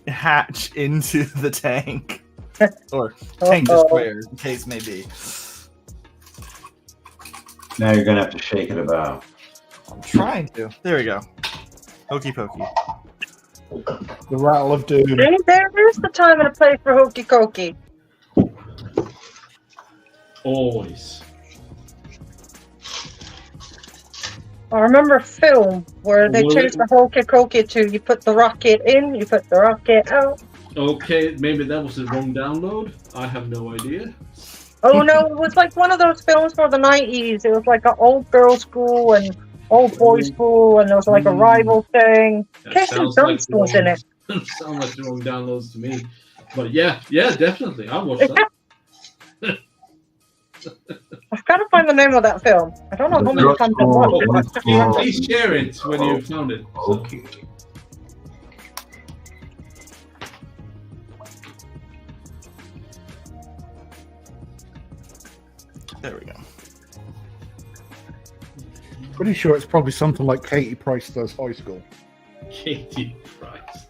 hatch into the tank. Or tank destroyer, in case may be. Now you're gonna have to shake it about. I'm trying to. There we go. Hokey pokey. The rattle of doom. See, there is the time and a place for hokey cokey. Always. I remember a film where they changed the hokey cokey to you put the rocket in, you put the rocket out. Okay, maybe that was the wrong download. I have no idea. Oh no, it was like one of those films for the 90s. It was like an old girls' school and old boys' school, and there was like a rival thing. Kirsten Dunst was in it. Sounds like the wrong downloads to me. But yeah, definitely. I watched that. I've got to find the name of that film. I don't know how many times I've watched it. Please share it when you found it. Okay. There we go. Pretty sure it's probably something like Katie Price Does High School. Katie Price.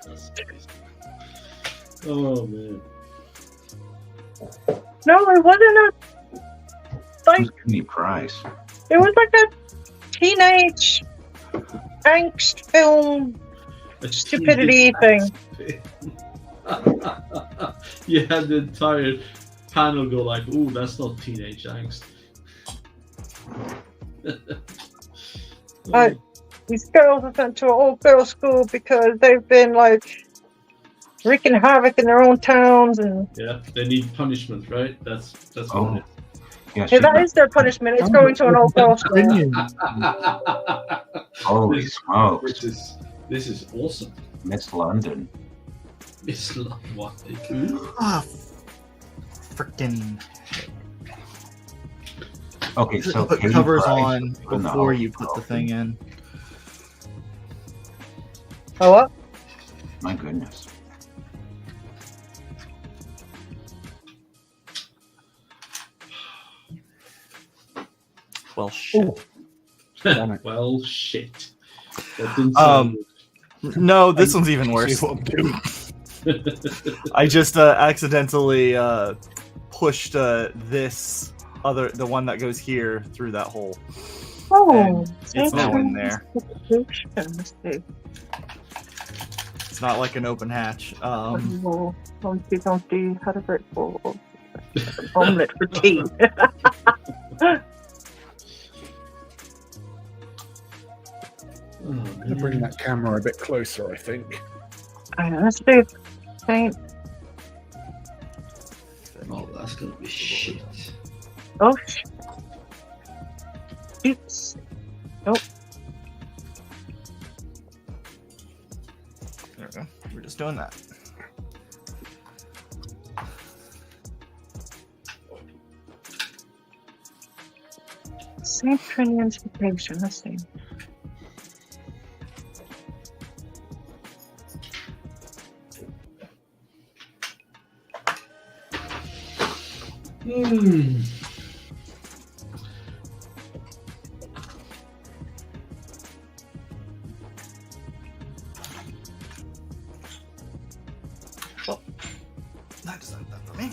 Oh man. No, it wasn't a like. Katie Price. It was like a teenage angst film stupidity thing. You had the entire panel go like, "Ooh, that's not teenage angst." These girls are sent to an old girls' school because they've been like wreaking havoc in their own towns, and yeah, they need punishment, right? That's what it is. Yes, yeah, that is their punishment. It's going to an old girls' school. Holy smokes! This is awesome. Miss London. Miss London, what? Ah, freaking. Okay, so put Katie covers Price on before you put the thing in. Oh, what? My goodness. Well, shit. Well, shit. That didn't sound good. No, this one's even worse. See what I'm doing. I just accidentally pushed the one that goes here through that hole. Oh, It's now in there. Let's see. It's not like an open hatch. Don't had a great bowl. Omelette for tea. I'm gonna bring that camera a bit closer, I think. Let's do paint. Oh, that's gonna be shit. Oh, oops. Nope. There we go. We're just doing that. Safe transportation. Let's see. Hmm. That's not that for me.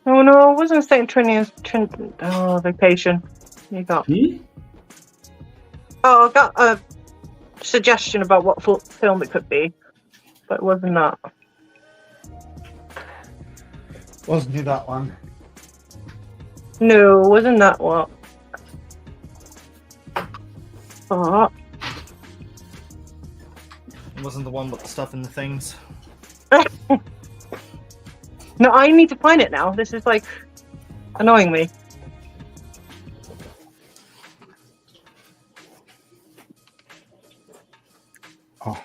Oh no, I wasn't saying vacation. You got. Oh, I got a suggestion about what film it could be, but it wasn't that. Wasn't it that one? No, wasn't that what? Oh. It wasn't the one with the stuff in the things. No, I need to find it now. This is like annoying me. Oh.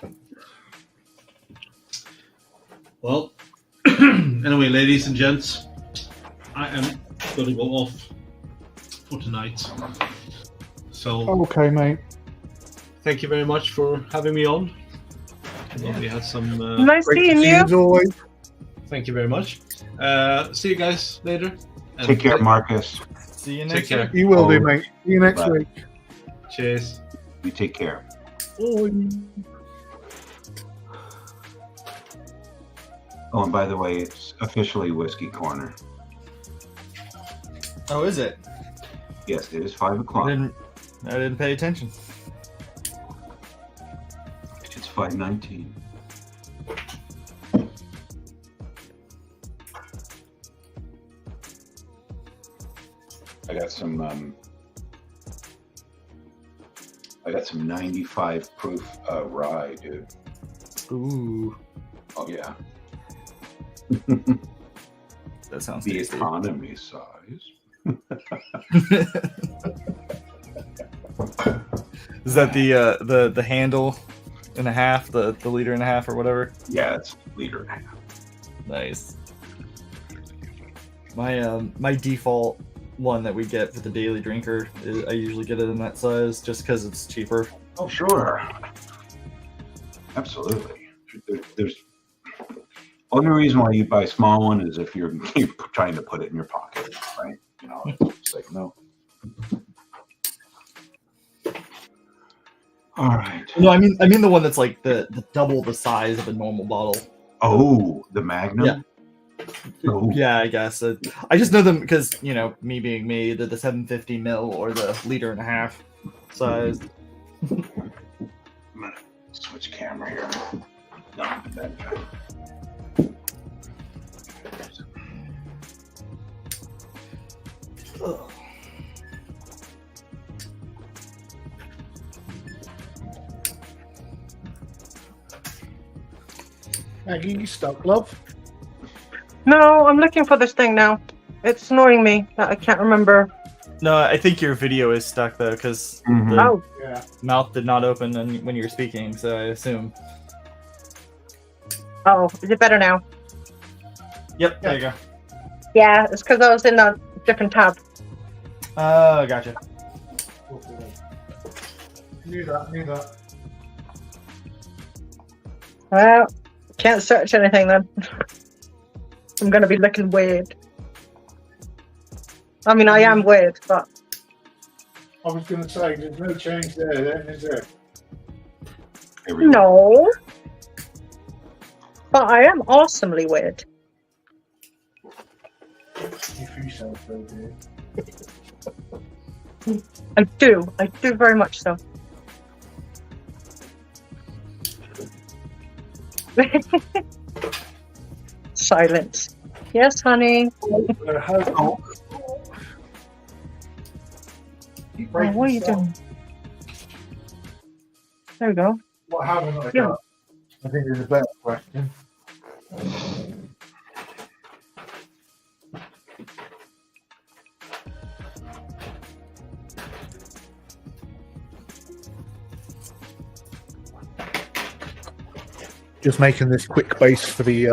Well, anyway, ladies and gents, I am going to go off for tonight. So, Okay, mate. thank you very much for having me on. We had some. Nice Great to seeing see you. as always. Thank you very much. See you guys later. And Take care, Marcus. See you Take next care. week. You will Oh. do, mate. See you next Bye. week. Cheers. You take care. Oh. Oh, and by the way, it's officially Whiskey Corner. Oh, is it? Yes, it is 5 I o'clock. didn't pay attention. It's 5:19. I got some 95 proof rye, dude. Ooh, Oh yeah. that sounds The tasty. economy size. Is that the handle and a half, the liter and a half or whatever? Yeah, it's a liter and a half. Nice. My default one that we get for the daily drinker is, I usually get it in that size just because it's cheaper. Oh sure. Absolutely. There's only reason why you buy a small one is if you're trying to put it in your pocket, right? You know, it's like no. All right. No, I mean the one that's like the double the size of a normal bottle. Oh, the Magnum. Yeah. Oh. Yeah, I guess. I just know them because, you know, me being me, the 750 ml or the liter and a half size. I'm gonna switch camera here. No, that. Ugh. Maggie, you stuck, love? No, I'm looking for this thing now. It's annoying me that I can't remember. No, I think your video is stuck though because Mhm. the Oh, Yeah. mouth did not open when you were speaking, so I assume. oh, is it better now? Yep, there you go. Yeah, it's because I was in a different tab. Oh, gotcha. Knew that. Well, can't search anything then. I'm gonna be looking weird. I mean, I am weird, but I was going to say, there's no change there, then, is there? every week. No. But I am awesomely weird. If you sound so weird. I do very much so. Silence. Yes, honey. Oh, what are you doing? There we go. What haven't I Yeah. got? I think there's a better question. Just making this quick base for the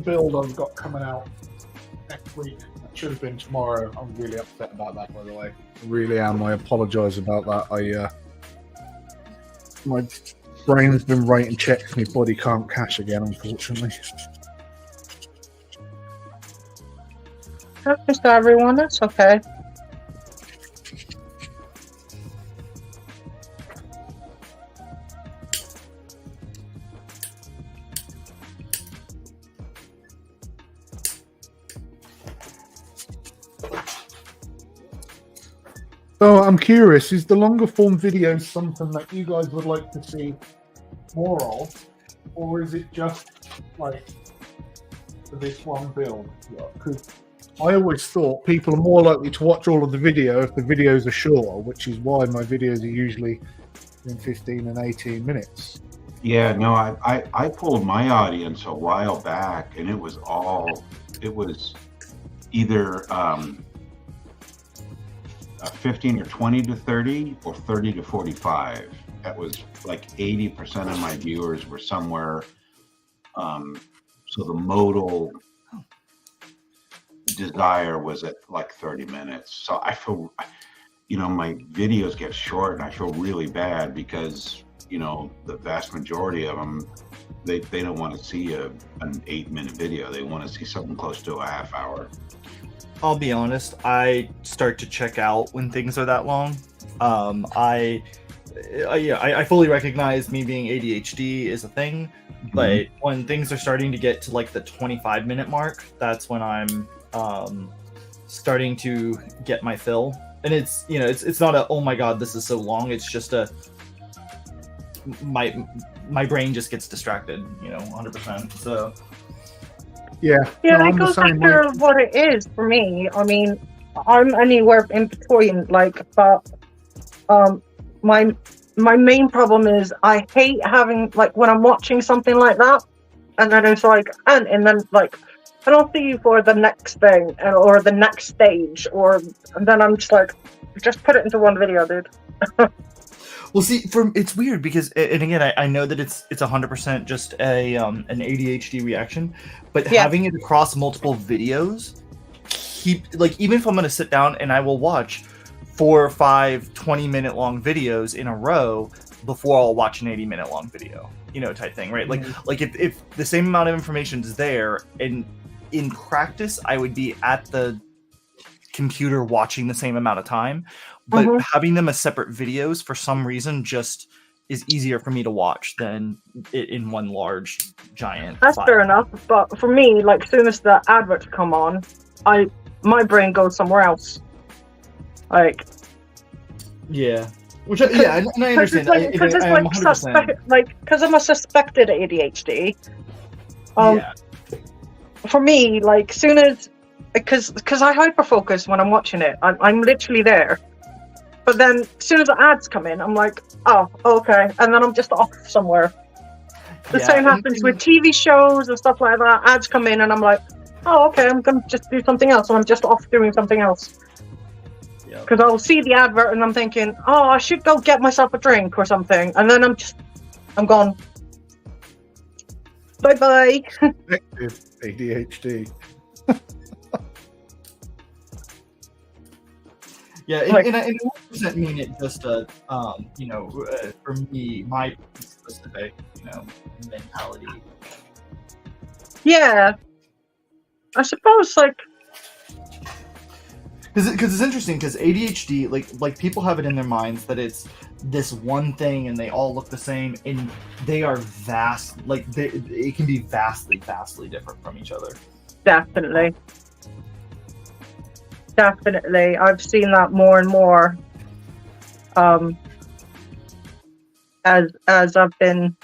build I've got coming out next week. It should have been tomorrow. I'm really upset about that, by the way. I really am. I apologise about that. My brain's been writing checks. My body can't cash again, unfortunately. Happens to everyone. That's okay. So I'm curious, is the longer form video something that you guys would like to see more of, or is it just like for this one build? Because I always thought people are more likely to watch all of the video if the videos are shorter, which is why my videos are usually in 15 and 18 minutes. Yeah, no, I pulled my audience a while back, and it was either 15 or 20 to 30 or 30 to 45. That was like 80% of my viewers were somewhere. So the modal desire was at like 30 minutes. So I feel, my videos get short, and I feel really bad because, the vast majority of them, they don't want to see an 8-minute video. They want to see something close to a half hour. I'll be honest, I start to check out when things are that long. I fully recognize me being ADHD is a thing, but when things are starting to get to like the 25-minute mark, that's when I'm starting to get my fill. And it's not a, oh my god, this is so long. It's just my brain just gets distracted, 100%. So yeah, it goes back to what it is for me. I mean, I'm anywhere in between, but my main problem is I hate having, when I'm watching something like that, and then it's and then and I'll see you for the next thing or the next stage, and then I'm just put it into one video, dude. Well, see, it's weird because, and again, I know that it's 100% just an ADHD reaction, but having it across multiple videos, even if I'm going to sit down and I will watch 4 or 5 20-minute long videos in a row before I'll watch an 80-minute long video, type thing, right? If the same amount of information is there, and in practice, I would be at the computer watching the same amount of time. But having them as separate videos for some reason just is easier for me to watch than it in one large giant That's file. fair enough, but for me, as soon as the adverts come on, my brain goes somewhere else. Yeah. Which and I understand. Because because I'm a suspected ADHD. For me, soon as because I hyperfocus when I'm watching it, I'm literally there. But then, as soon as the ads come in, I'm like, oh, okay. And then I'm just off somewhere. The same happens with TV shows and stuff like that. Ads come in and I'm like, oh, okay, I'm going to just do something else. And I'm just off doing something else. Because I'll see the advert and I'm thinking, oh, I should go get myself a drink or something. And then I'm gone. Bye-bye. ADHD. Yeah, and I doesn't mean it just for me, my specific, mentality. Yeah, I suppose Because it's interesting, because ADHD, like people have it in their minds that it's this one thing and they all look the same, and they are vast, like it can be vastly different from each other. Definitely. I've seen that more and more as I've been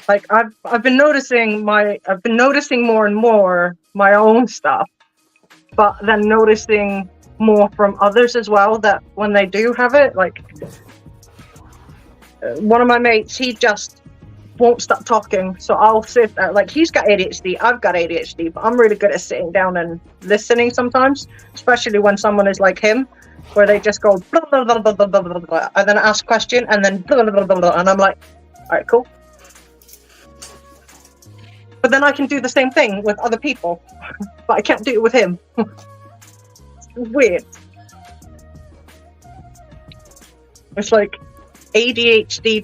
like I've been noticing more and more my own stuff, but then noticing more from others as well, that when they do have it, like one of my mates, he just won't stop talking, so I'll sit there, like, he's got ADHD, I've got ADHD, but I'm really good at sitting down and listening sometimes, especially when someone is like him, where they just go blah, blah, blah, blah, blah, blah, blah, blah, and then ask a question and then blah, blah, blah, blah, blah, and I'm like, all right, cool. But then I can do the same thing with other people, but I can't do it with him. It's weird. It's like ADHD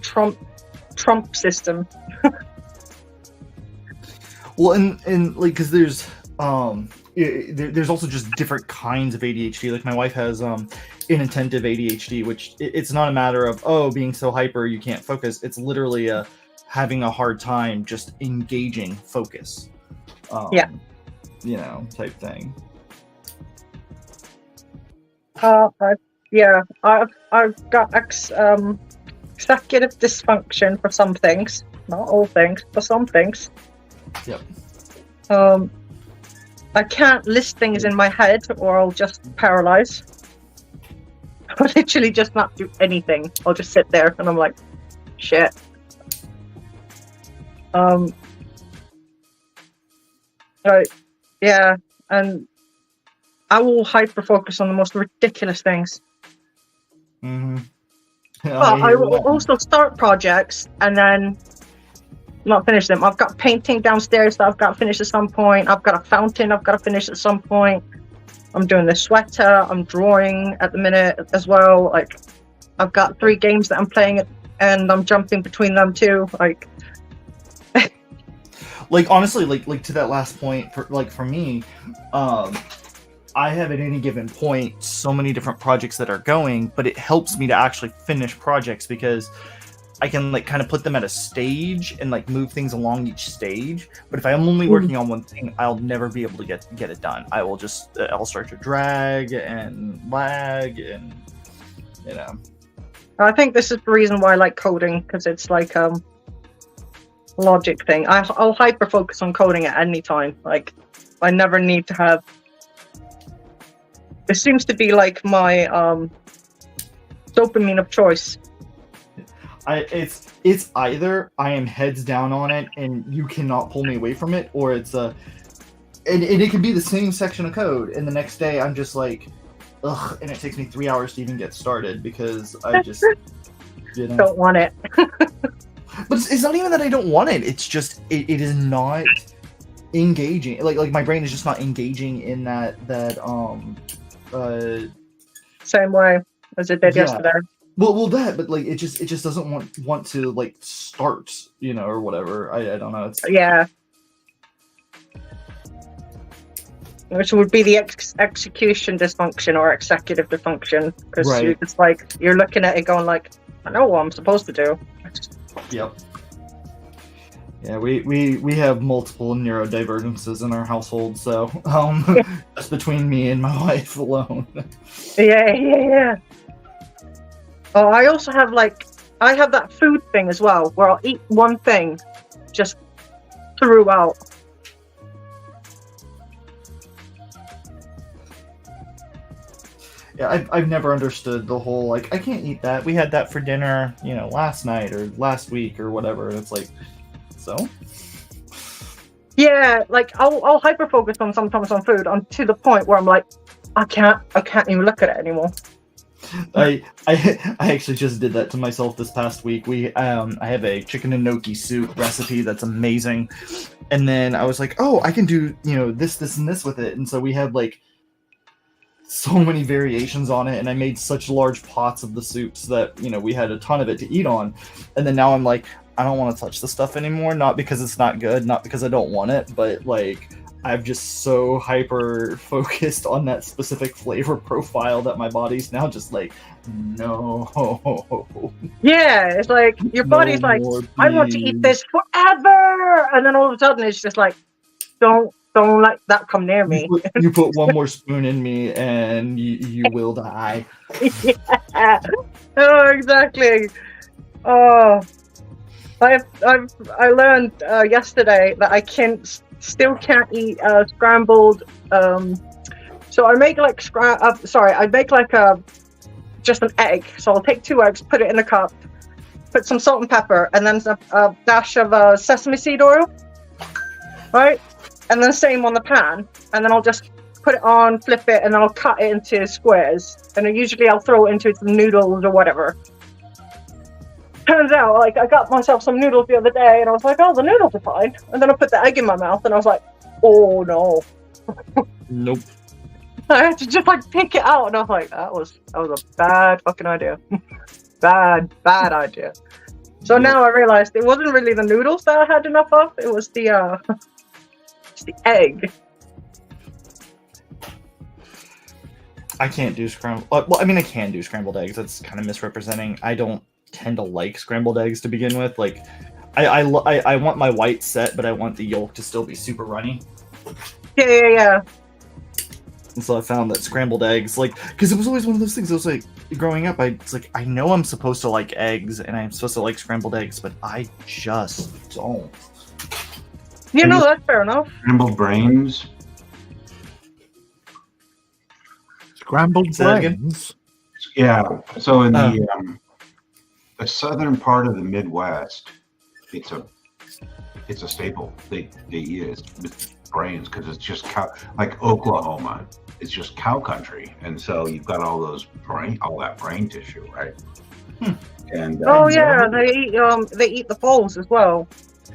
Trump system. Well, and like, because there's also just different kinds of ADHD. Like my wife has inattentive ADHD, which it's not a matter of being so hyper you can't focus. It's literally having a hard time just engaging focus. Type thing. I've got executive dysfunction for some things, not all things, for some things. Yep. I can't list things in my head, or I'll just paralyze. I'll literally just not do anything. I'll just sit there, and I'm like, shit. Yeah, and I will hyper focus on the most ridiculous things. Mm-hmm. But I will also start projects and then not finish them. I've got painting downstairs that I've got to finish at some point. I've got a fountain I've got to finish at some point. I'm doing the sweater. I'm drawing at the minute as well. Like, I've got 3 games that I'm playing and I'm jumping between them too. Like, like honestly, like to that last point, for me, I have at any given point so many different projects that are going, but it helps me to actually finish projects because I can like kind of put them at a stage and like move things along each stage. But if I'm only working on one thing, I'll never be able to get it done. I'll start to drag and lag, and I think this is the reason why I like coding, because it's like logic thing. I'll hyper focus on coding at any time. Like, I never need to have. It seems to be like my dopamine of choice. It's either I am heads down on it and you cannot pull me away from it, or it's and it can be the same section of code, and the next day I'm just like, ugh, and it takes me 3 hours to even get started because I just don't want it. But it's not even that I don't want it. It's just it is not engaging. Like my brain is just not engaging in that same way as it did yesterday. Well, that, but like it just doesn't want to like start, or whatever. I don't know. Which would be the execution dysfunction or executive dysfunction, because right. You're looking at it going like, I know what I'm supposed to do. Yep. Yeah, we have multiple neurodivergences in our household, so just between me and my wife alone. Yeah. Oh, I also have I have that food thing as well, where I'll eat one thing just throughout. Yeah, I've never understood the whole, like, I can't eat that. We had that for dinner, last night or last week or whatever. And it's like, so? Yeah, like, I'll hyper-focus on sometimes on food to the point where I'm like, I can't even look at it anymore. I actually just did that to myself this past week. I have a chicken and gnocchi soup recipe that's amazing. And then I was like, oh, I can do, this, and this with it. And so we had, like, so many variations on it, and I made such large pots of the soups that we had a ton of it to eat on. And then now I'm like, I don't want to touch the stuff anymore, not because it's not good, not because I don't want it, but like I'm just so hyper focused on that specific flavor profile that my body's now just like, no. Yeah, it's like your body's like, I want to eat this forever, and then all of a sudden it's just like, don't let that come near me. You put one more spoon in me, and you will die. Yeah. Oh, exactly. Oh, I learned yesterday that I still can't eat scrambled. So I make like just an egg. So I'll take 2 eggs, put it in a cup, put some salt and pepper, and then a dash of sesame seed oil, right? And then same on the pan, and then I'll just put it on, flip it, and then I'll cut it into squares. And then usually I'll throw it into some noodles or whatever. Turns out, like, I got myself some noodles the other day, and I was like, oh, the noodles are fine. And then I put the egg in my mouth, and I was like, oh no. Nope. I had to just like pick it out, and I was like, that was a bad fucking idea. bad idea. So now I realized it wasn't really the noodles that I had enough of. It was the egg. I can't do scrambled. Well, I mean, I can do scrambled eggs. That's kind of misrepresenting. I don't tend to like scrambled eggs to begin with. Like, I want my white set, but I want the yolk to still be super runny. Yeah. And so I found that scrambled eggs, like, because it was always one of those things. I was like, growing up, it's like, I know I'm supposed to like eggs, and I'm supposed to like scrambled eggs, but I just don't. You know, that's fair enough. Scrambled brains. Scrambled brains? Yeah. So in the southern part of the Midwest, it's a staple. They eat it with brains because it's just cow, like Oklahoma. It's just cow country, and so you've got all that brain tissue, right? And yeah, they eat the balls as well,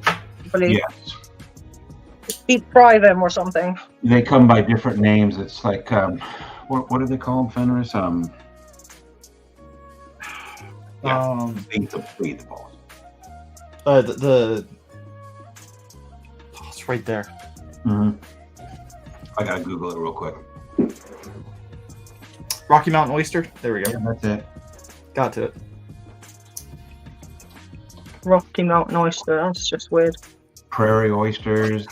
I believe. Yes. Deep fry them or something. They come by different names. It's like what do they call them, Fenris? Eat the balls. It's right there. Mm-hmm. I gotta Google it real quick. Rocky Mountain oyster. There we go. Yeah, that's it. Got to it. Rocky Mountain oyster. That's just weird. Prairie oysters.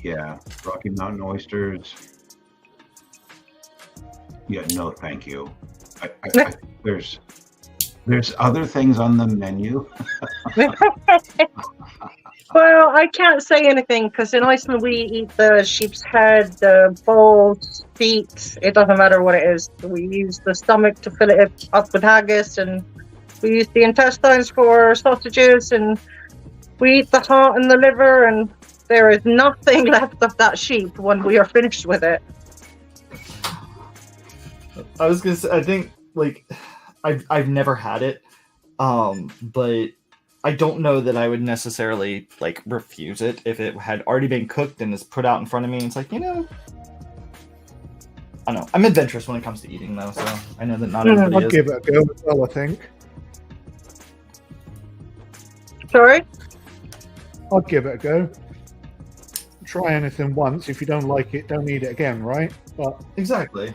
Yeah, Rocky Mountain oysters. Yeah, no, thank you. There's other things on the menu. Well, I can't say anything because in Iceland we eat the sheep's head, the balls, feet. It doesn't matter what it is. We use the stomach to fill it up with haggis, and we use the intestines for sausages, and we eat the heart and the liver, and there is nothing left of that sheep when we are finished with it. I was gonna say, I think, like, I've never had it, but I don't know that I would necessarily like refuse it if it had already been cooked and is put out in front of me. And it's like, I don't know. I'm adventurous when it comes to eating, though, so I know that not everybody I'd is. give it a go as well, I think. Sorry? I'd give it a go. Try anything once. If you don't like it, don't eat it again, right? But Exactly.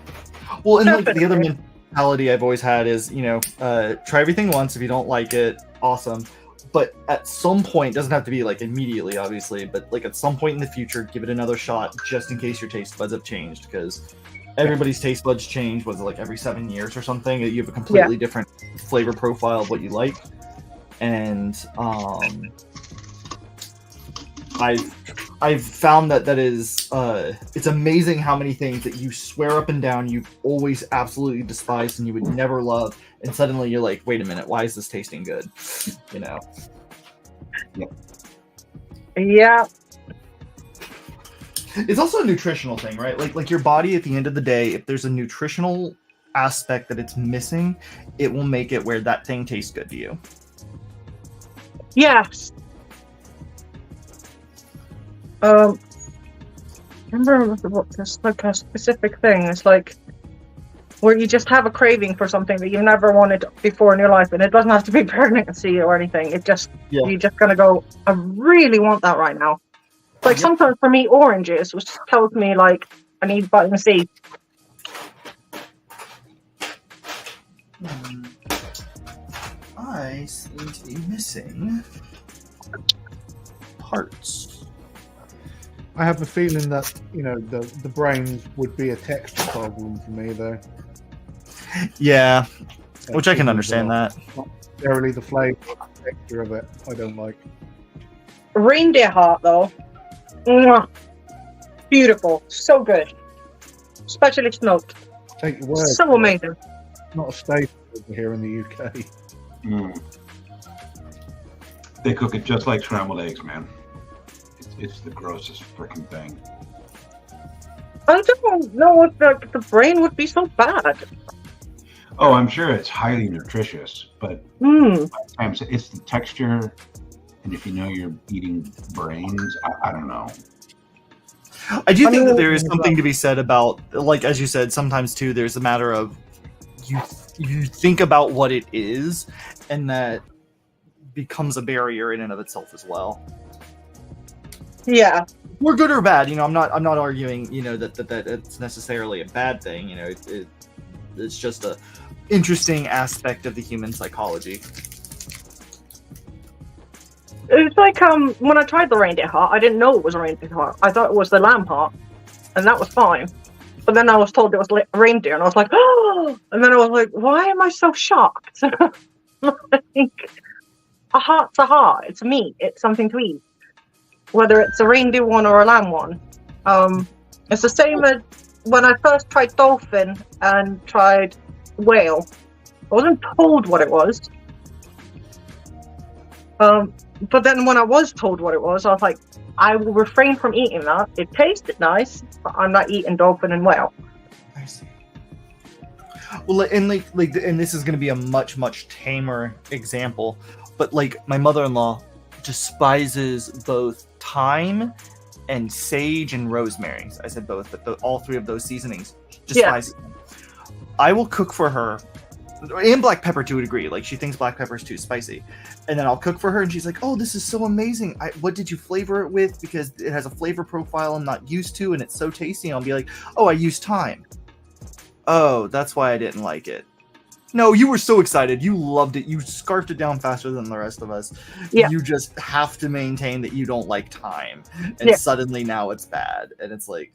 Well, and like the other mentality I've always had is, try everything once. If you don't like it, awesome. But at some point, doesn't have to be like immediately, obviously, but like at some point in the future, give it another shot just in case your taste buds have changed, because everybody's taste buds change, was it like every 7 years or something? You have a completely different flavor profile of what you like. And I've found that is it's amazing how many things that you swear up and down you've always absolutely despised and you would never love, and suddenly you're like, wait a minute, why is this tasting good? Yeah. It's also a nutritional thing, right? Like your body, at the end of the day, if there's a nutritional aspect that it's missing, it will make it where that thing tastes good to you. Yes. Remember what this like a specific thing. It's like where you just have a craving for something that you've never wanted before in your life, and it doesn't have to be pregnancy or anything. It just you're just gonna go, I really want that right now. Like sometimes for me, oranges, which tells me like I need vitamin C. I seem to be missing parts. I have a feeling that the brains would be a texture problem for me though. Yeah, which I can understand that. Not necessarily the flavour, or the texture of it. I don't like. Reindeer heart though, mwah. Beautiful, so good, especially smoked. Take your word. So amazing. Not a staple over here in the UK. Mm. They cook it just like scrambled eggs, man. It's the grossest freaking thing. I don't know if the brain would be so bad. Oh, I'm sure it's highly nutritious, but sometimes it's the texture, and if you know you're eating brains, I don't know. I do think that there is something to be said about, like as you said, sometimes too, there's a matter of you think about what it is, and that becomes a barrier in and of itself as well. Yeah. Or good or bad, I'm not arguing, that it's necessarily a bad thing. It's just a interesting aspect of the human psychology. It's like when I tried the reindeer heart, I didn't know it was a reindeer heart. I thought it was the lamb heart, and that was fine. But then I was told it was reindeer, and I was like, oh! And then I was like, why am I so shocked? Like, a heart's a heart. It's meat. It's something to eat. Whether it's a reindeer one or a lamb one. It's the same as when I first tried dolphin and tried whale. I wasn't told what it was. But then when I was told what it was, I was like, I will refrain from eating that. It tasted nice, but I'm not eating dolphin and whale. I see. Well, and and this is going to be a much tamer example, but like my mother-in-law despises both thyme and sage and rosemary. I said both, but all three of those seasonings, despises them. I will cook for her, and black pepper to a degree. Like she thinks black pepper is too spicy, and then I'll cook for her, and she's like, "Oh, this is so amazing! What did you flavor it with? Because it has a flavor profile I'm not used to, and it's so tasty." And I'll be like, "Oh, I used thyme." Oh, that's why I didn't like it. No, you were so excited. You loved it. You scarfed it down faster than the rest of us. Yeah. You just have to maintain that you don't like thyme, and suddenly now it's bad, and it's like,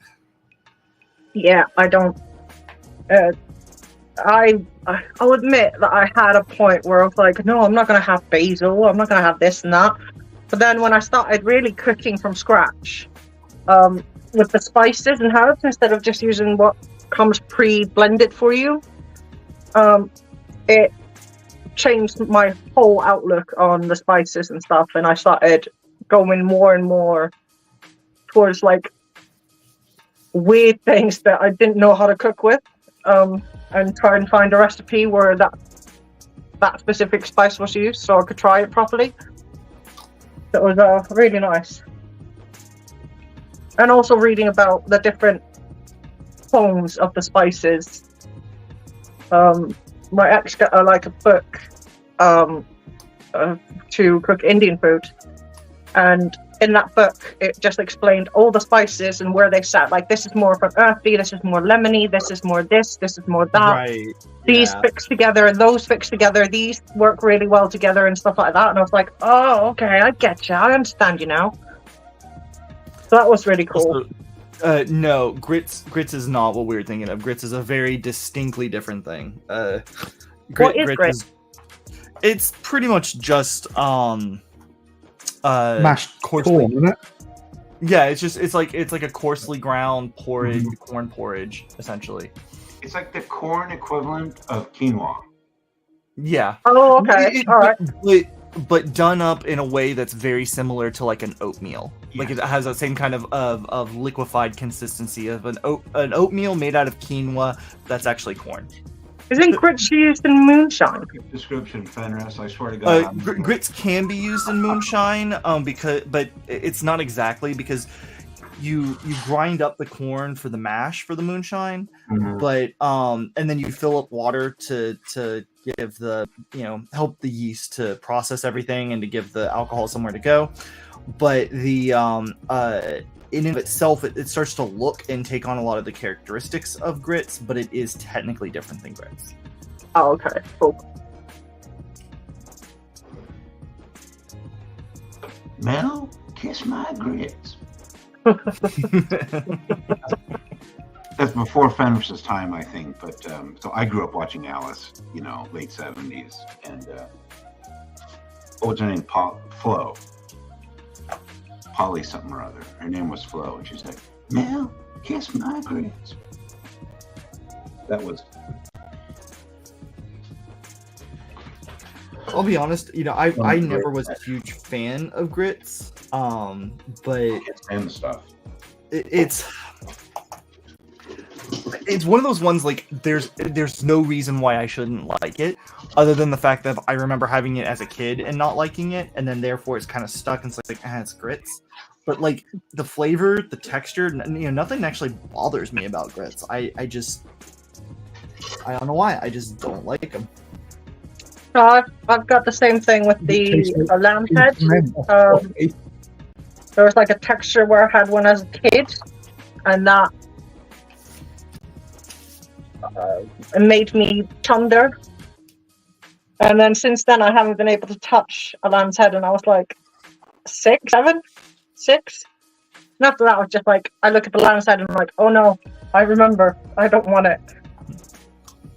yeah, I don't. I'll admit that I had a point where I was like, no, I'm not going to have basil. I'm not going to have this and that. But then when I started really cooking from scratch, with the spices and herbs instead of just using what comes pre-blended for you, it changed my whole outlook on the spices and stuff. And I started going more and more towards like weird things that I didn't know how to cook with. And try and find a recipe where that specific spice was used so I could try it properly. It was really nice. And also reading about the different tones of the spices. My ex got like a book to cook Indian food, and in that book it just explained all the spices and where they sat. Like, this is more of an earthy, this is more lemony, this is more this is more that. Right. These fix together, those fix together, these work really well together and stuff like that. And I was like, oh, okay, I get you, I understand you now. So that was really cool. Also, no, grits is not what we were thinking of. Grits is a very distinctly different thing. What is grits? It's pretty much just mashed corn, isn't it? Yeah, it's like a coarsely ground porridge, corn porridge, essentially. It's like the corn equivalent of quinoa. Yeah. Oh, okay. All right. But done up in a way that's very similar to like an oatmeal. Yes. Like it has that same kind of liquefied consistency of an oatmeal made out of quinoa that's actually corn. Isn't grits used in moonshine? Description, Fenris, I swear to God. Grits can be used in moonshine, but it's not exactly, because you grind up the corn for the mash for the moonshine, but and then you fill up water to give the help the yeast to process everything and to give the alcohol somewhere to go. but the in and of itself, it starts to look and take on a lot of the characteristics of grits, but it is technically different than grits. Oh, okay, cool. Mel, kiss my grits. That's before Fenris's time, I think. But so I grew up watching Alice, late 70s, and what was her name? Flo. Polly something or other. Her name was Flo, and she's like, Mel, kiss my grits. That was. I'll be honest, I never was a huge fan of grits, but I can't stand the stuff. It's one of those ones like there's no reason why I shouldn't like it, other than the fact that I remember having it as a kid and not liking it, and then therefore it's kind of stuck and it's like it's grits. But like the flavor, the texture, nothing actually bothers me about grits. I don't know why. I just don't like them. So I've got the same thing with the lamb head. There was like a texture where I had one as a kid, and that it made me tender. And then since then, I haven't been able to touch a lamb's head, and I was like 6, 7, 6. And after that, I was just like, I look at the lamb's head and I'm like, oh no, I remember, I don't want it.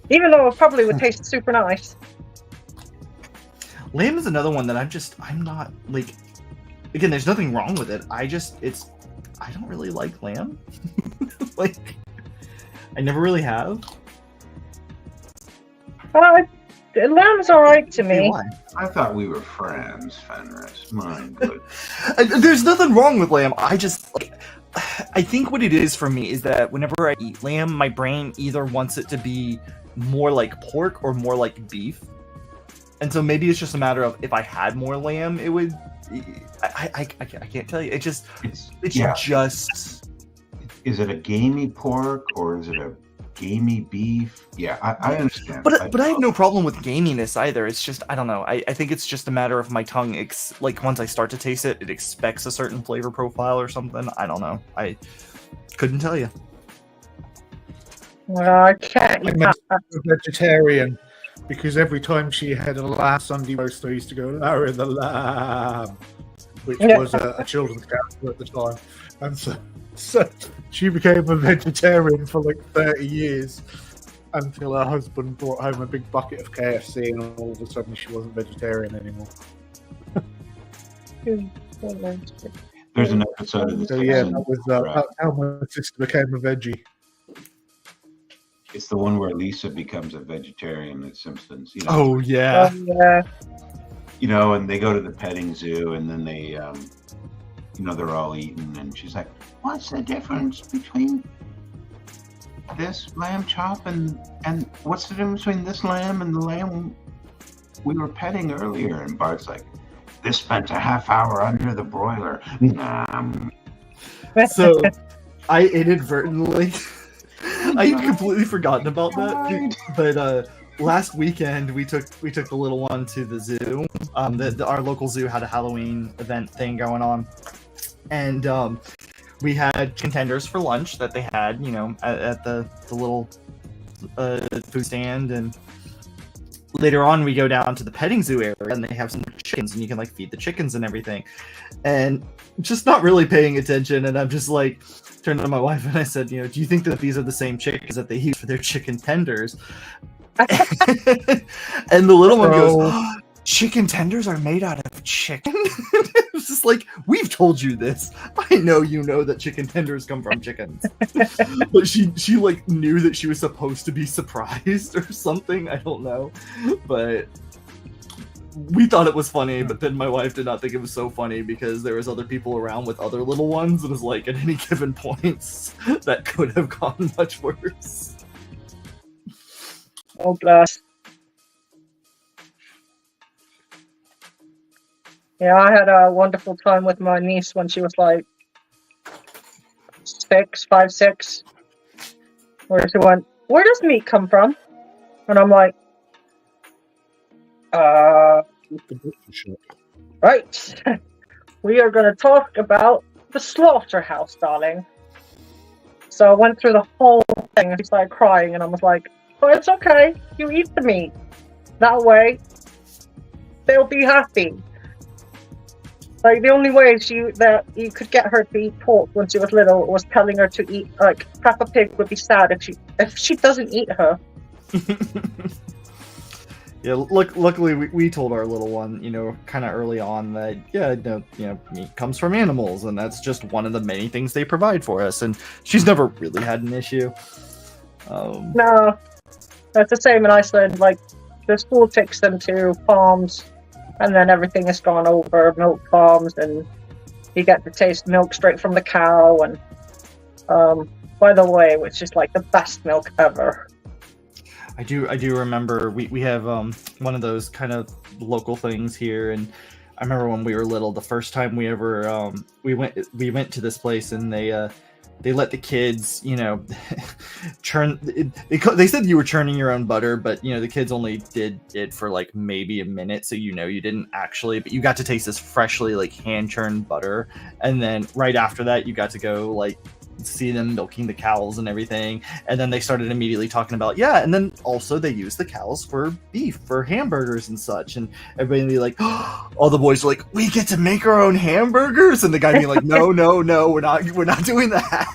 Even though it probably would taste super nice. Lamb is another one that I'm not like. Again, there's nothing wrong with it. I don't really like lamb. Like, I never really have. Lamb's alright to me. Why? I thought we were friends, Fenris. My good. There's nothing wrong with lamb. I think what it is for me is that whenever I eat lamb, my brain either wants it to be more like pork or more like beef. And so maybe it's just a matter of if I had more lamb, it would. I can't tell you. It's just. Is it a gamey pork or is it a gamey beef? Yeah, I understand. But I have no problem with gaminess either. It's just I don't know. I think it's just a matter of my tongue. Once I start to taste it, it expects a certain flavor profile or something. I don't know. I couldn't tell you. Well, I can't. I'm a vegetarian. Because every time she had a last Sunday roast, I used to go, Larry the Lamb, which was a children's character at the time. And so she became a vegetarian for like 30 years until her husband brought home a big bucket of KFC, and all of a sudden she wasn't vegetarian anymore. There's an episode of this. So yeah, that was how my sister became a veggie. It's the one where Lisa becomes a vegetarian at Simpsons. Oh yeah. And they go to the petting zoo, and then they, they're all eating, and she's like, "What's the difference between this lamb chop and what's the difference between this lamb and the lamb we were petting earlier?" And Bart's like, "This spent a half hour under the broiler." So, I inadvertently. I had completely forgotten about that, but last weekend we took the little one to the zoo. Our local zoo had a Halloween event thing going on, and we had chicken tenders for lunch that they had, at the little food stand. And later on, we go down to the petting zoo area, and they have some chickens, and you can feed the chickens and everything. And just not really paying attention, and I'm just turned to my wife and I said, do you think that these are the same chickens that they use for their chicken tenders? And the little one goes, oh, chicken tenders are made out of chicken? It's just we've told you this. I know you know that chicken tenders come from chickens. But she knew that she was supposed to be surprised or something. I don't know. But we thought it was funny, but then my wife did not think it was so funny because there was other people around with other little ones. It was at any given points that could have gone much worse. Oh, bless. Yeah, I had a wonderful time with my niece when she was 5, 6. Where she went, where does meat come from? And I'm like, right. we are going to talk about the slaughterhouse, darling. So I went through the whole thing and she started crying, and I was like, oh, it's okay. You eat the meat. That way, they'll be happy. Like, the only way that you could get her to eat pork when she was little was telling her to eat, like, Peppa Pig would be sad if she doesn't eat her. Yeah, luckily we told our little one, kind of early on that, meat comes from animals, and that's just one of the many things they provide for us, and she's never really had an issue. No, that's the same in Iceland. Like, the school takes them to farms, and then everything is gone over milk farms, and you get to taste milk straight from the cow, and by the way, which is like the best milk ever. I do remember we have one of those kind of local things here, and I remember when we were little, the first time we ever we went to this place, and they let the kids churn. They said you were churning your own butter, but the kids only did it for like maybe a minute, so you didn't actually, but you got to taste this freshly like hand churned butter, and then right after that you got to go like see them milking the cows and everything, and then they started immediately talking about and then also they use the cows for beef, for hamburgers and such, and everybody be like, all the boys are like, we get to make our own hamburgers, and the guy being like, no, we're not doing that.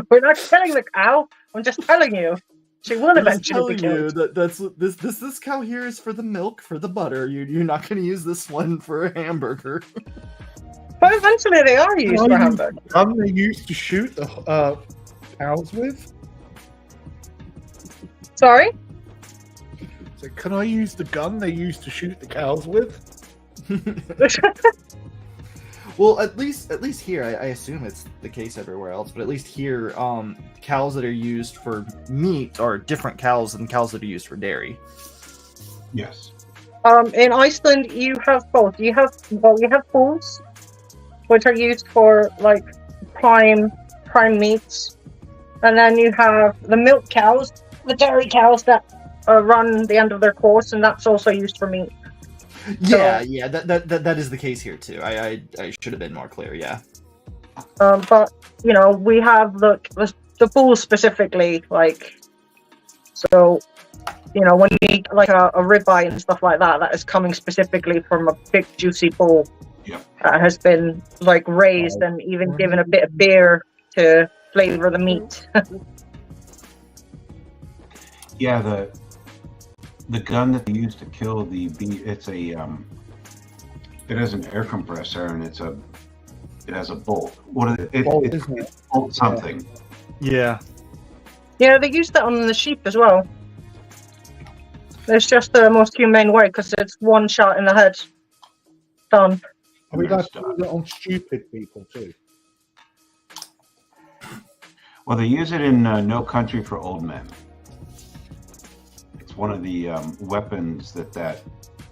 We're not killing the cow. I'm just telling you, she will eventually be killed. This cow here is for the milk, for the butter. You're not going to use this one for a hamburger. But eventually they are used for hamburgers. Gun they used to shoot the cows with? Sorry? So can I use the gun they used to shoot the cows with? Well, at least here, I assume it's the case everywhere else, but at least here, cows that are used for meat are different cows than cows that are used for dairy. Yes. In Iceland, you have both. You have bulls, which are used for like prime meats, and then you have the milk cows, the dairy cows that run the end of their course, and that's also used for meat. Yeah, that is the case here too. I should have been more clear. Yeah. But we have the bulls specifically, like, so when you eat like a ribeye and stuff like that, that is coming specifically from a big juicy bull. Yeah. Has been like raised and even given a bit of beer to flavor the meat. Yeah, the gun that they use to kill the bee, it has an air compressor, and it has a bolt. What is it? It's bolt something. Yeah. Yeah, they use that on the sheep as well. It's just the most humane way because it's one shot in the head. Done. I mean, that's on stupid people too. Well, they use it in No Country for Old Men. It's one of the weapons that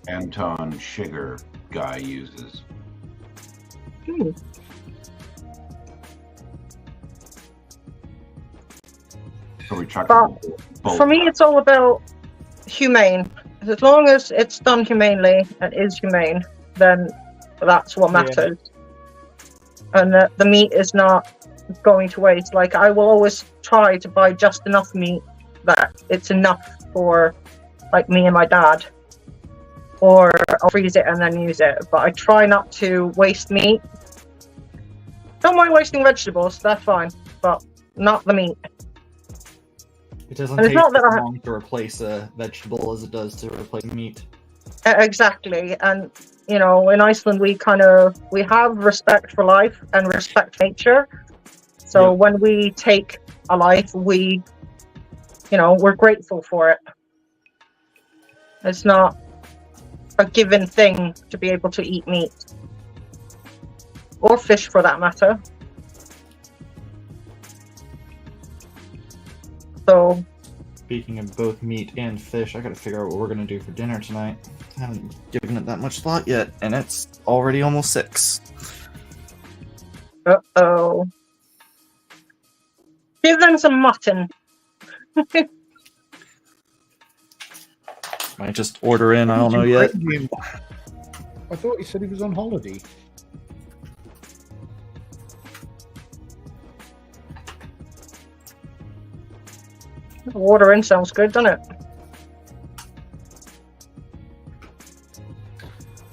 Anton Chigurh guy uses. So we chuck for me, it's all about humane. As long as it's done humanely and is humane, then that's what matters. Yeah. And the meat is not going to waste. Like, I will always try to buy just enough meat that it's enough for like me and my dad, or I'll freeze it and then use it, but I try not to waste meat. Don't mind wasting vegetables, that's fine, but not the meat. It doesn't take as long to replace a vegetable as it does to replace meat. Exactly. And in Iceland we have respect for life and respect for nature. So when we take a life, we're grateful for it. It's not a given thing to be able to eat meat. Or fish for that matter. So, speaking of both meat and fish, I gotta figure out what we're gonna do for dinner tonight. I haven't given it that much thought yet, and it's already almost 6. Uh-oh. Give them some mutton. Might just order in, I don't know yet. I thought he said he was on holiday. The water in sounds good, doesn't it?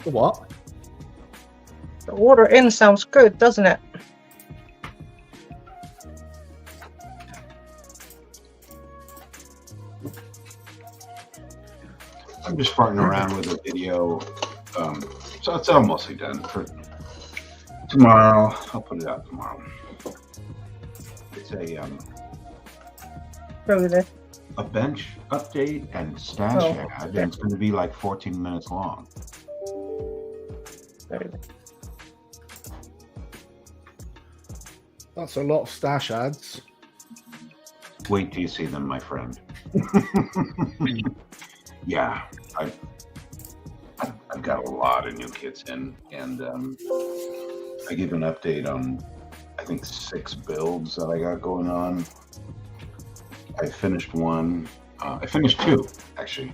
The what? The water in sounds good, doesn't it? I'm just farting around with a video. So it's almost done for tomorrow. I'll put it out tomorrow. It's a bench update and stash ad, and it's going to be like 14 minutes long. That's a lot of stash ads. Wait till you see them, my friend. Yeah, I've got a lot of new kits in, and I give an update on, I think, 6 builds that I got going on. I finished one. I finished 2, actually.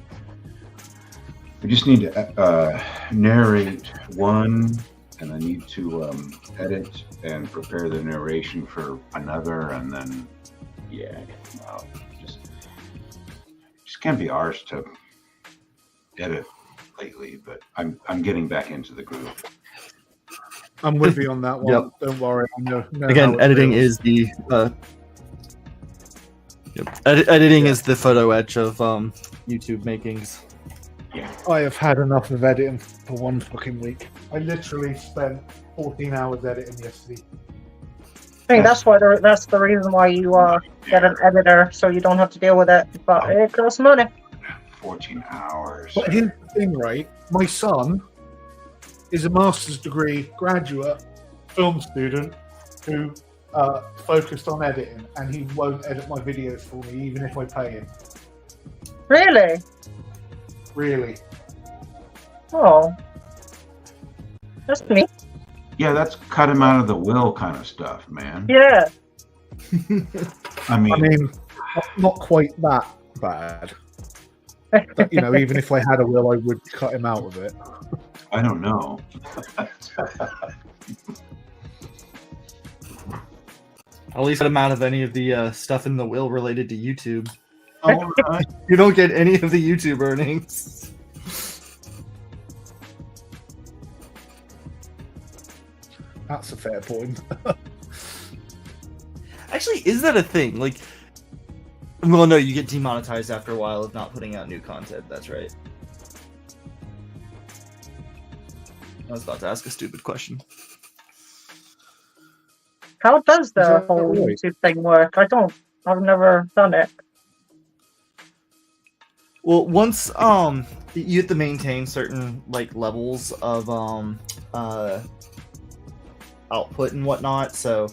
I just need to narrate one, and I need to edit and prepare the narration for another, and then, yeah, well, just can't be arsed to edit lately, but I'm getting back into the groove. I'm with you on that one. Yep. Don't worry. I know Again, how it editing feels. is the editing is the photo etch of YouTube makings. Yeah. I have had enough of editing for one fucking week. I literally spent 14 hours editing yesterday. I think that's the reason why you get an editor, so you don't have to deal with it. But it costs money. 14 hours. But here's the thing, right? My son is a master's degree graduate film student who focused on editing, and he won't edit my videos for me, even if I pay him. Really? Really? Oh. That's me. Yeah, that's cut him out of the will kind of stuff, man. Yeah. I mean, not quite that bad. But, you know, even if I had a will, I would cut him out of it. I don't know. At least cut him out of any of the stuff in the will related to YouTube. All right. You don't get any of the YouTube earnings. That's a fair point. Actually, is that a thing? Like, well, no, you get demonetized after a while of not putting out new content. That's right. I was about to ask a stupid question. How does the that whole right? YouTube thing work? I've never done it. Well, once you have to maintain certain like levels of output and whatnot. So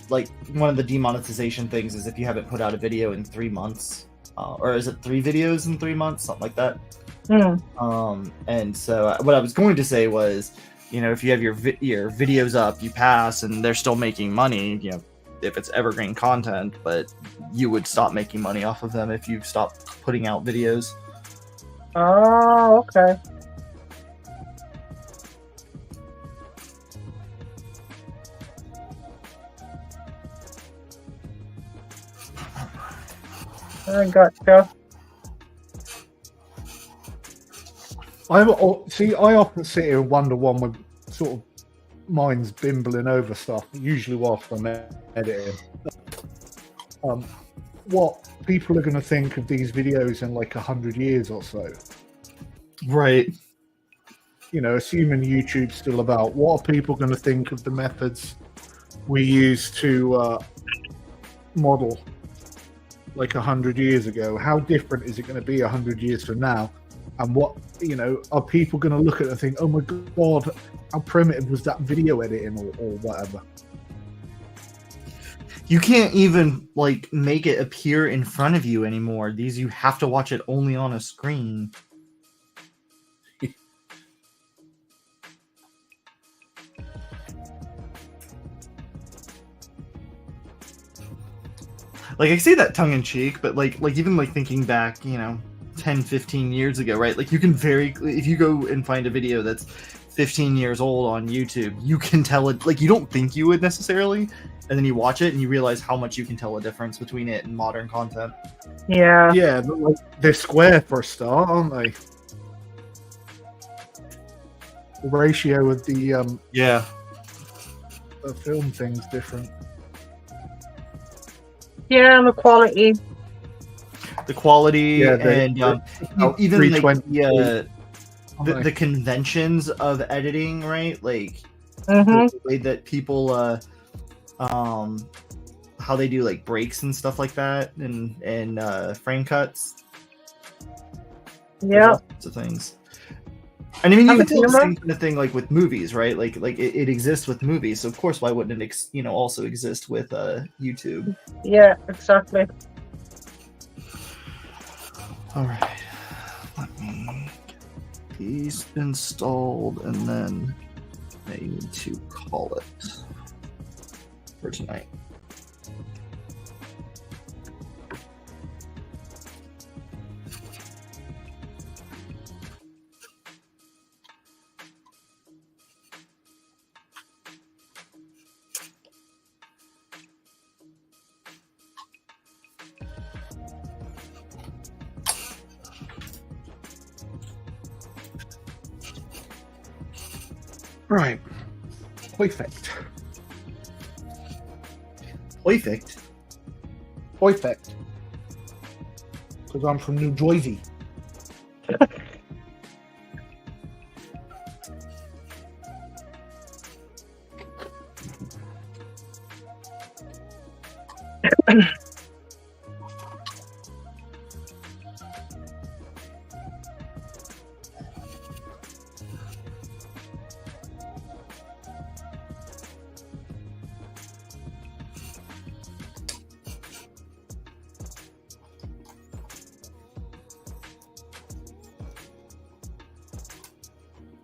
like one of the demonetization things is if you haven't put out a video in 3 months, or is it 3 videos in 3 months, something like that. And so what I was going to say was, you know, if you have your videos up, you pass, and they're still making money, you know, if it's evergreen content, but you would stop making money off of them if you stop putting out videos. Oh, okay. I gotcha. I often sit here and wonder why my sort of mind's bimbling over stuff, usually whilst I'm editing. What people are going to think of these videos in like 100 years or so. Right. You know, assuming YouTube's still about, what are people going to think of the methods we used to model like 100 years ago? How different is it going to be 100 years from now? And what, you know, are people going to look at it and think, oh my God, how primitive was that video editing or whatever? You can't even like make it appear in front of you anymore. You have to watch it only on a screen. Like, I say that tongue in cheek, but like even like thinking back, you know, 10, 15 years ago, right? Like, you can if you go and find a video that's 15 years old on YouTube, you can tell it, like, you don't think you would necessarily, and then you watch it and you realize how much you can tell a difference between it and modern content. Yeah. Yeah, but, like, they're square for a start, aren't they? The ratio of the film thing's different. Yeah, and the quality. The quality and even like 320. the conventions of editing, right? Like Mm-hmm. the way that people how they do like breaks and stuff like that, and frame cuts. Yeah. Lots of things. And I mean, you I'm can a tell the cinema. same kind of thing like with movies, right? Like it exists with movies, so of course, why wouldn't it, also exist with YouTube? Yeah, exactly. All right, let me get these installed, and then I need to call it for tonight. Right. Perfect. Perfect. Perfect. Because I'm from New Jersey.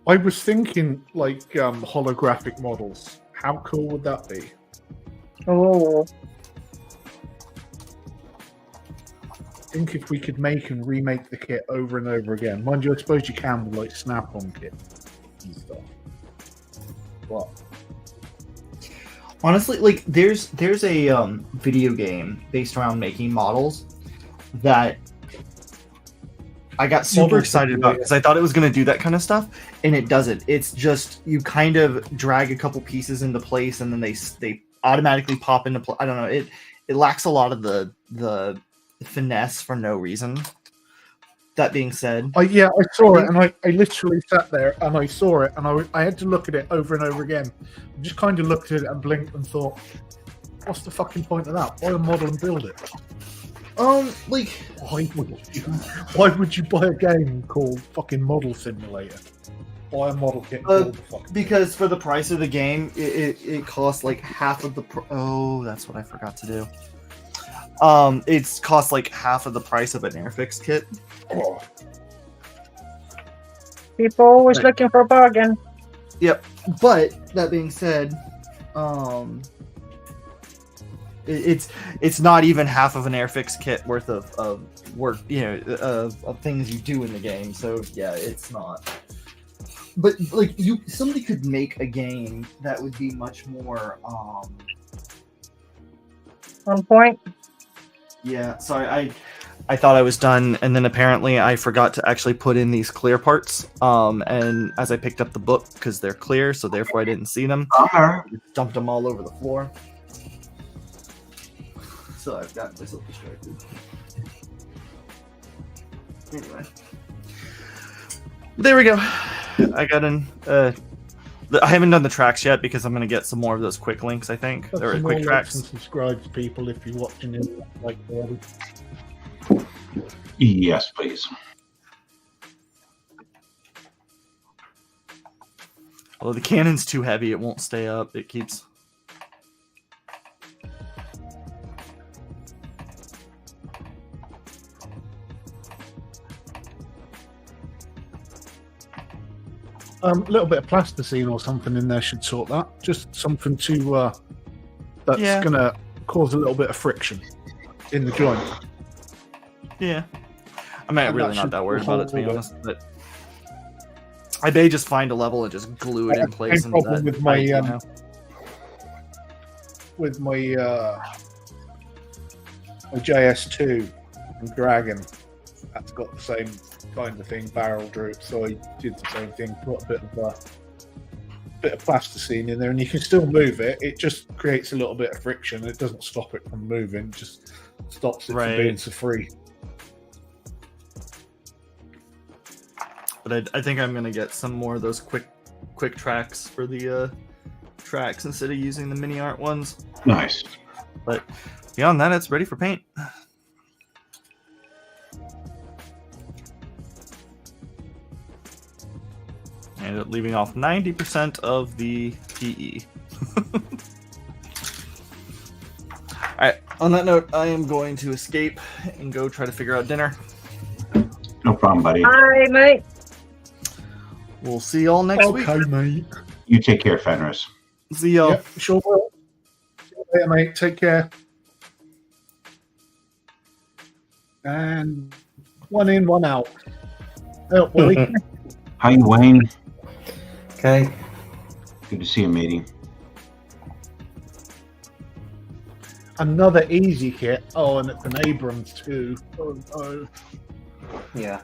I was thinking, like, holographic models. How cool would that be? Oh. I think if we could make and remake the kit over and over again. Mind you, I suppose you can with, like, snap-on kits and stuff. What? Honestly, like there's a video game based around making models that I got super Model excited about simulator. because I thought it was going to do that kind of stuff, and it doesn't. It's just you kind of drag a couple pieces into place, and then they automatically pop into place. I don't know. It lacks a lot of the finesse for no reason. That being said, I saw it, and I literally sat there and I saw it, and I had to look at it over and over again. I just kind of looked at it and blinked and thought, what's the fucking point of that? Buy a model and build it. like Why would you buy a game called fucking Model Simulator? Buy a model kit and build the fucking because for the price of the game, it costs like half of the. Oh, that's what I forgot to do. It's cost like half of the price of an Airfix kit. Oh, People always looking for a bargain. Yep. But that being said, it's not even half of an Airfix kit worth of work, of things you do in the game. So yeah, it's not. But like somebody could make a game that would be much more. On point. Yeah. Sorry, I thought I was done, and then apparently I forgot to actually put in these clear parts. And as I picked up the book, because they're clear, so therefore I didn't see them. Dumped them all over the floor. So I've got myself distracted. Anyway, there we go. I got in. I haven't done the tracks yet because I'm gonna get some more of those quick links. I think got or some quick more tracks. likes and subscribes, people, if you're watching it like already. Yes, please. Although the cannon's too heavy, it won't stay up. It keeps. A little bit of plasticine or something in there should sort that. Just something to that's gonna cause a little bit of friction in the joint. Yeah, I'm not And really that not should that worried about it, to be hold it. honest. But I may just find a level and just glue it in place. Same problem that with my height, you know? with my JS2 and Dragon. That's got the same kind of thing, barrel droop. So I did the same thing, put a bit of plasticine in there, and you can still move it. It just creates a little bit of friction. It doesn't stop it from moving; it just stops it from being so free. But I think I'm gonna get some more of those quick tracks for the tracks instead of using the mini art ones. Nice. But beyond that, it's ready for paint. And leaving off 90% of the PE. Alright, on that note, I am going to escape and go try to figure out dinner. No problem, buddy. Bye, mate. We'll see y'all next week. Okay, mate. You take care, Fenris. See y'all. Yep, sure will. See you later, mate. Take care. And one in, one out. Oh, Willie. How you, Wayne? Okay. Good to see you, matey. Another easy kit. Oh, and it's an Abrams too. Oh, no. Yeah.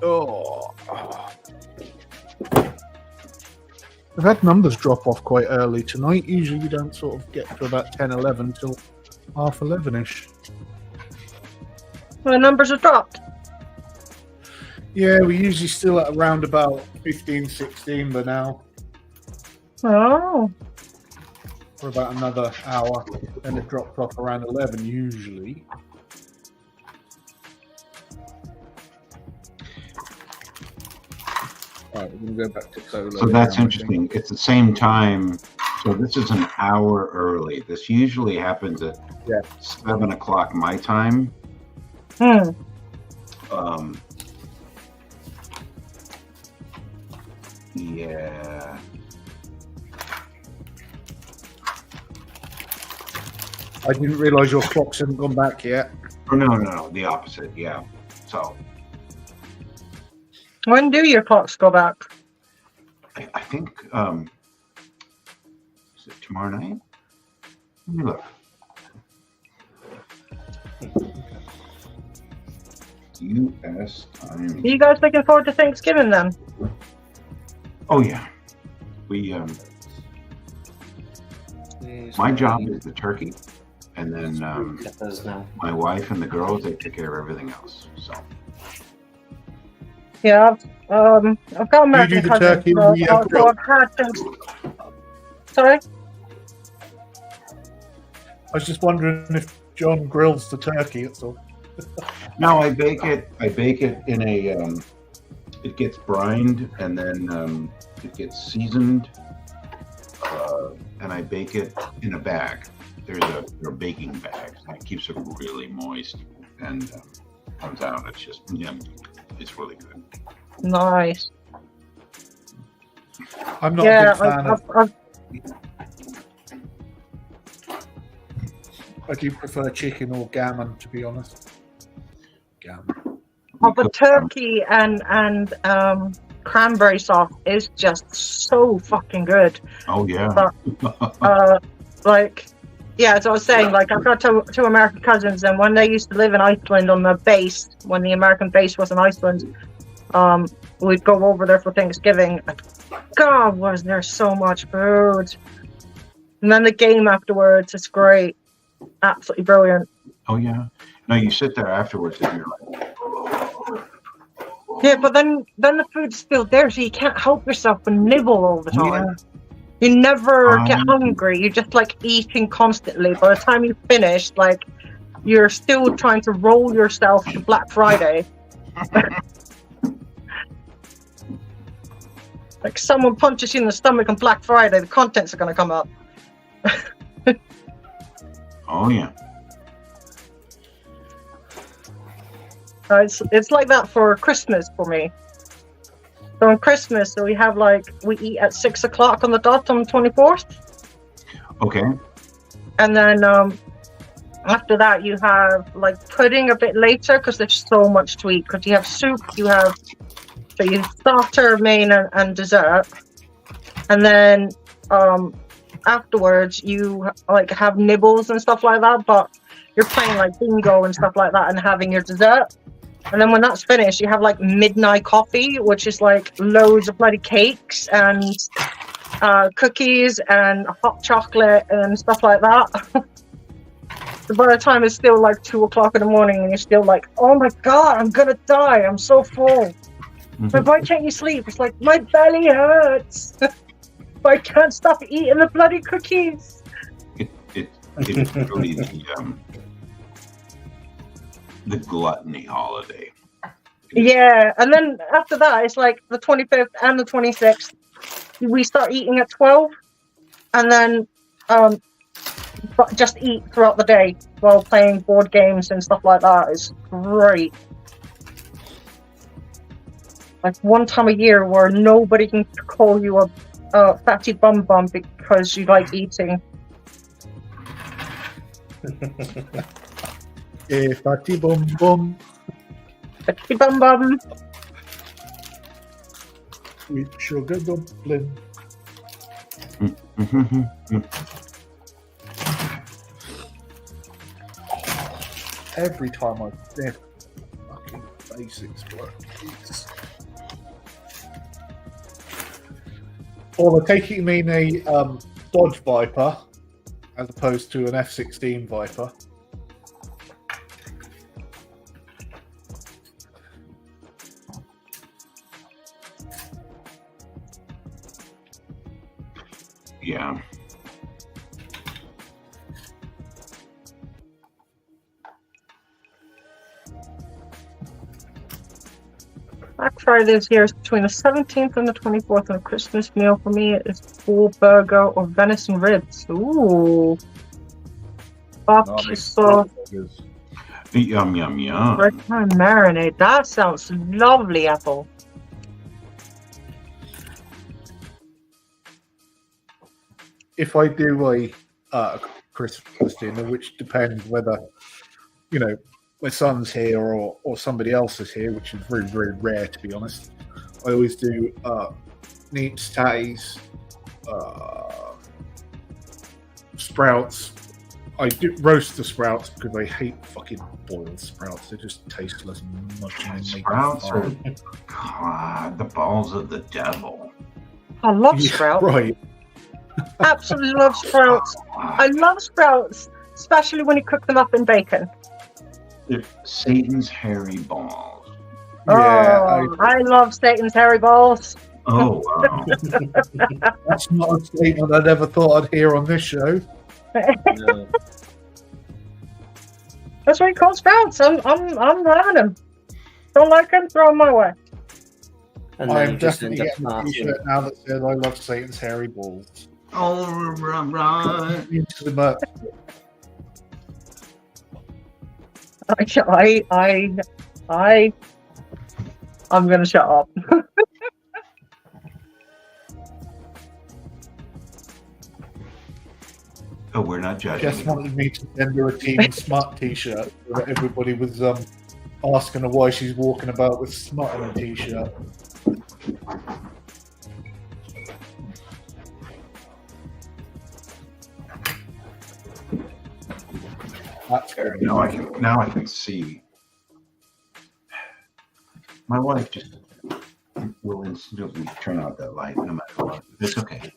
Oh. I've had numbers drop off quite early tonight. Usually you don't sort of get to about 10, 11 till half 11-ish. Well, the numbers have dropped. Yeah, we're usually still at around about 15, 16 by now. Oh. For about another hour. Then it drops off around 11 usually. Alright, we're going to go back to solo. So that's interesting. It's the same time. So this is an hour early. This usually happens at 7 o'clock my time. Yeah. I didn't realise your clocks hadn't gone back yet. Oh, no, the opposite. Yeah. So When do your clocks go back? I think is it tomorrow night? Let me look. U.S. time. Are you guys looking forward to Thanksgiving then? Oh yeah, we my job is the turkey, and then my wife and the girls, they take care of everything else. So yeah, I've got American You do the cousins, turkey, so we, I've grill. had them. Sorry? I was just wondering if John grills the turkey, that's all. no, I bake it in a it gets brined and then it gets seasoned, and I bake it in a bag. There's a baking bag, and it keeps it really moist, and comes out. It's just it's really good. Nice. I'm not a big fan of... I do prefer chicken or gammon, to be honest. Gammon. Oh, but turkey and cranberry sauce is just so fucking good. Oh yeah. But, as I was saying, like I've got two American cousins, and when they used to live in Iceland on the base, when the American base was in Iceland, we'd go over there for Thanksgiving. God, was there so much food! And then the game afterwards is great, absolutely brilliant. Oh yeah. No, you sit there afterwards and you're like. Yeah, but then the food's still there, so you can't help yourself but nibble all the time. Yeah. You never get hungry. You're just like eating constantly. By the time you finish, like you're still trying to roll yourself to Black Friday. Like someone punches you in the stomach on Black Friday, the contents are going to come up. Oh yeah. It's like that for Christmas for me. So on Christmas, we eat at 6 o'clock on the dot on the 24th. Okay. And then after that, you have like pudding a bit later because there's so much to eat. Because you have soup, you have starter, main, and dessert, and then afterwards you like have nibbles and stuff like that. But you're playing like bingo and stuff like that, and having your dessert. And then when that's finished, you have like midnight coffee, which is like loads of bloody cakes and cookies and hot chocolate and stuff like that. So by the time it's still like 2 o'clock in the morning and you're still like, oh my God, I'm gonna die. I'm so full. But why can't you sleep? It's like, my belly hurts. But I can't stop eating the bloody cookies. It's really the gluttony holiday. Yeah, and then after that, it's like the 25th and the 26th. We start eating at 12, and then but just eat throughout the day while playing board games and stuff like that. Is great. Like one time a year where nobody can call you a fatty bum because you like eating. Fatty bum bum. Fatty bum. Sweet sugar dumpling. Every time I sniff, fucking basics work. Or I take it you mean a Dodge Viper as opposed to an F-16 Viper. Yeah. Black Friday this year is between the 17th and the 24th, and a Christmas meal for me is full burger or venison ribs. Ooh. Barbecue sauce. Yum, yum, yum. Red wine marinade. That sounds lovely, Apple. If I do a Christmas dinner, which depends whether, you know, my son's here or somebody else is here, which is very, very rare, to be honest. I always do neat tatties, sprouts. I do roast the sprouts because I hate fucking boiled sprouts. They're just tasteless and much. Sprouts are God, the balls of the devil. I love sprouts. Right. Absolutely love sprouts. I love sprouts, especially when you cook them up in bacon. They're Satan's hairy balls. Yeah, I love Satan's hairy balls. Oh, wow. That's not a statement I never thought I'd hear on this show. Yeah. That's what you call sprouts. I'm having them. Don't like them, throw them my way. And then I'm you just end definitely up getting a passing. t-shirt now that says I love Satan's hairy balls. Oh, right. Into the merch. I'm gonna shut up. Oh, we're not judging. Jess wanted me to send her a Team Smut t-shirt. So that everybody was asking her why she's walking about with smut on a t-shirt. That's good. Now I can see. My wife just will instantly turn out that light no matter what. It's okay.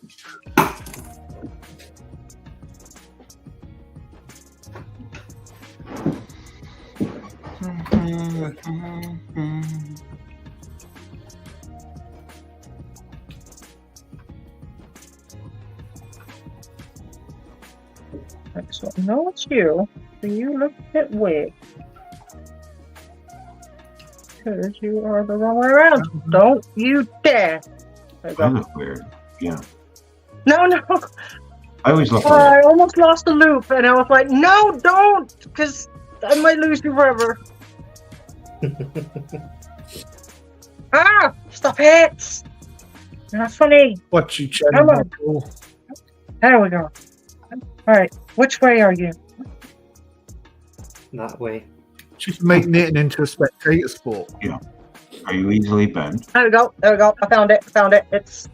Excellent. No, it's you. So you look a bit weird. Because you are the wrong way around. Don't you dare. There you I go. look weird. Yeah. No. I always look I weird. almost lost the loop, and I was like, no, don't, because I might lose you forever. Stop it. You're not funny. What you Come on. channel? There we go. Alright, which way are you? That way. She's making knitting into a spectator sport. Are you easily bent? There we go. There we go. I found it. Found it. It's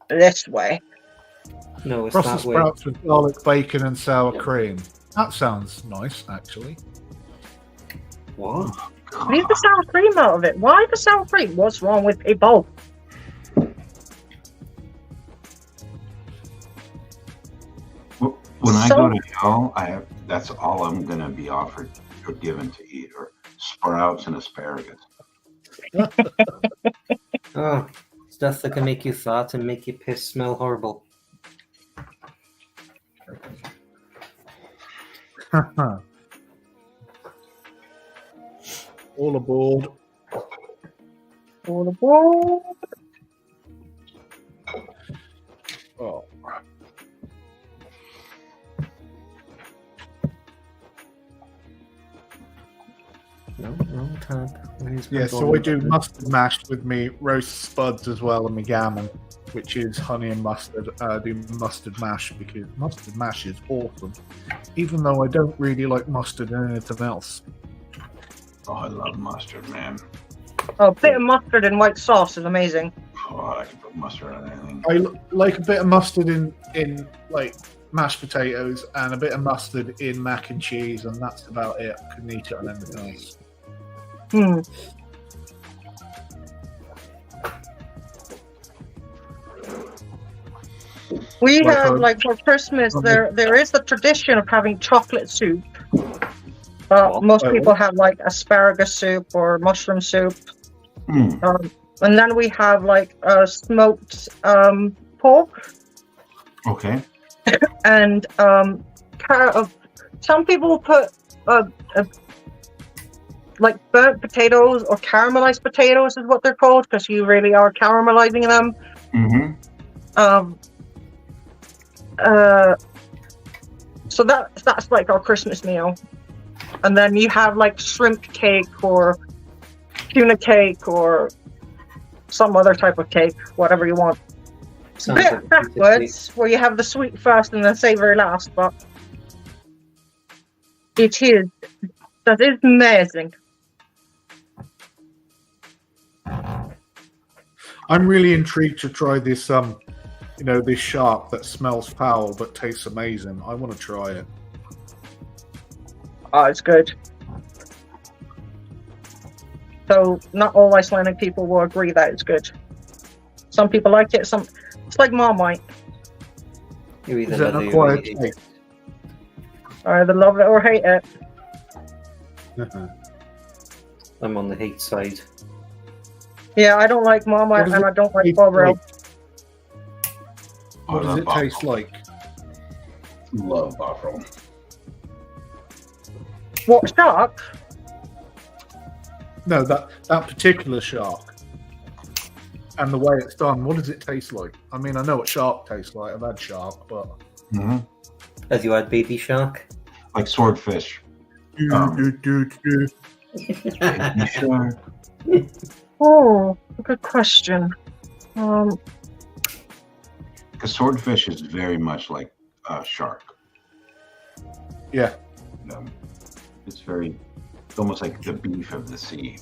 this way. No, it's Brussels that way. sprouts with garlic, bacon, and sour cream. That sounds nice, actually. What? Leave the sour cream out of it. Why the sour cream? What's wrong with people? When I So- go to hell, that's all I'm gonna be offered or given to eat, or sprouts and asparagus. Oh, stuff that can make you fat and make your piss smell horrible. All aboard. All aboard. Oh. No, wrong tab. Where's my Yeah, so bottom I do button? mustard mash with me roast spuds as well and me gammon, which is honey and mustard. I do mustard mash because mustard mash is awesome, even though I don't really like mustard and anything else. Oh, I love mustard, man. Oh, a bit of mustard and white sauce is amazing. Oh, I can put mustard on anything. I like a bit of mustard in like mashed potatoes and a bit of mustard in mac and cheese, and that's about it. I couldn't eat it on anything else. Hmm. We Like have a- like for Christmas there is the tradition of having chocolate soup. What? Most Wait, people what? have like asparagus soup or mushroom soup. Mm, And then we have like smoked pork okay. and some people put like burnt potatoes or caramelized potatoes is what they're called because you really are caramelizing them. Mm-hmm. So that's like our Christmas meal. And then you have like shrimp cake or tuna cake or some other type of cake, whatever you want. Sounds Bit like backwards, where you have the sweet first and the savory last, but that is amazing. I'm really intrigued to try this this shark that smells foul but tastes amazing. I want to try it. Oh, it's good. So not all Icelandic people will agree that it's good. Some people like it. It's like Marmite. You either Is that love not it or quite you a hate it. I either love it or hate it. I'm on the hate side. Yeah, I don't like Marmite What does and it I don't like taste Bovril. like? What does it taste like? Love buffalo. What shark? No, that particular shark. And the way it's done, what does it taste like? I mean, I know what shark tastes like. I've had shark, but Mm-hmm. Have you had baby shark? Like swordfish. Do. Baby shark. Oh, good question. Because swordfish is very much like a shark. Yeah. It's almost like the beef of the sea.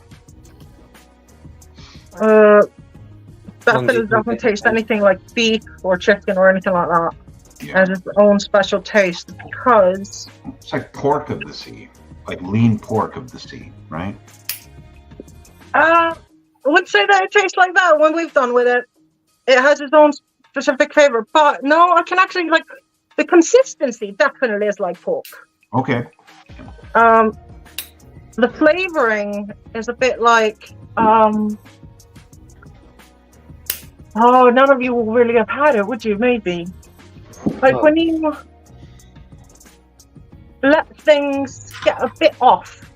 Definitely doesn't taste anything like beef or chicken or anything like that. It Yeah. has its own special taste because It's like pork of the sea. Like lean pork of the sea, right? I wouldn't say that it tastes like that when we've done with it. It has its own specific flavor, but no, I can actually like the consistency definitely is like pork. Okay. The flavoring is a bit like oh, none of you will really have had it, would you? Maybe like Oh. when you let things get a bit off,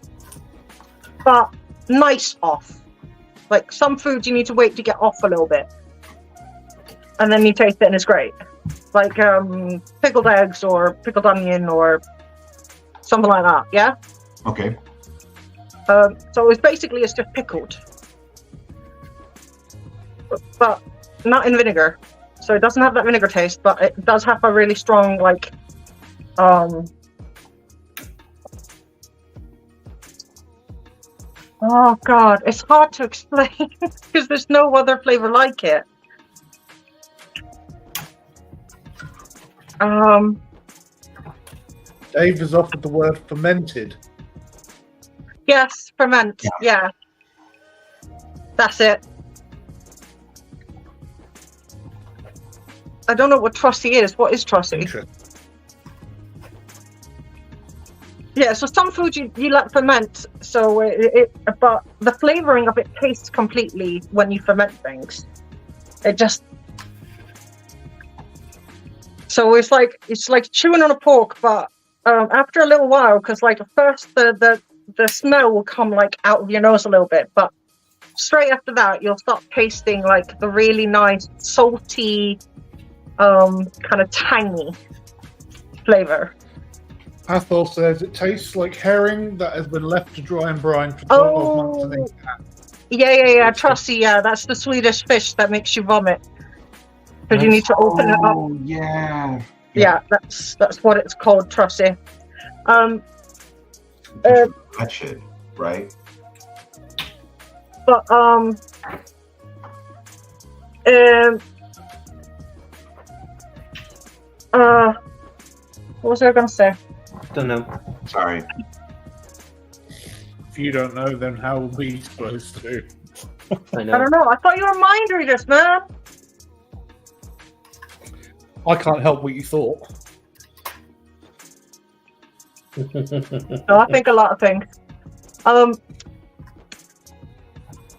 but nice off. Like some foods you need to wait to get off a little bit, and then you taste it and it's great. Like pickled eggs or pickled onion or something like that. Yeah. Okay. So it's just pickled, but not in vinegar, so it doesn't have that vinegar taste, but it does have a really strong like oh god, it's hard to explain because there's no other flavor like it. Dave has offered the word fermented. Yes, ferment. Yeah. That's it. I don't know what Trussy is. What is Trussy? Interesting. Yeah, so some food you let ferment, so but the flavoring of it tastes completely when you ferment things. It just so it's like chewing on a pork, but after a little while, because like at first the smell will come like out of your nose a little bit, but straight after that you'll start tasting like the really nice salty, kind of tangy flavor. Athol says it tastes like herring that has been left to dry and brine for 12 months. I think. Yeah. Trussy, yeah, that's the Swedish fish that makes you vomit. Because you need to open it up. Oh, yeah. Yeah, that's what it's called, Trussy. Touch it, right? But what was I gonna say? Don't know. Sorry. If you don't know, then how are we supposed to? I know. I don't know. I thought you were mind readers, man. I can't help what you thought. No, I think a lot of things.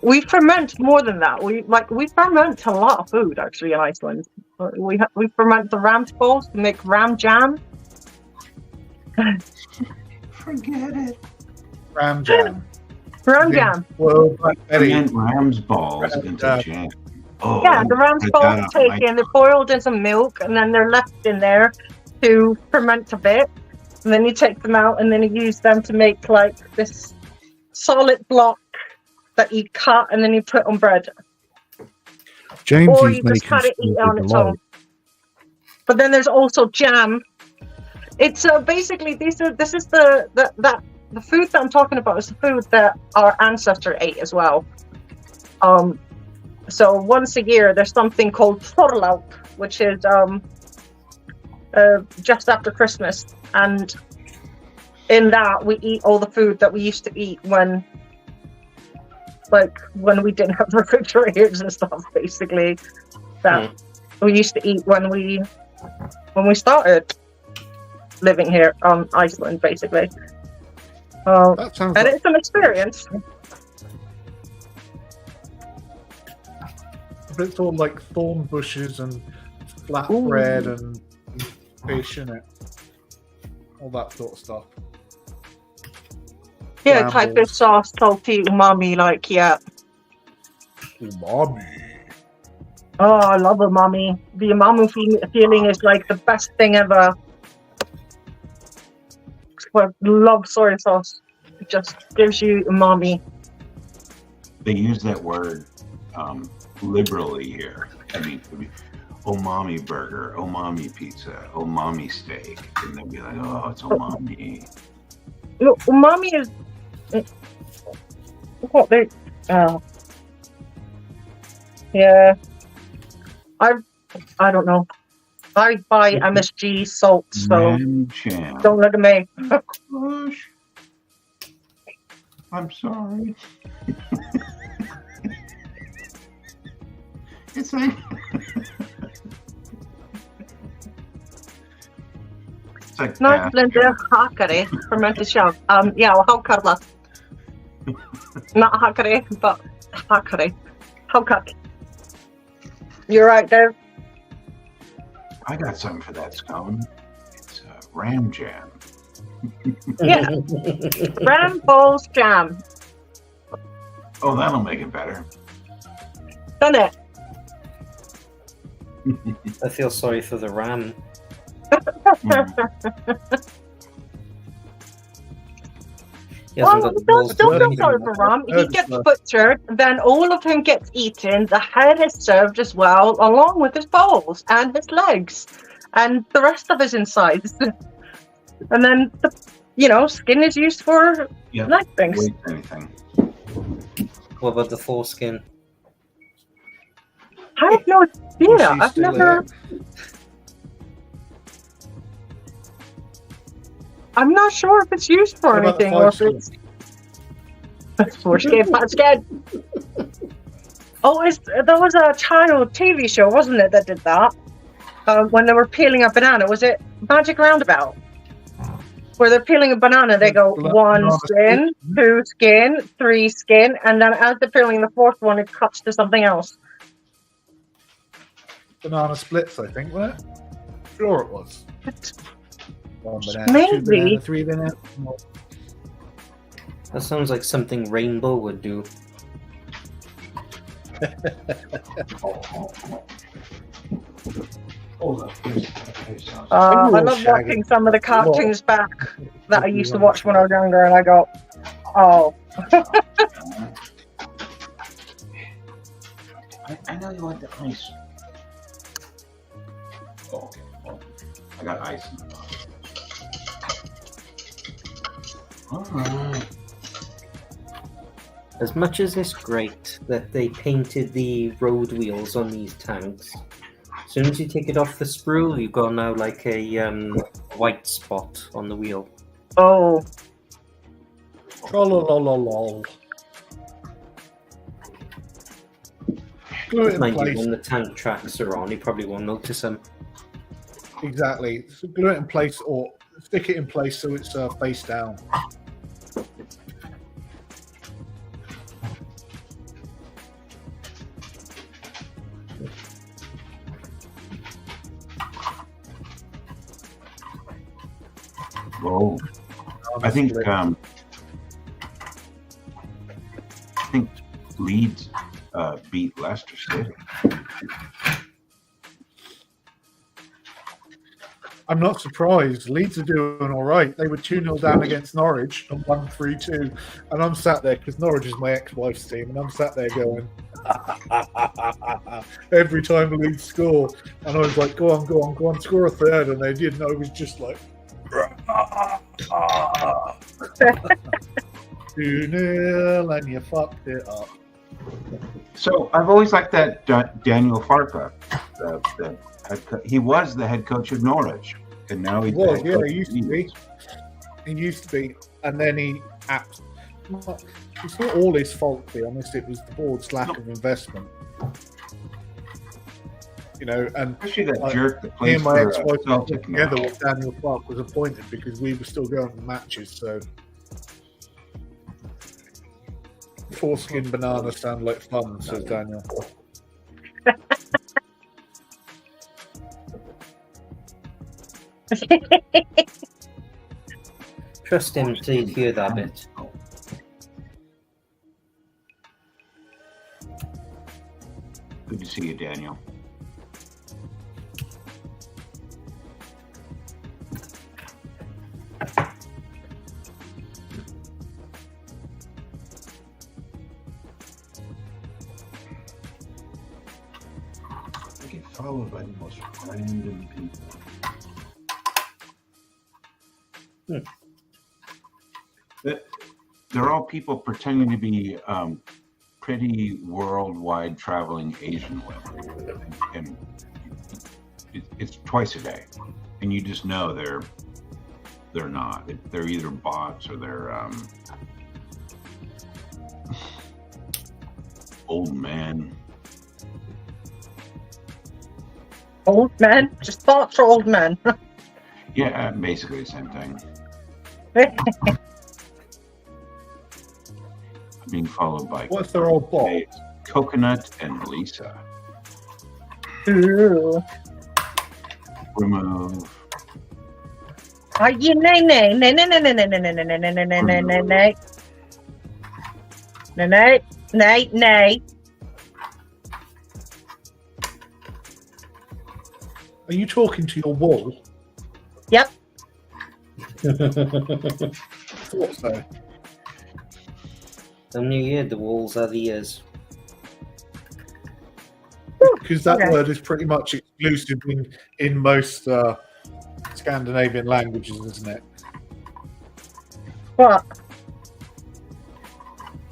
We ferment more than that. We ferment a lot of food actually in Iceland. We ferment the ram's balls to make ram jam. Forget it. Ram jam. Ram jam. Well, And ram's balls into jam. Oh, Yeah, the ram's balls are that taken, they're boiled in some milk, and then they're left in there to ferment a bit. And then you take them out, and then you use them to make like this solid block that you cut, and then you put on bread. James Or you just cut it, eat it on its own. But then there's also jam. It's basically the food that I'm talking about is the food that our ancestor ate as well. So once a year there's something called Þorlág, which is just after Christmas, and in that we eat all the food that we used to eat when we didn't have refrigerators and stuff, basically, that we used to eat when we started living here on Iceland, basically. That sounds and like... it's an experience. But it's all like thorn bushes and flatbread and fish in it. All that sort of stuff. Yeah, type of sauce, salty, umami, like, yeah. Umami. Oh, I love umami. The umami feeling is like the best thing ever. I love soy sauce. It just gives you umami. They use that word liberally here. I mean, it could be umami burger, umami pizza, umami steak, and they'll be like, "Oh, it's umami." Look, umami is what they. Yeah, I don't know. I buy MSG salt, so don't look at me. Gosh. I'm sorry. It's like it's like Blender hakari fermented shell. Yeah, well, hakkarla. Not hakari, but hakari. Hakak. You're right, Dave. I got something for that scone. It's ram jam. Yeah, ram balls jam. Oh, that'll make it better. Done it. I feel sorry for the ram. He hasn't got the balls don't to feel eat sorry him. for Ram. He gets butchered, then all of him gets eaten. The head is served as well, along with his balls and his legs, and the rest of his insides. And then the skin is used for leg things. Wait, anything. What about the foreskin? I have no idea. She's I've still never. I'm not sure if it's used for What about the anything or if foreskin? it's foreskin, foreskin. Oh, there was a child TV show, wasn't it, that did that? When they were peeling a banana, was it Magic Roundabout? Where they're peeling a banana, they go one skin, two skin, three skin, and then as they're peeling the fourth one, it cuts to something else. Banana splits, I think, wasn't it? Sure it was. One banana, Maybe. two banana, three banana. That sounds like something Rainbow would do. I love watching some of the cartoons back that I used to watch when I was younger, and I go, oh. I know you want the ice. Oh, okay. Well, I got ice in the bottle. All right. As much as it's great that they painted the road wheels on these tanks, as soon as you take it off the sprue, you've got now like a white spot on the wheel. Oh. Trollololol. Glue it in Mind you, place. when the tank tracks are on, you probably won't notice them. Exactly. So glue it in place or stick it in place so it's face down. Whoa. I think Leeds beat Leicester City. I'm not surprised. Leeds are doing all right. They were 2-0 down against Norwich and won 3-2. And I'm sat there, because Norwich is my ex-wife's team, and I'm sat there going, every time Leeds score. And I was like, go on, score a third. And they did, and I was just like, 2-0, and you fucked it up. So I've always liked that Daniel Farke. He was the head coach of Norwich, and now he's the head coach. He used to be. He used to be, and then it's not all his fault, to be honest. It was the board's lack of investment. And Especially that like, jerk that me plays and my for ex-wife Celtic now. together when Daniel Clark was appointed because we were still going to matches. So foreskin bananas sound like fun, says Daniel. Trust him to hear that bit. Good to see you, Daniel. I get followed by the most random people. They're all people pretending to be pretty worldwide traveling Asian women, and it's twice a day, and you just know they're not. They're either bots or they're old men. Old men? Just thoughts for old men. Yeah, basically the same thing. Being followed by What's their old bot? Coconut and Lisa. Ooh. Remove. Are you nay? Are you talking to your wall? Yep. Thought so. And you hear the walls are the ears. Because that Okay. word is pretty much exclusive in most Scandinavian languages, isn't it? What?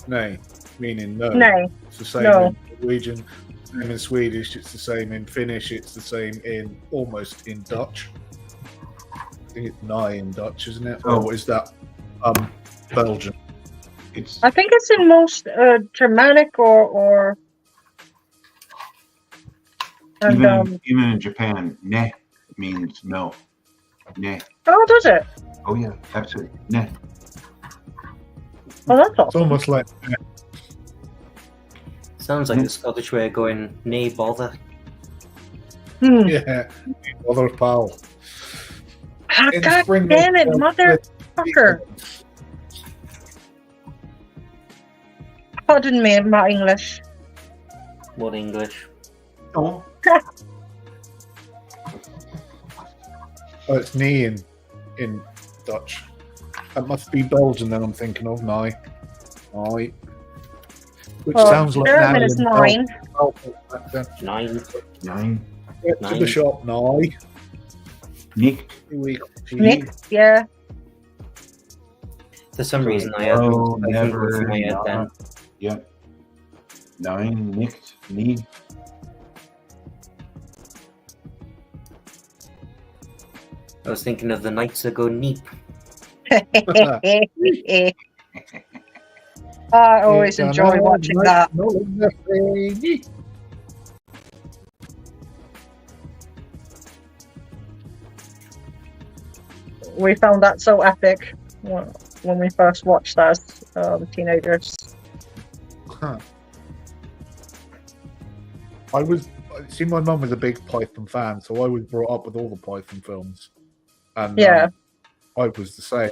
Nay, meaning no. Nay. It's the same No. in Norwegian, same in Swedish, it's the same in Finnish, it's the same in almost in Dutch. I think it's nigh in Dutch, isn't it? Oh. Or is that Belgian? It's I think it's in most Germanic or and even in Japan, ne means no. Ne. oh, does it? Oh yeah, absolutely. Ne. Oh, that's It's awesome. almost like Sounds like the Scottish way of going, nay bother. Hmm. yeah, other pal. Ah, In God spring, damn it, motherfucker! Pardon me, my English. What English? Oh. Oh, it's knee in Dutch. That must be Belgian. Then I'm thinking of nigh. Which Well, sounds like German now is in 9. back then. 9. 9. Get to the Nine. shop, nigh. Nicht. Nick, yeah. For some reason, I had Oh, I think never. in my head then. Not. Yep. 9. Nicht. Nie. I was thinking of the nights that go neep. I always enjoy watching that. We found that so epic when we first watched that as teenagers. Huh. See, my mum was a big Python fan, so I was brought up with all the Python films. And Yeah. I was the same.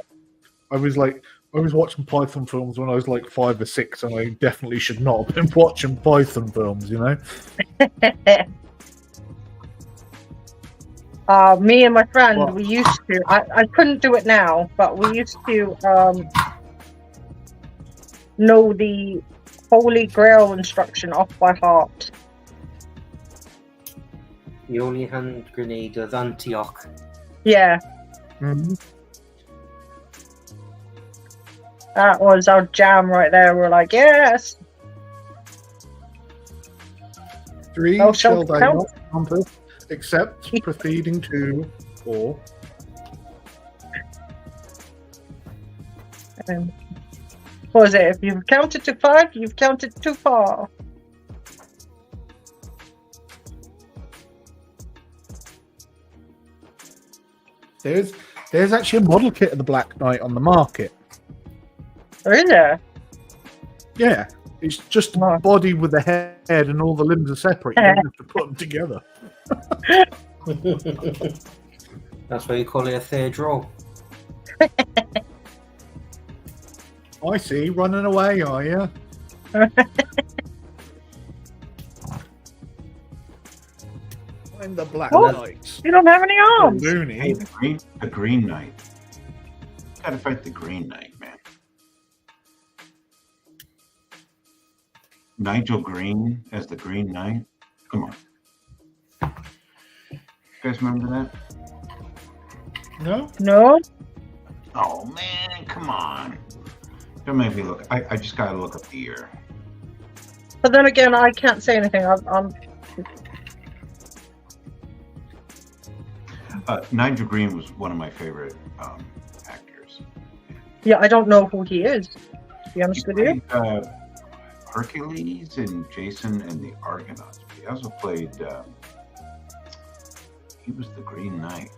I was watching Python films when I was like 5 or 6, and I definitely should not have been watching Python films, you know? Me and my friend, What? we used to. I couldn't do it now, but we used to know the Holy Grail instruction off by heart. The only hand grenade of Antioch. Yeah, Mm-hmm. that was our jam right there. We're like, yes. 3 Oh, shall shall they count? not compass, except proceeding to 4. What was it? If you've counted to 5, you've counted too far. There's actually a model kit of the Black Knight on the market. Or is there? Yeah, it's just a Nice. body with a head and all the limbs are separate. You don't have to put them together. That's why you call it a third row. I see, running away, are you? I'm the Black Oh. Knight. You don't have any The arms. Hey, loony. the Green Knight. Gotta fight the Green Knight, man. Nigel Green as the Green Knight. Come on. You guys remember that? No? No. Oh man, come on. Don't make me look. I just gotta look up the year. But then again, I can't say anything. I'm Nigel Green was one of my favorite actors. yeah, I don't know who he is. To be honest He with you. played Hercules and Jason and the Argonauts. He also played. He was the Green Knight.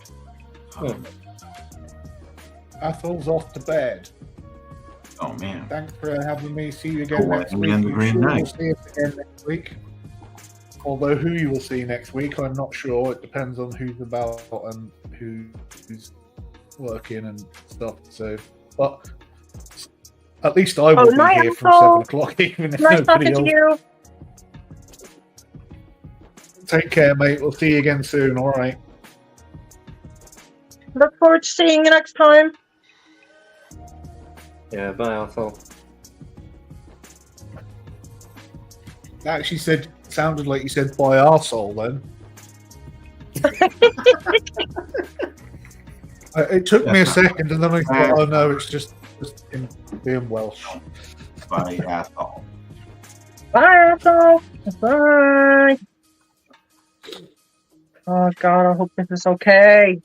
Athel's off to bed. Oh man. Thanks for having me. See you again Oh, next and week. the I'm Green sure Knight. we'll see us again next week. Although who you will see next week, I'm not sure. It depends on who's about and who's working and stuff. So, but at least I will be night, here from Uncle. 7 o'clock, even if Nice nobody talking to else. you. Take care, mate. We'll see you again soon. All right. Look forward to seeing you next time. Yeah, bye, Arthur. Actually sounded like you said by arsehole then. It took me a second, and then I thought, oh no, it's just him being Welsh. By asshole. Bye, asshole. Bye. Oh God, I hope this is okay.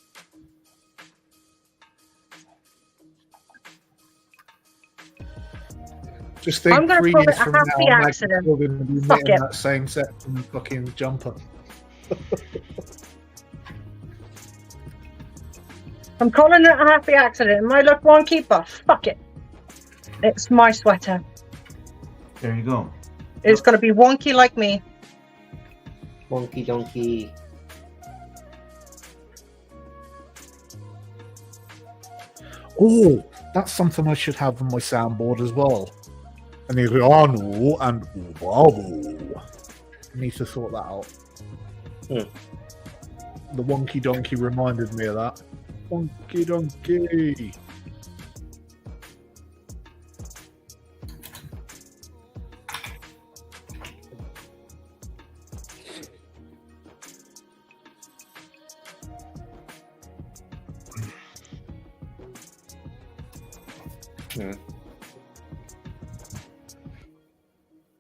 Just think I'm gonna 3 call years it a from happy now, accident. We're going to be Fuck knitting it. that same section fucking jumper. I'm calling it a happy accident. It might look wonky, but fuck it. It's my sweater. There you go. It's gonna be wonky like me. Wonky donkey. Oh, that's something I should have on my soundboard as well. And you go, oh no, and wow. I need to sort that out. The wonky donkey reminded me of that. Wonky donkey.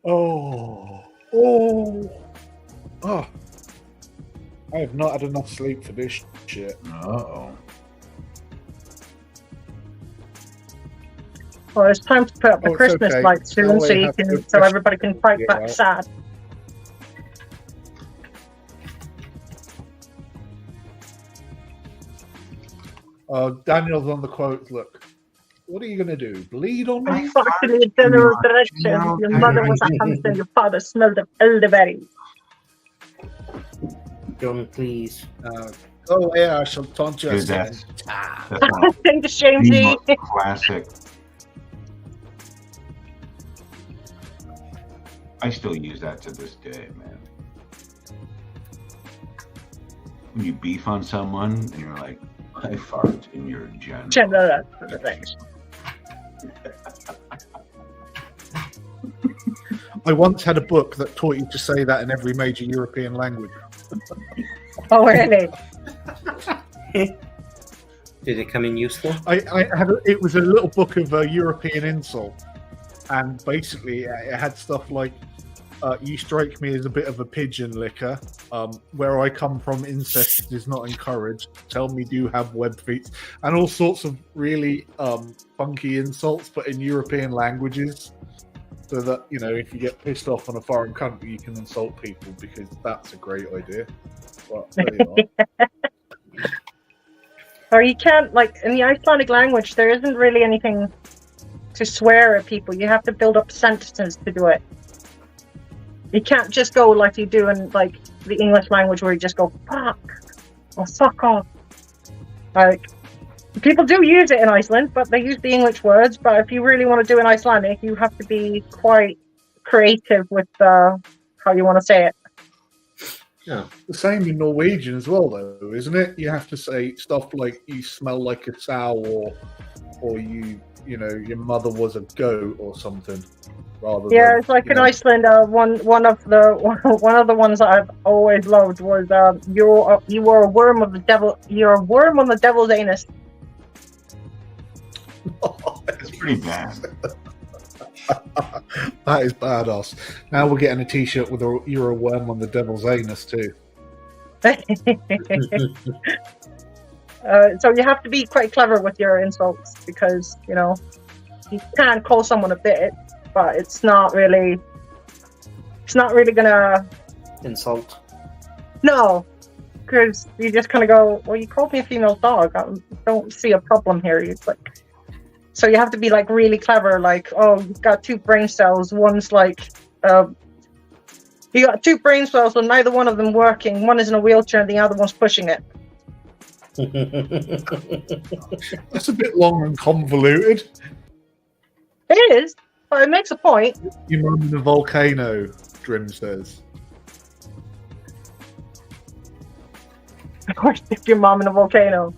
Oh. I have not had enough sleep for this shit. Uh-oh. Well, it's time to put up the it's Christmas okay. lights soon, I'll so you have to can, go so fresh- everybody can fight Yeah, back right. sad. Daniel's on the quote. Look, what are you going to do? Bleed on I me? fucked in the general direction. Your mother was a hamster. Your father smelled of elderberry. John, please. Oh yeah, I shall taunt you. Dude, that's one of Think the shame, the G. most classic. I still use that to this day, man. When you beef on someone and you're like, I fart in your general. General things. I once had a book that taught you to say that in every major European language. Oh, really? Did it come in useful? It was a little book of European insult, and basically it had stuff like, you strike me as a bit of a pigeon licker. Where I come from, incest is not encouraged. Tell me, do you have web feet? And all sorts of really funky insults, but in European languages. So that, you know, if you get pissed off on a foreign country, you can insult people, because that's a great idea. Well, there you are. Or you can't, like, in the Icelandic language, there isn't really anything to swear at people. You have to build up sentences to do it. You can't just go like you do in, like, the English language, where you just go, fuck, or fuck off. Like, people do use it in Iceland, but they use the English words. But if you really want to do in Icelandic, you have to be quite creative with how you want to say it. Yeah, the same in Norwegian as well, though, isn't it? You have to say stuff like "you smell like a sow," or you know, your mother was a goat or something. Rather Yeah, than, it's like you in know, Iceland. One of the ones that I've always loved was you were a worm of the devil. You're a worm on the devil's anus. It's pretty bad. That is badass. Now we're getting a T-shirt with a "You're a worm on the devil's anus" too. So you have to be quite clever with your insults, because, you know, you can call someone a bitch, but it's not really gonna Insult. no, because you just kind of go, well, you called me a female dog. I don't see a problem here. So you have to be like really clever, like, oh, you've got two brain cells. One's like, you got two brain cells, and neither one of them working. One is in a wheelchair, and the other one's pushing it. That's a bit long and convoluted. It is, but it makes a point. Your mum in a volcano, Drim says. Of course, if your mom in a volcano.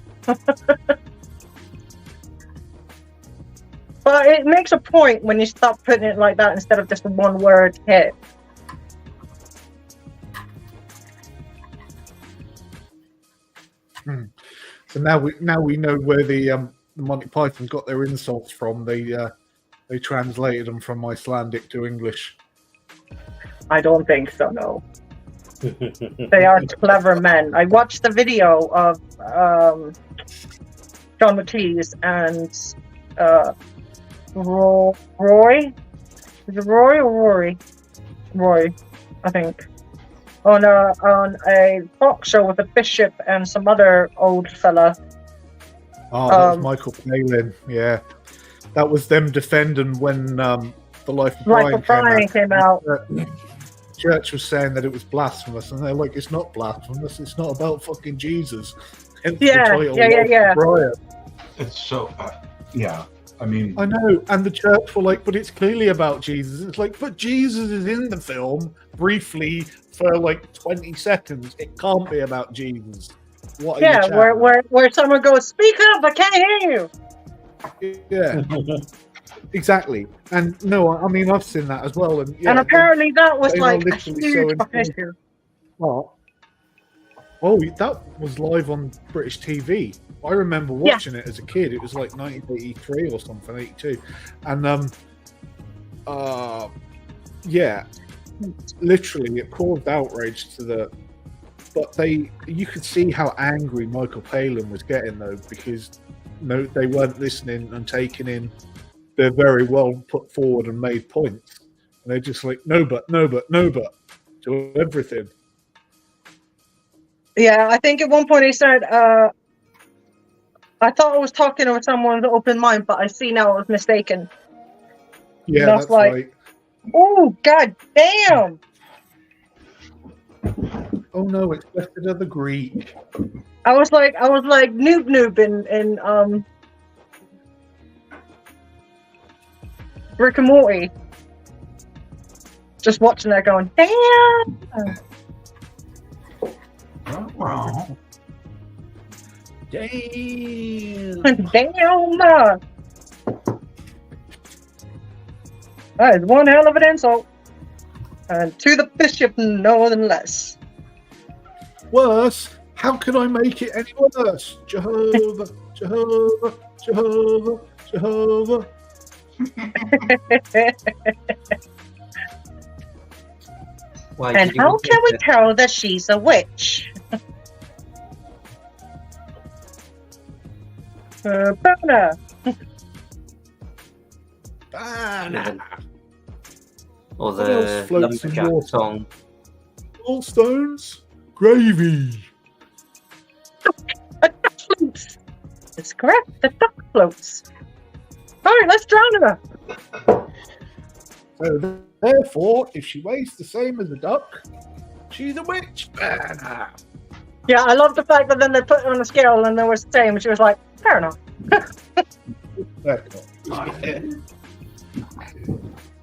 But it makes a point when you stop putting it like that instead of just a one word hit. So now we know where the Monty Python got their insults from. They translated them from Icelandic to English. I don't think so. No, they are clever men. I watched the video of John McCleese and Roy. Is it Roy or Rory? Roy, I think. On a talk show with a bishop and some other old fella. Oh, that was Michael Palin. Yeah, that was them defending when The Life of Brian came out. Church was saying that it was blasphemous, and they're like, "It's not blasphemous. It's not about fucking Jesus." Hence the title, yeah. Brian. It's so, yeah. I mean, I know, and the church were like, "But it's clearly about Jesus." It's like, but Jesus is in the film briefly for like 20 seconds. It can't be about Jesus. What? Yeah, where someone goes, "Speak up! I can't hear you." Yeah, exactly. And no, I mean, I've seen that as well. And apparently that was like a huge issue. What? Oh, that was live on British TV. I remember watching it as a kid. It was like 1983 or something, 82. And literally it caused outrage to the. But you could see how angry Michael Palin was getting though, because they weren't listening and taking in their very well put forward and made points. And they're just like, no, but to everything. Yeah, I think at one point he said, I thought I was talking with someone's open mind, but I see now I was mistaken. Yeah, that's like, right. Oh, god damn! Oh no, it's just another Greek. I was like noob in Rick and Morty. Just watching that going, damn! Wrong. Damn! Damn! That is one hell of an insult. And to the bishop, no less. Worse? How can I make it any worse? Jehovah, Jehovah, Jehovah, Jehovah. And how can we tell that she's a witch? Banner. Or the lumberjack song. Gallstones, gravy. A duck floats. It's correct. The duck floats. All right, let's drown her. So therefore, if she weighs the same as a duck, she's a witch. Yeah, I love the fact that then they put her on a scale and they were the same, and she was like, fair enough.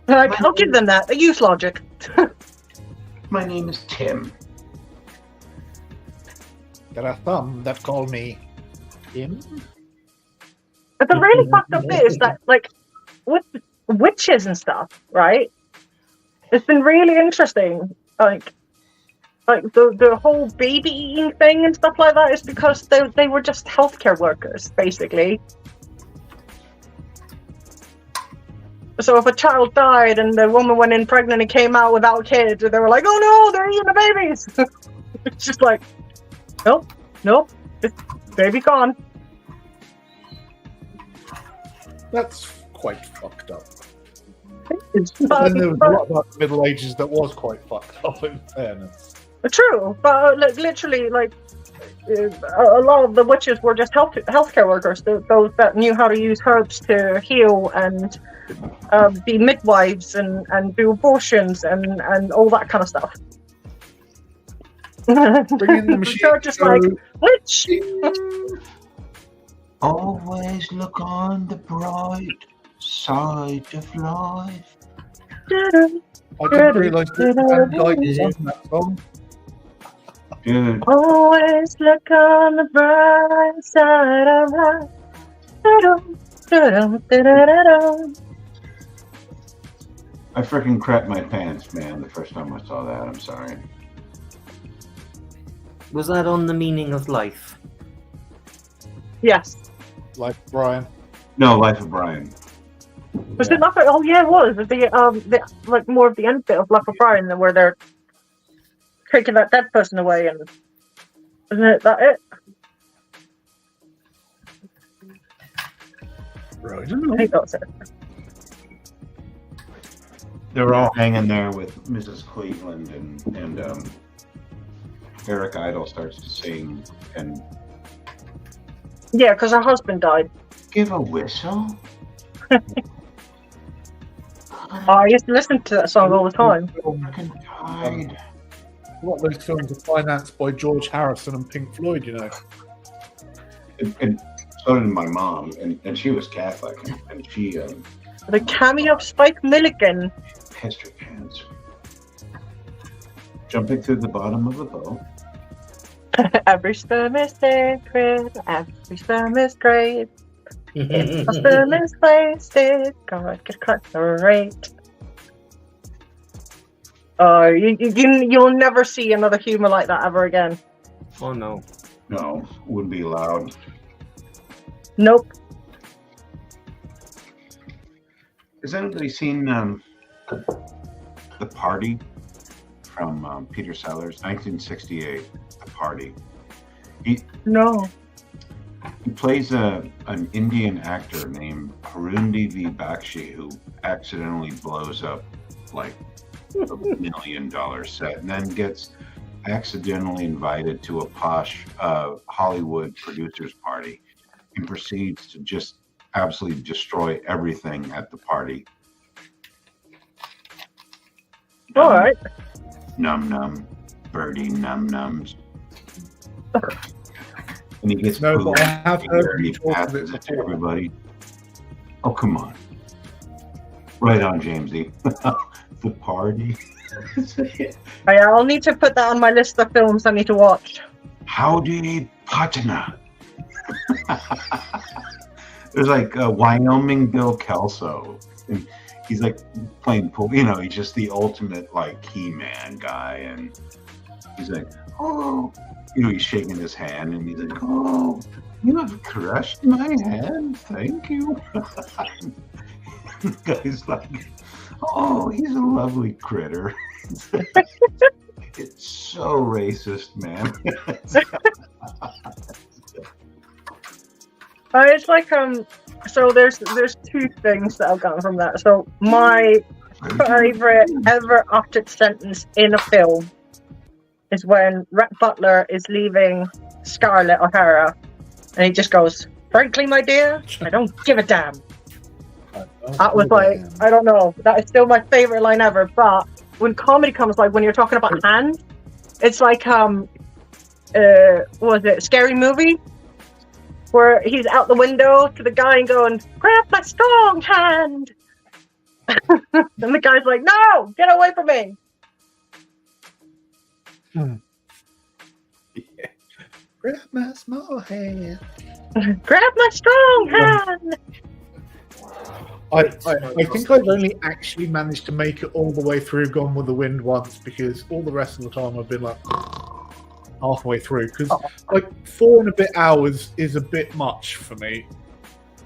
Like, I'll give them that. They use logic. My name is Tim. There are some that call me Tim. But the really fucked up bit is that, like, with witches and stuff, right? It's been really interesting. Like the whole baby eating thing and stuff like that is because they were just healthcare workers, basically. So if a child died and the woman went in pregnant and came out without kids, they were like, "Oh no, they're eating the babies." It's just like, nope, baby gone. That's quite fucked up. It's then there was a lot about the Middle Ages that was quite fucked up, in fairness. True, but literally, a lot of the witches were just healthcare workers, those that knew how to use herbs to heal and be midwives and do abortions and all that kind of stuff. Bring in the machine. So just like, witch! Always look on the bright side of life. I didn't realise that Van Dyke was on that song. Yeah. Always look on the bright side of life. I freaking crapped my pants, man, the first time I saw that. I'm sorry. Was that on the meaning of life? Yes. Like Brian. No, Life of Brian. Was it Life of... Oh, yeah, it was. The like, more of the end bit of Life of Brian, where they're taking that dead person away, and... Isn't that it? Right. I think that's it. They're all hanging there with Mrs. Cleveland, and Eric Idle starts to sing, and Yeah, because her husband died. give a whistle. I used to listen to that song all the time. Fucking died. A lot of those films are financed by George Harrison and Pink Floyd, you know. And so did my mom, and she was Catholic, and she The cameo of Spike Milligan. pissed her pants. Jumping through the bottom of a boat. Every sperm is sacred, every sperm is great. If a sperm is wasted, God could cut the rate. Oh, you'll never see another humor like that ever again. Oh no. No, wouldn't be allowed. Nope. Has anybody seen The Party from Peter Sellers, 1968? The Party. No. He plays an Indian actor named Harundi V. Bakshi, who accidentally blows up like a $1 million set, and then gets accidentally invited to a posh Hollywood producers party, and proceeds to just absolutely destroy everything at the party. All right. Num num, birdie num nums. And he gets No, food, but I have heard and he you talk of passes it it to before. everybody. Oh, come on. Right on, Jamesy. The Party. I'll need to put that on my list of films I need to watch. Howdy Patna. There's like Wyoming Bill Kelso. And he's like playing pool. You know, he's just the ultimate like He-Man guy. And he's like, oh, you know, he's shaking his hand and he's like, oh, you have crushed my hand. Thank you. The guy's like, oh, he's a lovely critter. It's so racist, man. It's like so there's two things that I've gotten from that. So my favorite ever uttered sentence in a film is when Rhett Butler is leaving Scarlett O'Hara, and he just goes, "Frankly, my dear, I don't give a damn." That was like, I don't know, that is still my favorite line ever. But when comedy comes, like when you're talking about hand, it's like what was it, Scary Movie, where he's out the window to the guy and going, "Grab my strong hand," and the guy's like, "No, get away from me." Yeah. Grab my small hand. Grab my strong hand. I think I've only actually managed to make it all the way through Gone with the Wind once, because all the rest of the time I've been like halfway through, because like 4 and a bit hours is a bit much for me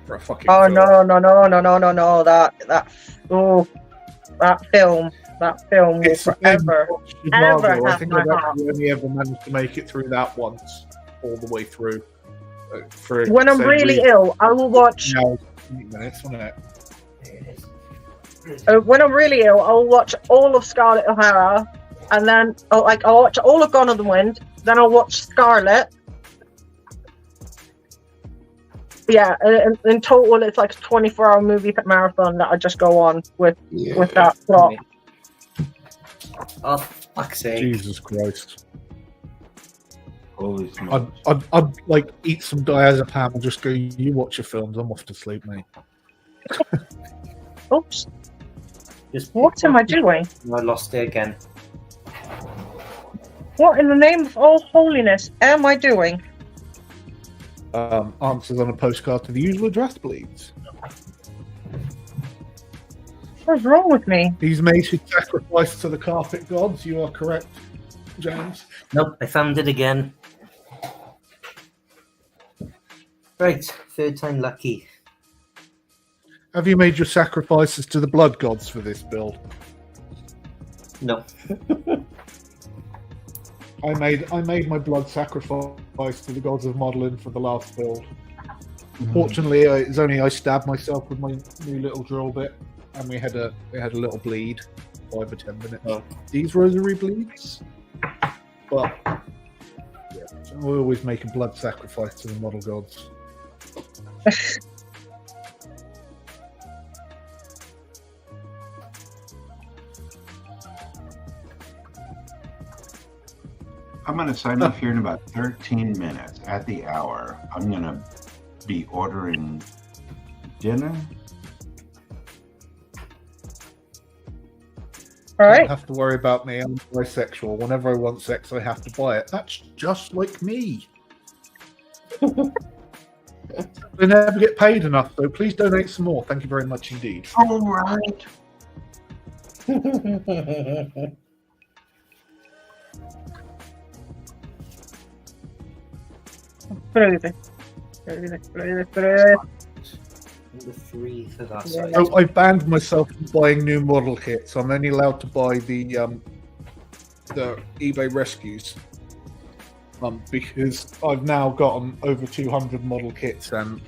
for a fucking Oh film. no! That film will It's forever, ever I have think my I've heart. actually only ever managed to make it through that once, all the way through. For When I'm same really reason. ill, I will watch. Now, 8 minutes, wasn't it? When I'm really ill, I'll watch all of Scarlett O'Hara, and then I'll watch all of Gone with the Wind. Then I'll watch Scarlett. Yeah, in total, it's like a 24-hour movie marathon that I just go on with that plot. Oh, fuck's sake. Jesus Christ. Holy smokes. I'd like eat some diazepam and just go, you watch your films, I'm off to sleep, mate. Oops. Just What am I doing? I lost it again. What in the name of all holiness am I doing? Answers on a postcard to the usual address, please. What's wrong with me? These made his sacrifice to the carpet gods. You are correct, James. Nope, I found it again. Right, third time lucky. Have you made your sacrifices to the blood gods for this build? No. I made my blood sacrifice to the gods of modeling for the last build. Fortunately, it's only I stabbed myself with my new little drill bit, and we had a little bleed, 5 or 10 minutes. Oh. These rosary bleeds, but yeah, so we always make a blood sacrifice to the model gods. I'm going to sign off here in about 13 minutes. At the hour, I'm going to be ordering dinner. All Don't right. have to worry about me. I'm bisexual. Whenever I want sex, I have to buy it. That's just like me. They never get paid enough, so please donate some more. Thank you very much indeed. All right. Prende. Number 3 for that Yeah. side. I banned myself from buying new model kits. I'm only allowed to buy the eBay rescues. Because I've now gotten over 200 model kits, and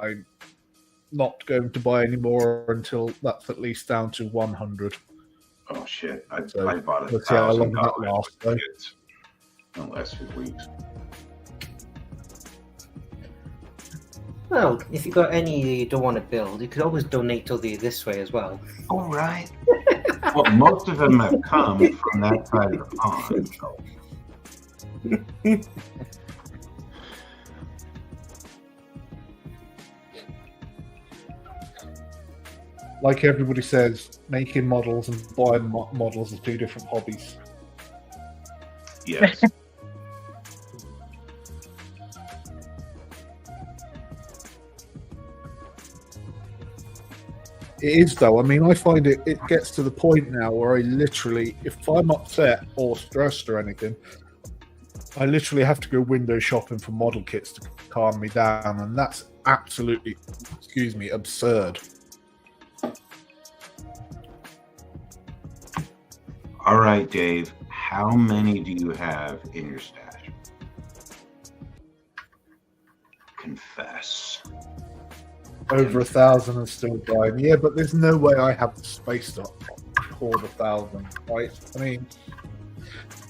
I'm not going to buy any more until that's at least down to 100. Oh shit! I So, bought let's see how long that $1,000 lasts, for though. kids in the last few weeks. Well, if you got any you don't want to build, you could always donate to this way as well. All right. Well, most of them have come from that side of the pond. So. Like everybody says, making models and buying models are two different hobbies. Yes. It is, though. I mean, I find it gets to the point now where I literally, if I'm upset or stressed or anything, I literally have to go window shopping for model kits to calm me down, and that's absolutely, excuse me, absurd. All right, Dave. How many do you have in your stash? Confess. Over 1,000 and still dying. Yeah, but there's no way I have the space to hoard 1,000, right? I mean,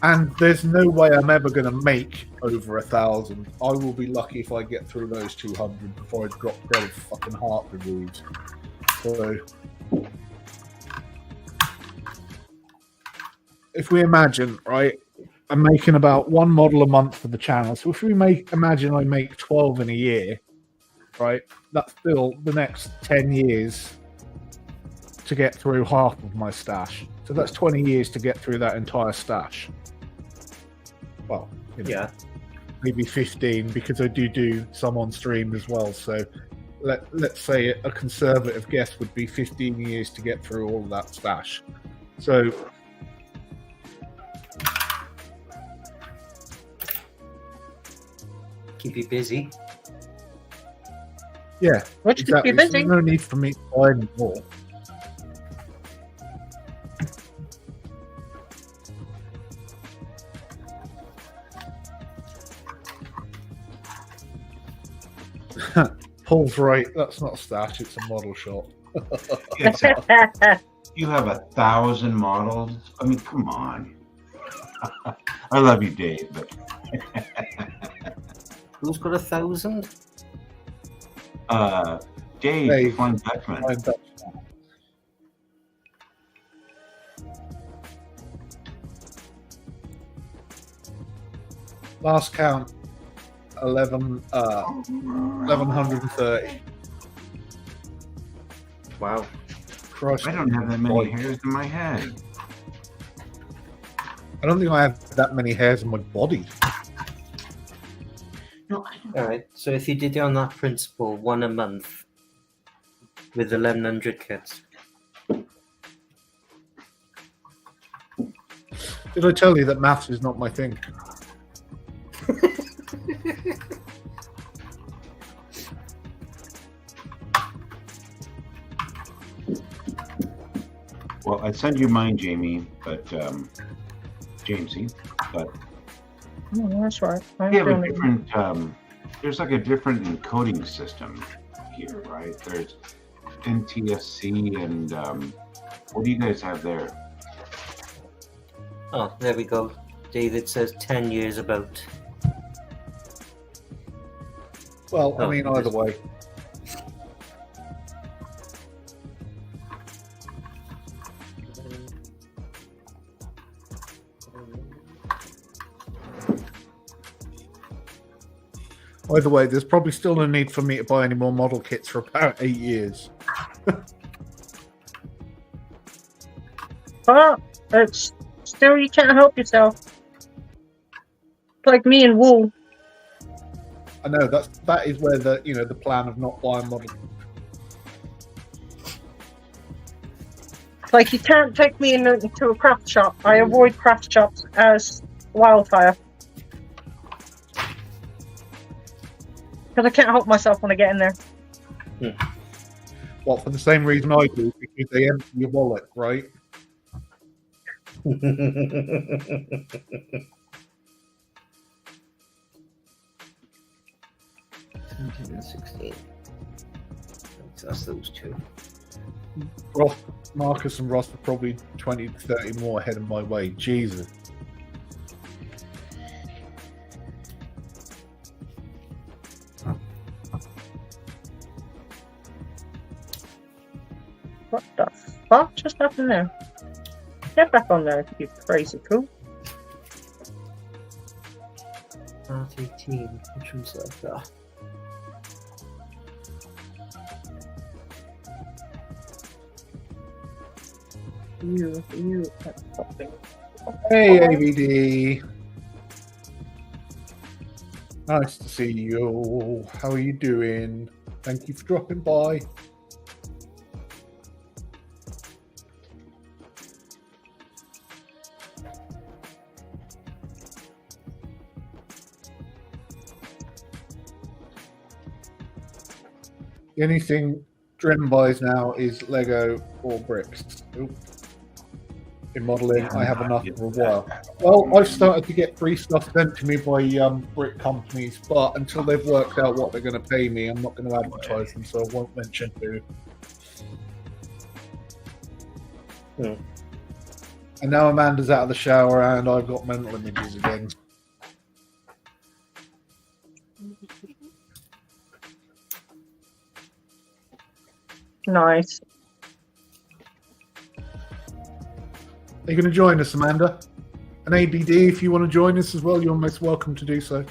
and there's no way I'm ever going to make over 1,000. I will be lucky if I get through those 200 before I drop dead of fucking heart disease. So, if we imagine, right, I'm making about one model a month for the channel. So if we imagine I make 12 in a year, right, that's still the next 10 years to get through half of my stash. So that's 20 years to get through that entire stash. Well, you know, Yeah. maybe 15 because I do some on stream as well. So let's say a conservative guess would be 15 years to get through all of that stash. So Keep you busy. yeah, Which keep exactly. you So busy. there's no need for me to buy any more. Paul's right. That's not a stash. It's a model shop. It's you have 1,000 models. I mean, come on. I love you, Dave, but Who's got 1,000? Dave, Dave. Flying Dutchman. Fine, that's fine. Last count, 1130. Wow. Christ. I don't have that many hairs in my head. I don't think I have that many hairs in my body. No, Alright, so if you did it on that principle, one a month with 1,100 kits. Did I tell you that maths is not my thing? send you mine, Jamie, but Jamesy, but Oh, that's right. I'm we have a doing it. different. There's like a different encoding system here, right? There's NTSC and what do you guys have there? Oh, there we go. David says 10 years about. Well, I Oh, mean, either way. Either way, there's probably still no need for me to buy any more model kits for about 8 years. But it's still, you can't help yourself. Like me and wool. I know that is where the plan of not buying model. Like, you can't take me into a craft shop. I avoid craft shops as wildfire. Because I can't help myself when I get in there. Well, for the same reason I do, because they empty your wallet, right? 17 and 16. That's those two. Marcus and Ross are probably 20 to 30 more ahead of my way. Jesus. What the fuck just happened there? Get back on there, you crazy cool. R18. Which one's that? You. Hey, ABD. Nice to see you. How are you doing? Thank you for dropping by. The only thing Dren buys now is Lego or bricks. Oop. In modelling, I have enough for a while. Well, I've started to get free stuff sent to me by brick companies, but until they've worked out what they're going to pay me, I'm not going to advertise them, so I won't mention who. And now Amanda's out of the shower, and I've got mental images again. Nice. Are you going to join us, Amanda? And ABD, if you want to join us as well, you're most welcome to do so.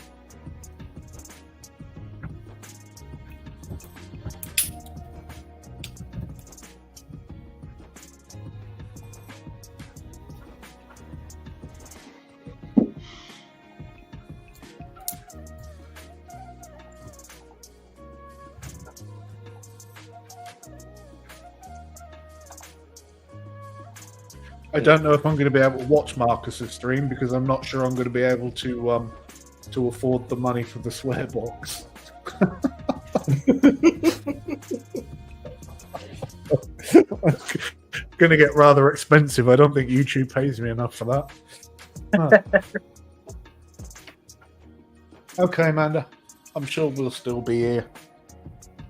I don't know if I'm going to be able to watch Marcus's stream because I'm not sure I'm going to be able to afford the money for the swear box. It's going to get rather expensive. I don't think YouTube pays me enough for that. Okay, Amanda. I'm sure we'll still be here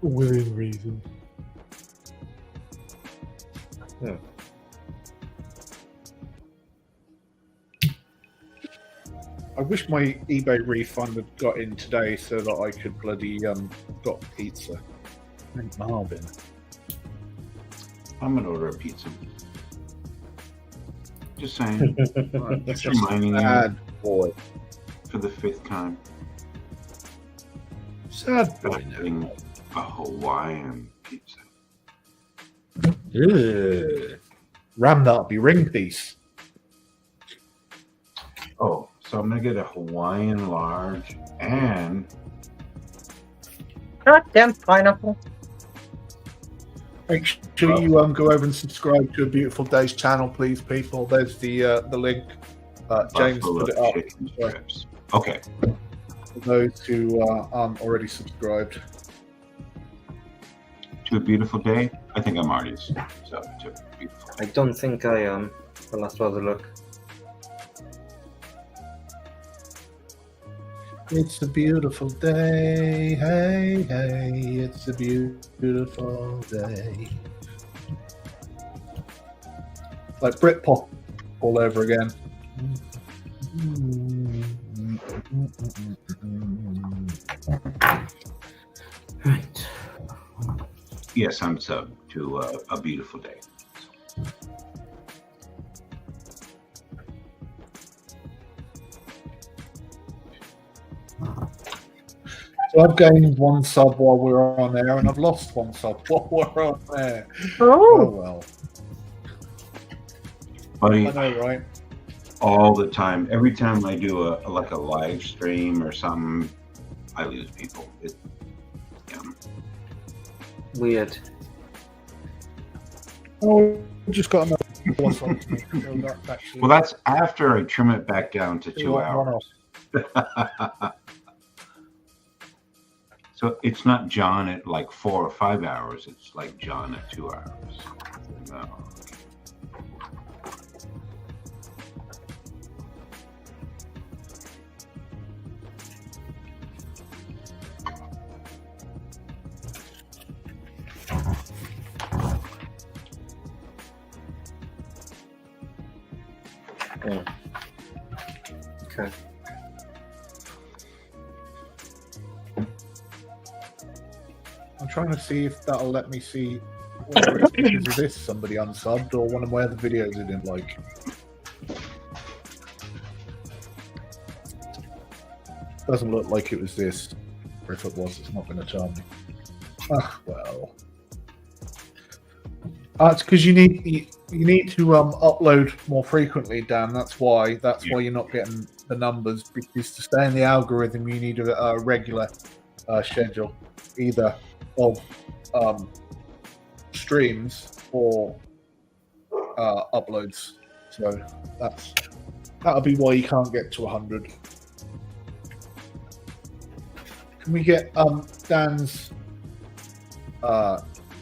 within reason. Yeah. I wish my eBay refund had got in today so that I could bloody got pizza. Thank Marvin. I'm gonna order a pizza. Just saying. Just reminding Sad you boy. for the 5th time. Sad boy. I'm getting a Hawaiian pizza. Ugh. Ram, that'll be ring piece. Oh, so I'm gonna get a Hawaiian large and Goddamn pineapple. Make sure you go over and subscribe to A Beautiful Day's channel, please, people. There's the link. James buffalo put it up chicken strips. Okay. for those who aren't already subscribed. To A Beautiful Day. I think I'm already so too. I don't think I am. But let's have a look. It's a beautiful day. Hey, hey, it's a beautiful day. Like Britpop all over again. Right. Yes, I'm sub to A Beautiful Day. So I've gained 1 sub while we're on there, and I've lost 1 sub while we're on there. Oh, Oh well. Buddy, I know, right? all the time. Every time I do a live stream or something, I lose people. Weird. Oh, we just got another 1 sub. Well, that's after I trim it back down to 2 hours. So it's not John at like 4 or 5 hours. It's like John at 2 hours. No. Yeah. Okay. I'm trying to see if that'll let me see whether it's because of this somebody unsubbed or one of my other videos I didn't like. Doesn't look like it was this. Or if it was, it's not going to tell me. Ah, well. It's because you need to upload more frequently, Dan. That's why you're not getting the numbers, because to stay in the algorithm you need a regular schedule, either of streams or uploads. So that'll be why you can't get to 100. Can we get Dan's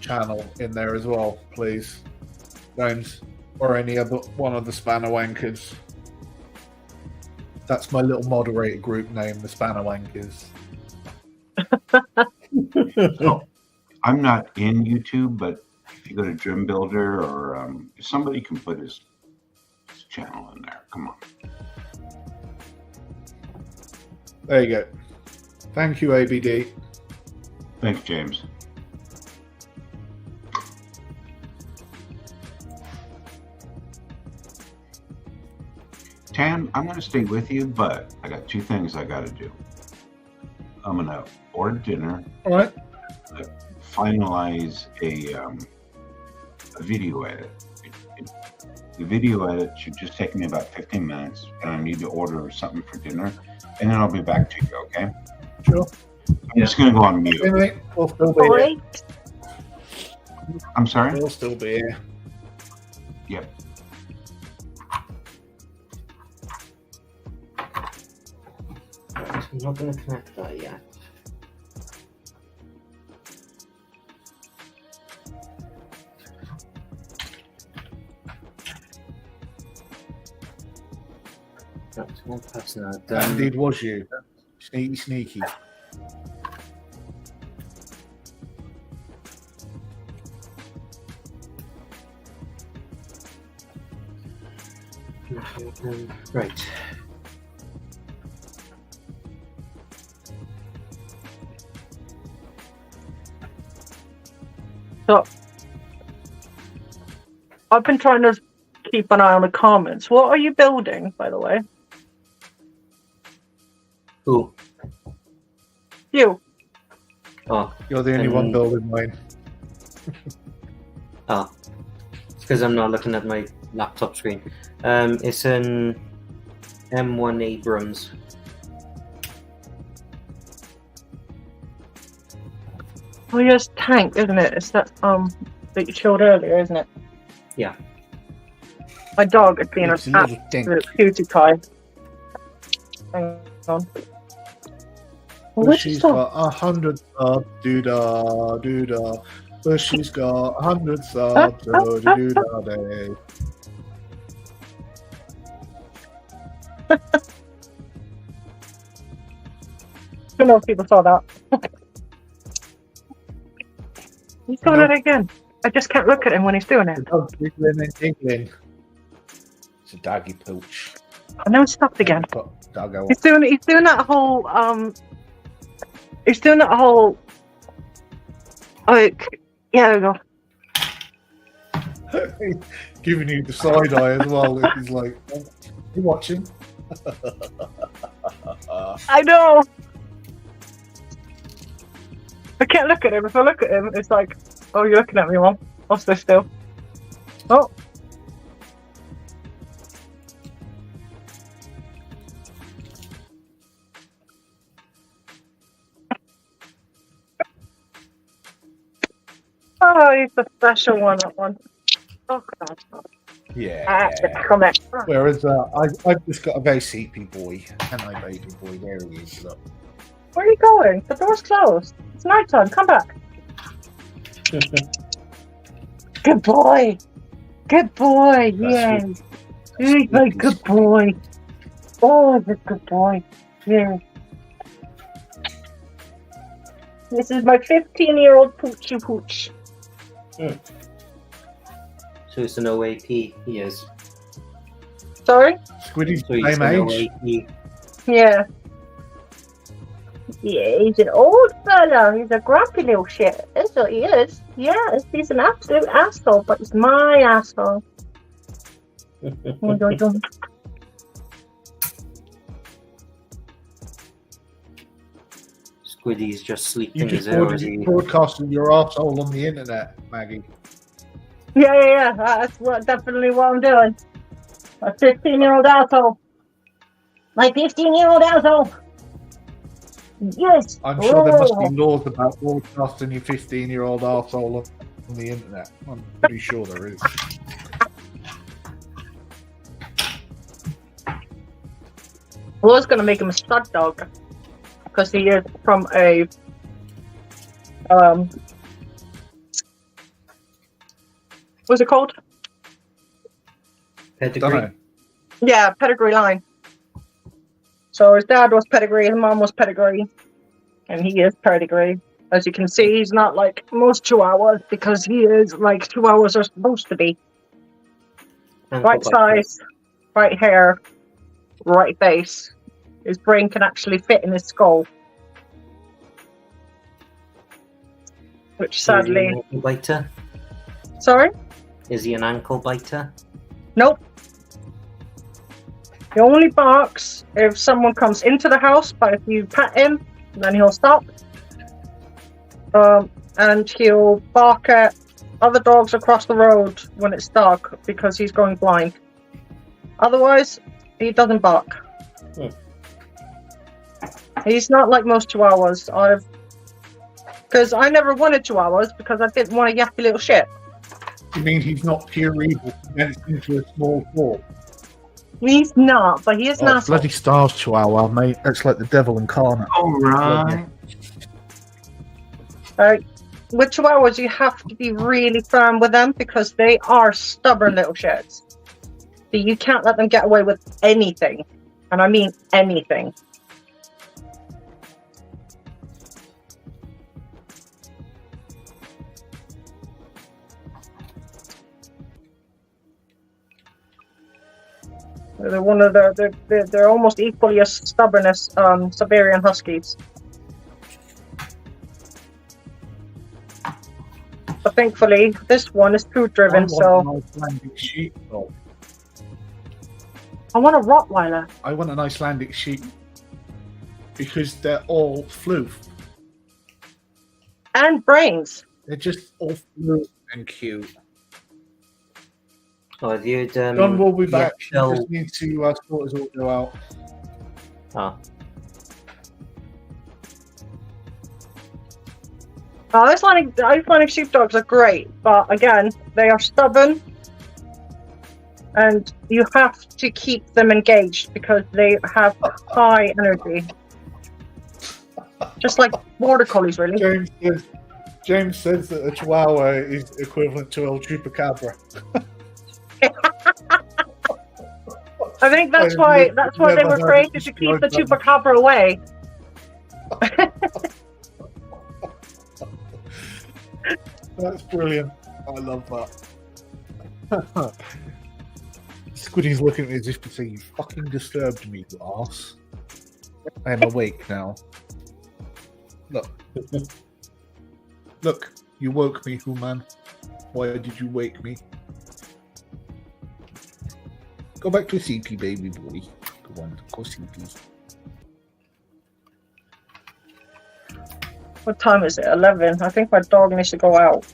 channel in there as well, please, James, or any other one of the Spanner Wankers? That's my little moderator group name, the Spanner Wankers. So, I'm not in YouTube, but if you go to Dream Builder or somebody can put his channel in there. Come on. There you go. Thank you, ABD. Thanks, James. Tam, I'm going to stay with you, but I got 2 things I got to do. I'm going to order dinner. All right. Finalize a video edit. The video edit should just take me about 15 minutes, and I need to order something for dinner, and then I'll be back to you, okay? Sure. I'm just going to go on mute. Hey, mate, we'll still be here. I'm sorry? We'll still be here. Yep. I'm not going to connect that yet. That's one person I've That done. indeed was you. Sneaky, sneaky. Right. so I've been trying to keep an eye on the comments. What are you building, by the way? Who? You. Oh. You're the only one building mine. Oh. It's because I'm not looking at my laptop screen. It's an M1 Abrams. Oh, yes, tank, isn't it? It's that that you showed earlier, isn't it? Yeah. My dog has been It's an a little dink. absolute cutie pie. Hang on. Well, Where's she's the got 100 subs. Doodah, doodah. But she's got 100 subs. Do-do-do-da-day. I don't know if people saw that. He's doing it again. I just can't look at him when he's doing The it. dog's wiggling and giggling. It's a doggy pooch. I know it stopped again. Doggo. He's doing that whole he's doing that whole like yeah, there we go. Giving you the side eye as well. He's like, you watching? I know. I can't look at him. If I look at him, it's like, oh, you're looking at me, Mom. I'll stay still. Oh. Oh, he's the special one, that one. Oh, God. Yeah. Come back. Whereas I've just got a very sleepy boy, and I baby boy. There he is. Look. Where are you going? The door's closed. It's night time. Come back. Good boy. Good boy. Yes. He's my good boy. Oh, he's a good boy. Yeah. This is my 15-year-old Poochie Pooch. So it's an OAP, he is. Sorry? Squiddy's So the he's same an age. OAP. Yeah. Yeah, he's an old fella. He's a grumpy little shit. That's what he is. Yeah, he's an absolute asshole, but he's my asshole. Squiddy's just You sleeping just his hours. broadcasting your arsehole on the internet, Maggie. Yeah. That's definitely what I'm doing. A 15-year-old asshole. My 15-year-old asshole. Yes. I'm sure there must be laws about broadcasting your 15-year-old arsehole on the internet. I'm pretty sure there is. I was going to make him a stud dog because he is from a what's it called? Pedigree. Dunno. Yeah, pedigree line. So his dad was pedigree, his mom was pedigree, and he is pedigree. As you can see, he's not like most chihuahuas because he is like chihuahuas are supposed to be. Right size, right hair, right face. His brain can actually fit in his skull. Which sadly... Is he an ankle biter? Sorry? Is he an ankle biter? Nope. He only barks if someone comes into the house, but if you pat him, then he'll stop. And he'll bark at other dogs across the road when it's dark because he's going blind. Otherwise, he doesn't bark. He's not like most chihuahuas. Because I never wanted chihuahuas because I didn't want a yappy little shit. You mean he's not pure evil condensed into a small form? He's not, but he is Oh, not. bloody stars chihuahua, mate. That's like the devil incarnate. All right. Right. With chihuahuas, you have to be really firm with them because they are stubborn little shits. So you can't let them get away with anything. And I mean anything. They're one of they're almost equally as stubborn as Siberian Huskies. But thankfully, this one is food driven, so Icelandic sheepdog. I want a Rottweiler. I want an Icelandic sheep because they're all floof. And brains. They're just all floof and cute. Oh, have you John will be back. He Shell... just needs to sort his audio out. Oh. Icelandic sheepdogs are great, but again, they are stubborn, and you have to keep them engaged because they have high energy. Just like border collies, really. James says, James says that a Chihuahua is equivalent to El Chupacabra. I think that's why they were created to keep the Chupacabra away. That's brilliant. I love that. Squiddy's looking at me as if to say, "You fucking disturbed me, you arse. I am awake now. Look. Look, you woke me, human. Why did you wake me? Go back to CP, baby boy. Go on, go CP. What time is it? 11. I think my dog needs to go out.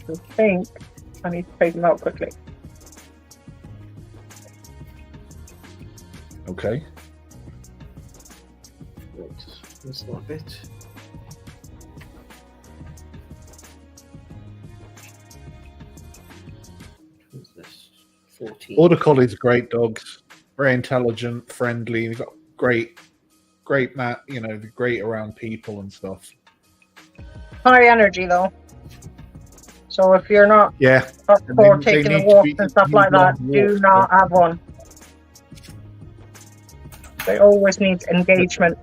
I think I need to take him out quickly. Okay. Right, that's that bit. What's this? 14. Border Collies are great dogs. Very intelligent, friendly. They've got great, you know, they're great around people and stuff. High energy though. So if you're not Yeah. up And for they taking need the to walks be- and stuff need like that, long do walks, not though. have one. They always need engagement.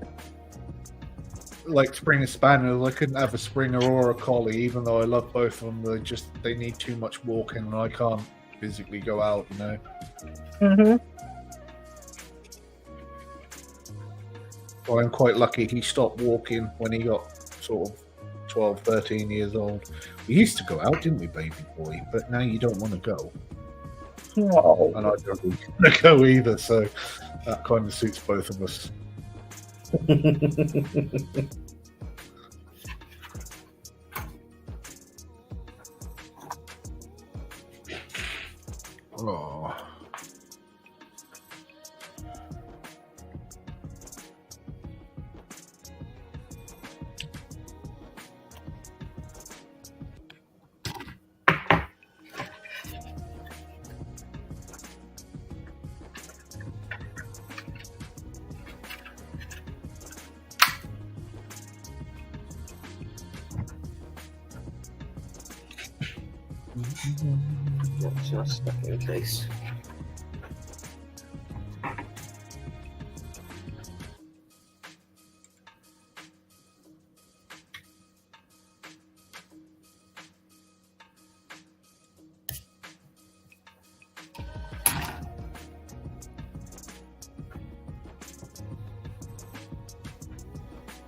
Like Springer Spaniels, I couldn't have a Springer or a Collie, even though I love both of them. They need too much walking, and I can't physically go out, you know. Mhm. Well, I'm quite lucky he stopped walking when he got sort of 12, 13 years old. We used to go out, didn't we, baby boy? But now you don't want to go. No. And I don't really want to go either, so that kind of suits both of us. Oh. Just stuff in case.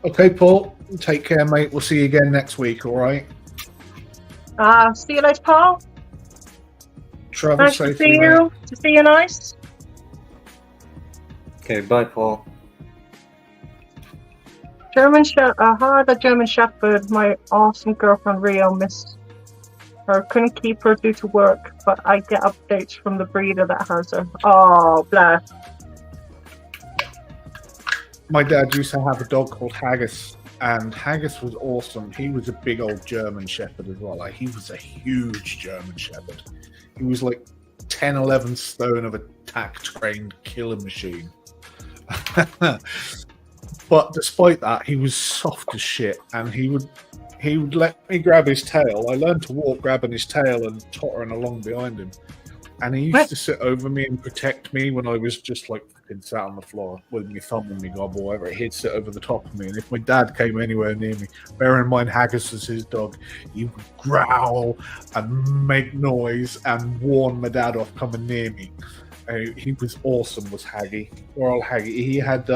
Okay, Paul. Take care, mate. We'll see you again next week, all right? See you later, Paul. Travel Nice to safely, see mate. you. To see you nice. Okay, bye, Paul. I had a German Shepherd. My awesome girlfriend Rio missed her. Couldn't keep her due to work, but I get updates from the breeder that has her. Oh, bless. My dad used to have a dog called Haggis, and Haggis was awesome. He was a big old German Shepherd as well. Like, he was a huge German Shepherd. He was like 10, 11 stone of a tack-trained killing machine. But despite that, he was soft as shit, and he would let me grab his tail. I learned to walk grabbing his tail and tottering along behind him. And he used to sit over me and protect me when I was just like fucking sat on the floor with my thumb and my gob or whatever. He'd sit over the top of me. And if my dad came anywhere near me, bear in mind Haggis was his dog, he would growl and make noise and warn my dad off coming near me. He was awesome, was Haggy. Poor old Haggy. He had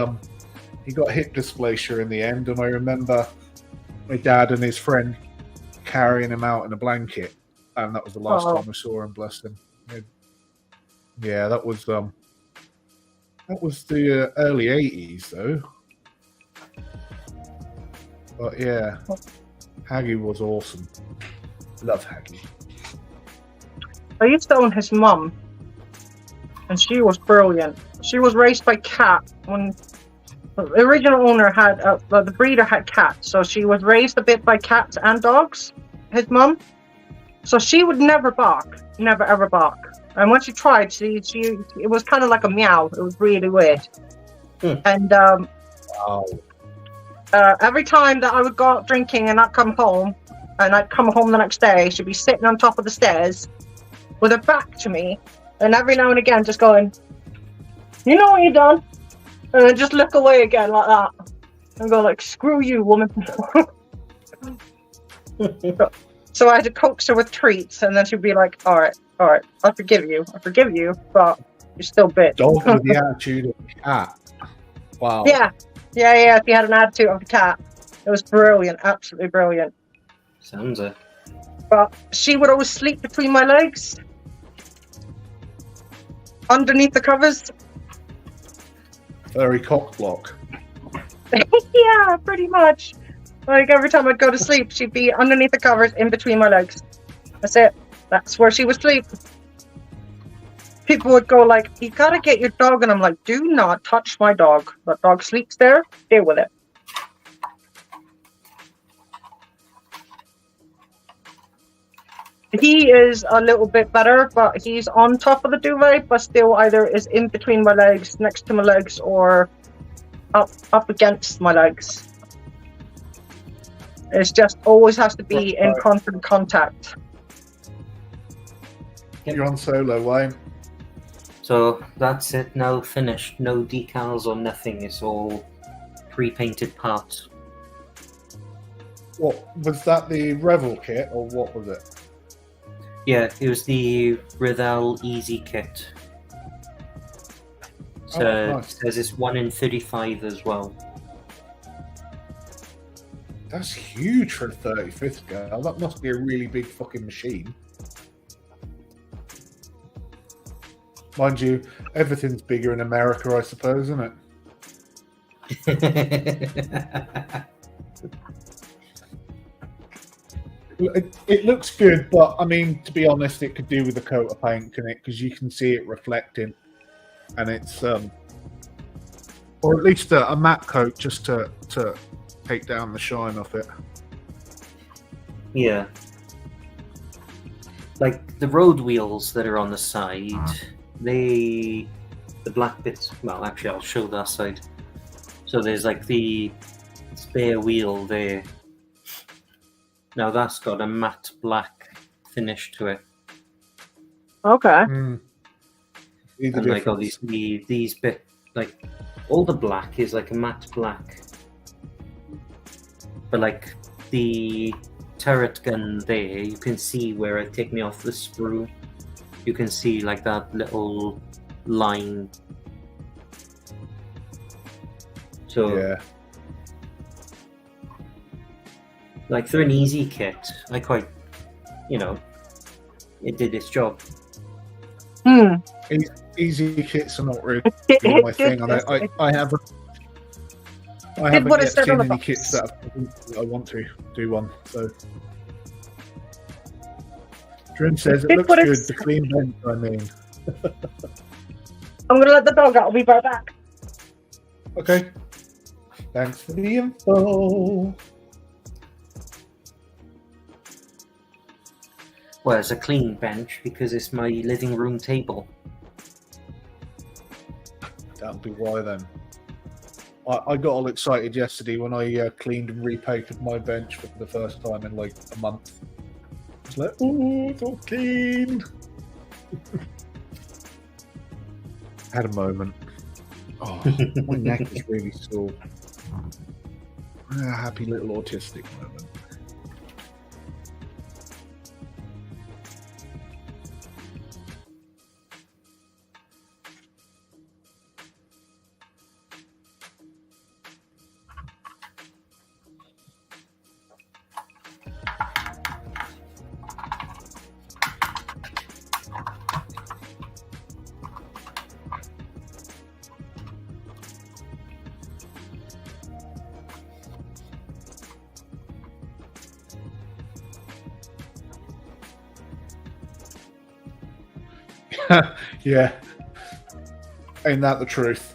he got hip dysplasia in the end, and I remember my dad and his friend carrying him out in a blanket, and that was the last time I saw him, bless him. Yeah, that was the early 80s though. But yeah, Haggy was awesome. Love Haggy. I used to own his mum, and she was brilliant. She was raised by cat. When the original owner had, the breeder had cats, so she was raised a bit by cats and dogs, his mum. So she would never bark, never ever bark. And when she tried, it was kind of like a meow. It was really weird. And Wow. every time that I would go out drinking and not come home, and I'd come home the next day, she'd be sitting on top of the stairs with her back to me, and every now and again just going, "You know what you done?" And then just look away again like that. And go like, "Screw you, woman." So I had to coax her with treats, and then she'd be like, all right, I forgive you, but you're still bitch. Dog with the attitude of a cat. Wow. Yeah. She had an attitude of a cat. It was brilliant, absolutely brilliant. Sounds it. But she would always sleep between my legs, underneath the covers. Very cock block. Yeah, pretty much. Like every time I'd go to sleep, she'd be underneath the covers, in between my legs. That's it. That's where she would sleep. People would go like, "You gotta get your dog," and I'm like, "Do not touch my dog. The dog sleeps there. Deal with it." He is a little bit better, but he's on top of the duvet, but still either is in between my legs, next to my legs, or up against my legs. It's just always has to be in constant contact. You're on solo, Wayne. So that's it now, finished. No decals or nothing. It's all pre-painted parts. What was that? The Revel kit, or what was it? Yeah, it was the Rithel Easy Kit. So nice. it says it's 1 in 35 as well. That's huge for a 35th scale. That must be a really big fucking machine. Mind you, everything's bigger in America, I suppose, isn't it? It looks good, but I mean, to be honest, it could do with a coat of paint, can it? Because you can see it reflecting, and it's or at least a matte coat just to take down the shine off it. Yeah. Like the road wheels that are on the side, the black bits, well, actually I'll show that side. So there's like the spare wheel there. Now that's got a matte black finish to it. Okay. And like all these bit, like all the black is like a matte black. But like the turret gun there, you can see where it take me off the sprue. You can see like that little line. So yeah. Like for an easy kit, I quite, it did its job. Easy kits are not really my thing. I haven't yet seen any kits that I want to do one. So, Dream says it looks good. The clean bench, I mean. I'm gonna let the dog out. I'll be right back. Okay. Thanks for the info. Well, it's a clean bench because it's my living room table. That'll be why then. I got all excited yesterday when I cleaned and repainted my bench for the first time in like a month. I was like, "Ooh, it's all clean." Had a moment. Oh, my neck is really sore. A happy little autistic moment. Yeah. Ain't that the truth?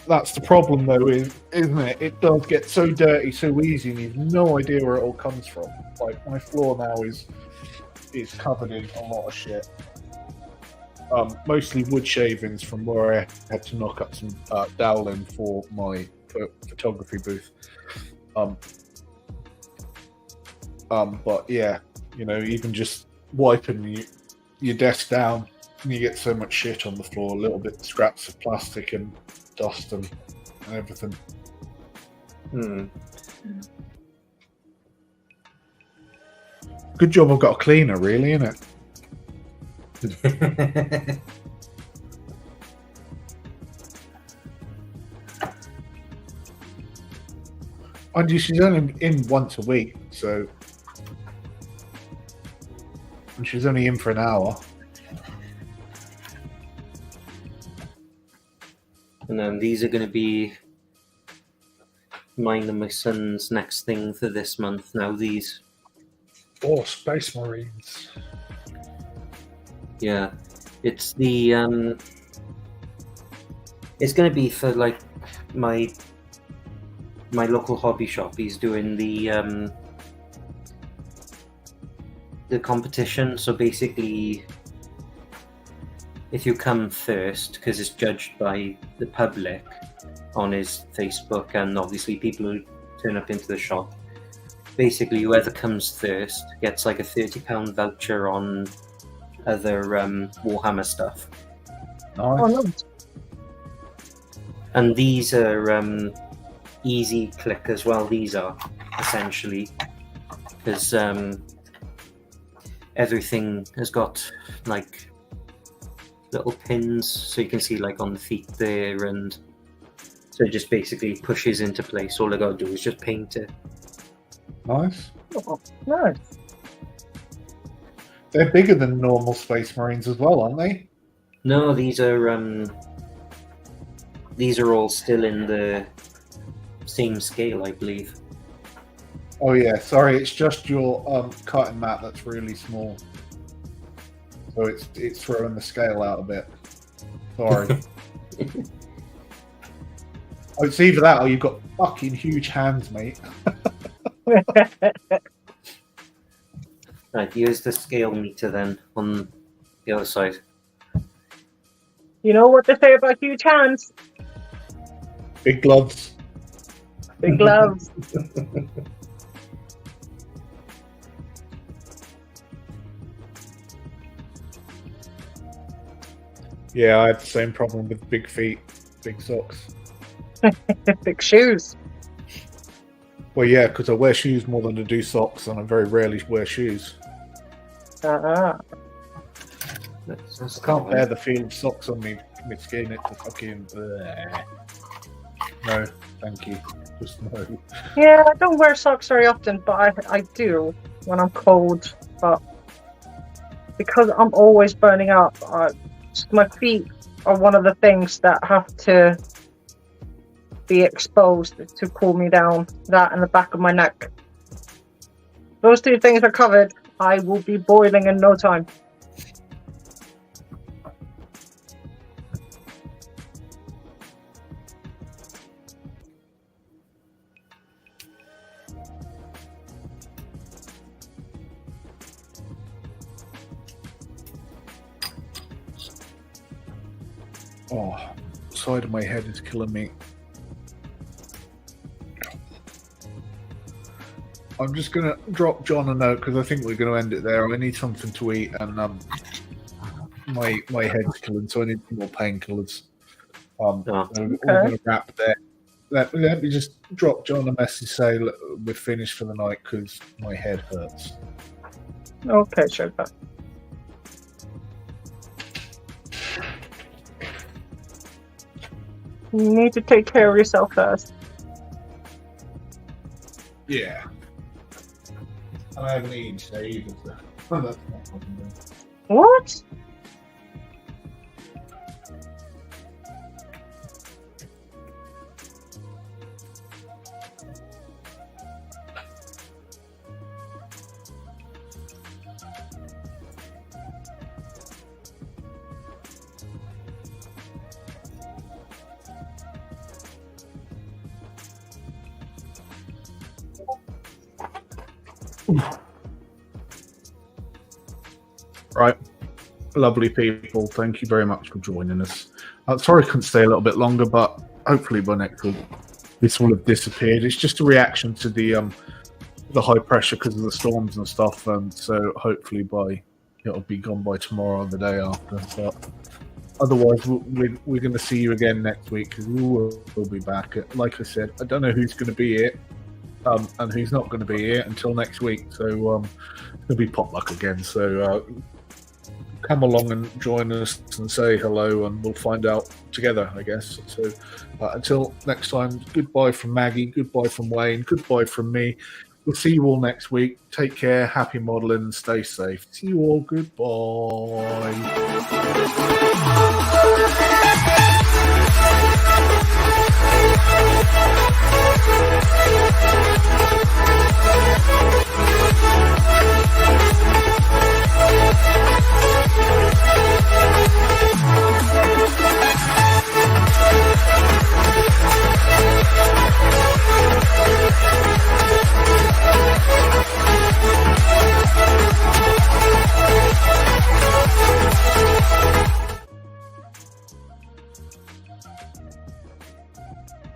That's the problem, though, isn't it? It does get so dirty so easy, and you've no idea where it all comes from. Like, my floor now is covered in a lot of shit. Mostly wood shavings from where I had to knock up some doweling for my photography booth. But yeah, even just wiping your desk down, and you get so much shit on the floor, little bit scraps of plastic and dust and everything. Good job I've got a cleaner, really, innit? And she's only in once a week, and she's only in for an hour. And then these are going to be mine and my son's next thing for this month. Now these. Oh, Space Marines. Yeah, it's the it's going to be for like my local hobby shop. He's doing the competition. So basically, if you come first, because it's judged by the public on his Facebook and obviously people who turn up into the shop, basically whoever comes first gets like a £30 voucher on other Warhammer stuff. Nice. Oh, no. And these are easy click as well. These are essentially because everything has got like little pins, so you can see like on the feet there, and so it just basically pushes into place. All I gotta do is just paint it. Nice. Oh, nice. They're bigger than normal Space Marines as well, aren't they? No, these are all still in the same scale, I believe. Oh yeah, sorry, it's just your cutting mat that's really small. So it's throwing the scale out a bit. Sorry. Oh, it's either that or you've got fucking huge hands, mate. Right, use the scale meter then on the other side. You know what they say about huge hands? Big gloves. Big gloves. Yeah, I had the same problem with big feet, big socks. Big shoes. Well, yeah, because I wear shoes more than I do socks, and I very rarely wear shoes. Uh-huh. That's I can't bear the feel of socks on me skin. It's a fucking... No, thank you. Just no. Yeah, I don't wear socks very often, but I do when I'm cold. But because I'm always burning up, my feet are one of the things that have to be exposed to cool me down. That and the back of my neck. Those two things are covered. I will be boiling in no time. Oh, side of my head is killing me. I'm just gonna drop John a note because I think we're gonna end it there. I need something to eat, and my head's killing, so I need some more painkillers. We're gonna wrap there. Let me just drop John a message, say look, we're finished for the night because my head hurts. Okay, sure. You need to take care of yourself first. Yeah. And I haven't eaten today either, so that's not problem. What? Right. Lovely people, thank you very much for joining us. Sorry I couldn't stay a little bit longer, but hopefully by next week this will have disappeared. It's just a reaction to the high pressure because of the storms and stuff, and so hopefully it'll be gone by tomorrow or the day after. But otherwise, we're going to see you again next week because we'll be back. Like I said, I don't know who's going to be here and who's not going to be here until next week. So it'll be potluck again. So come along and join us and say hello, and we'll find out together, I guess. So until next time, goodbye from Maggie, goodbye from Wayne, goodbye from me. We'll see you all next week. Take care, happy modeling, and stay safe. See you all. Goodbye.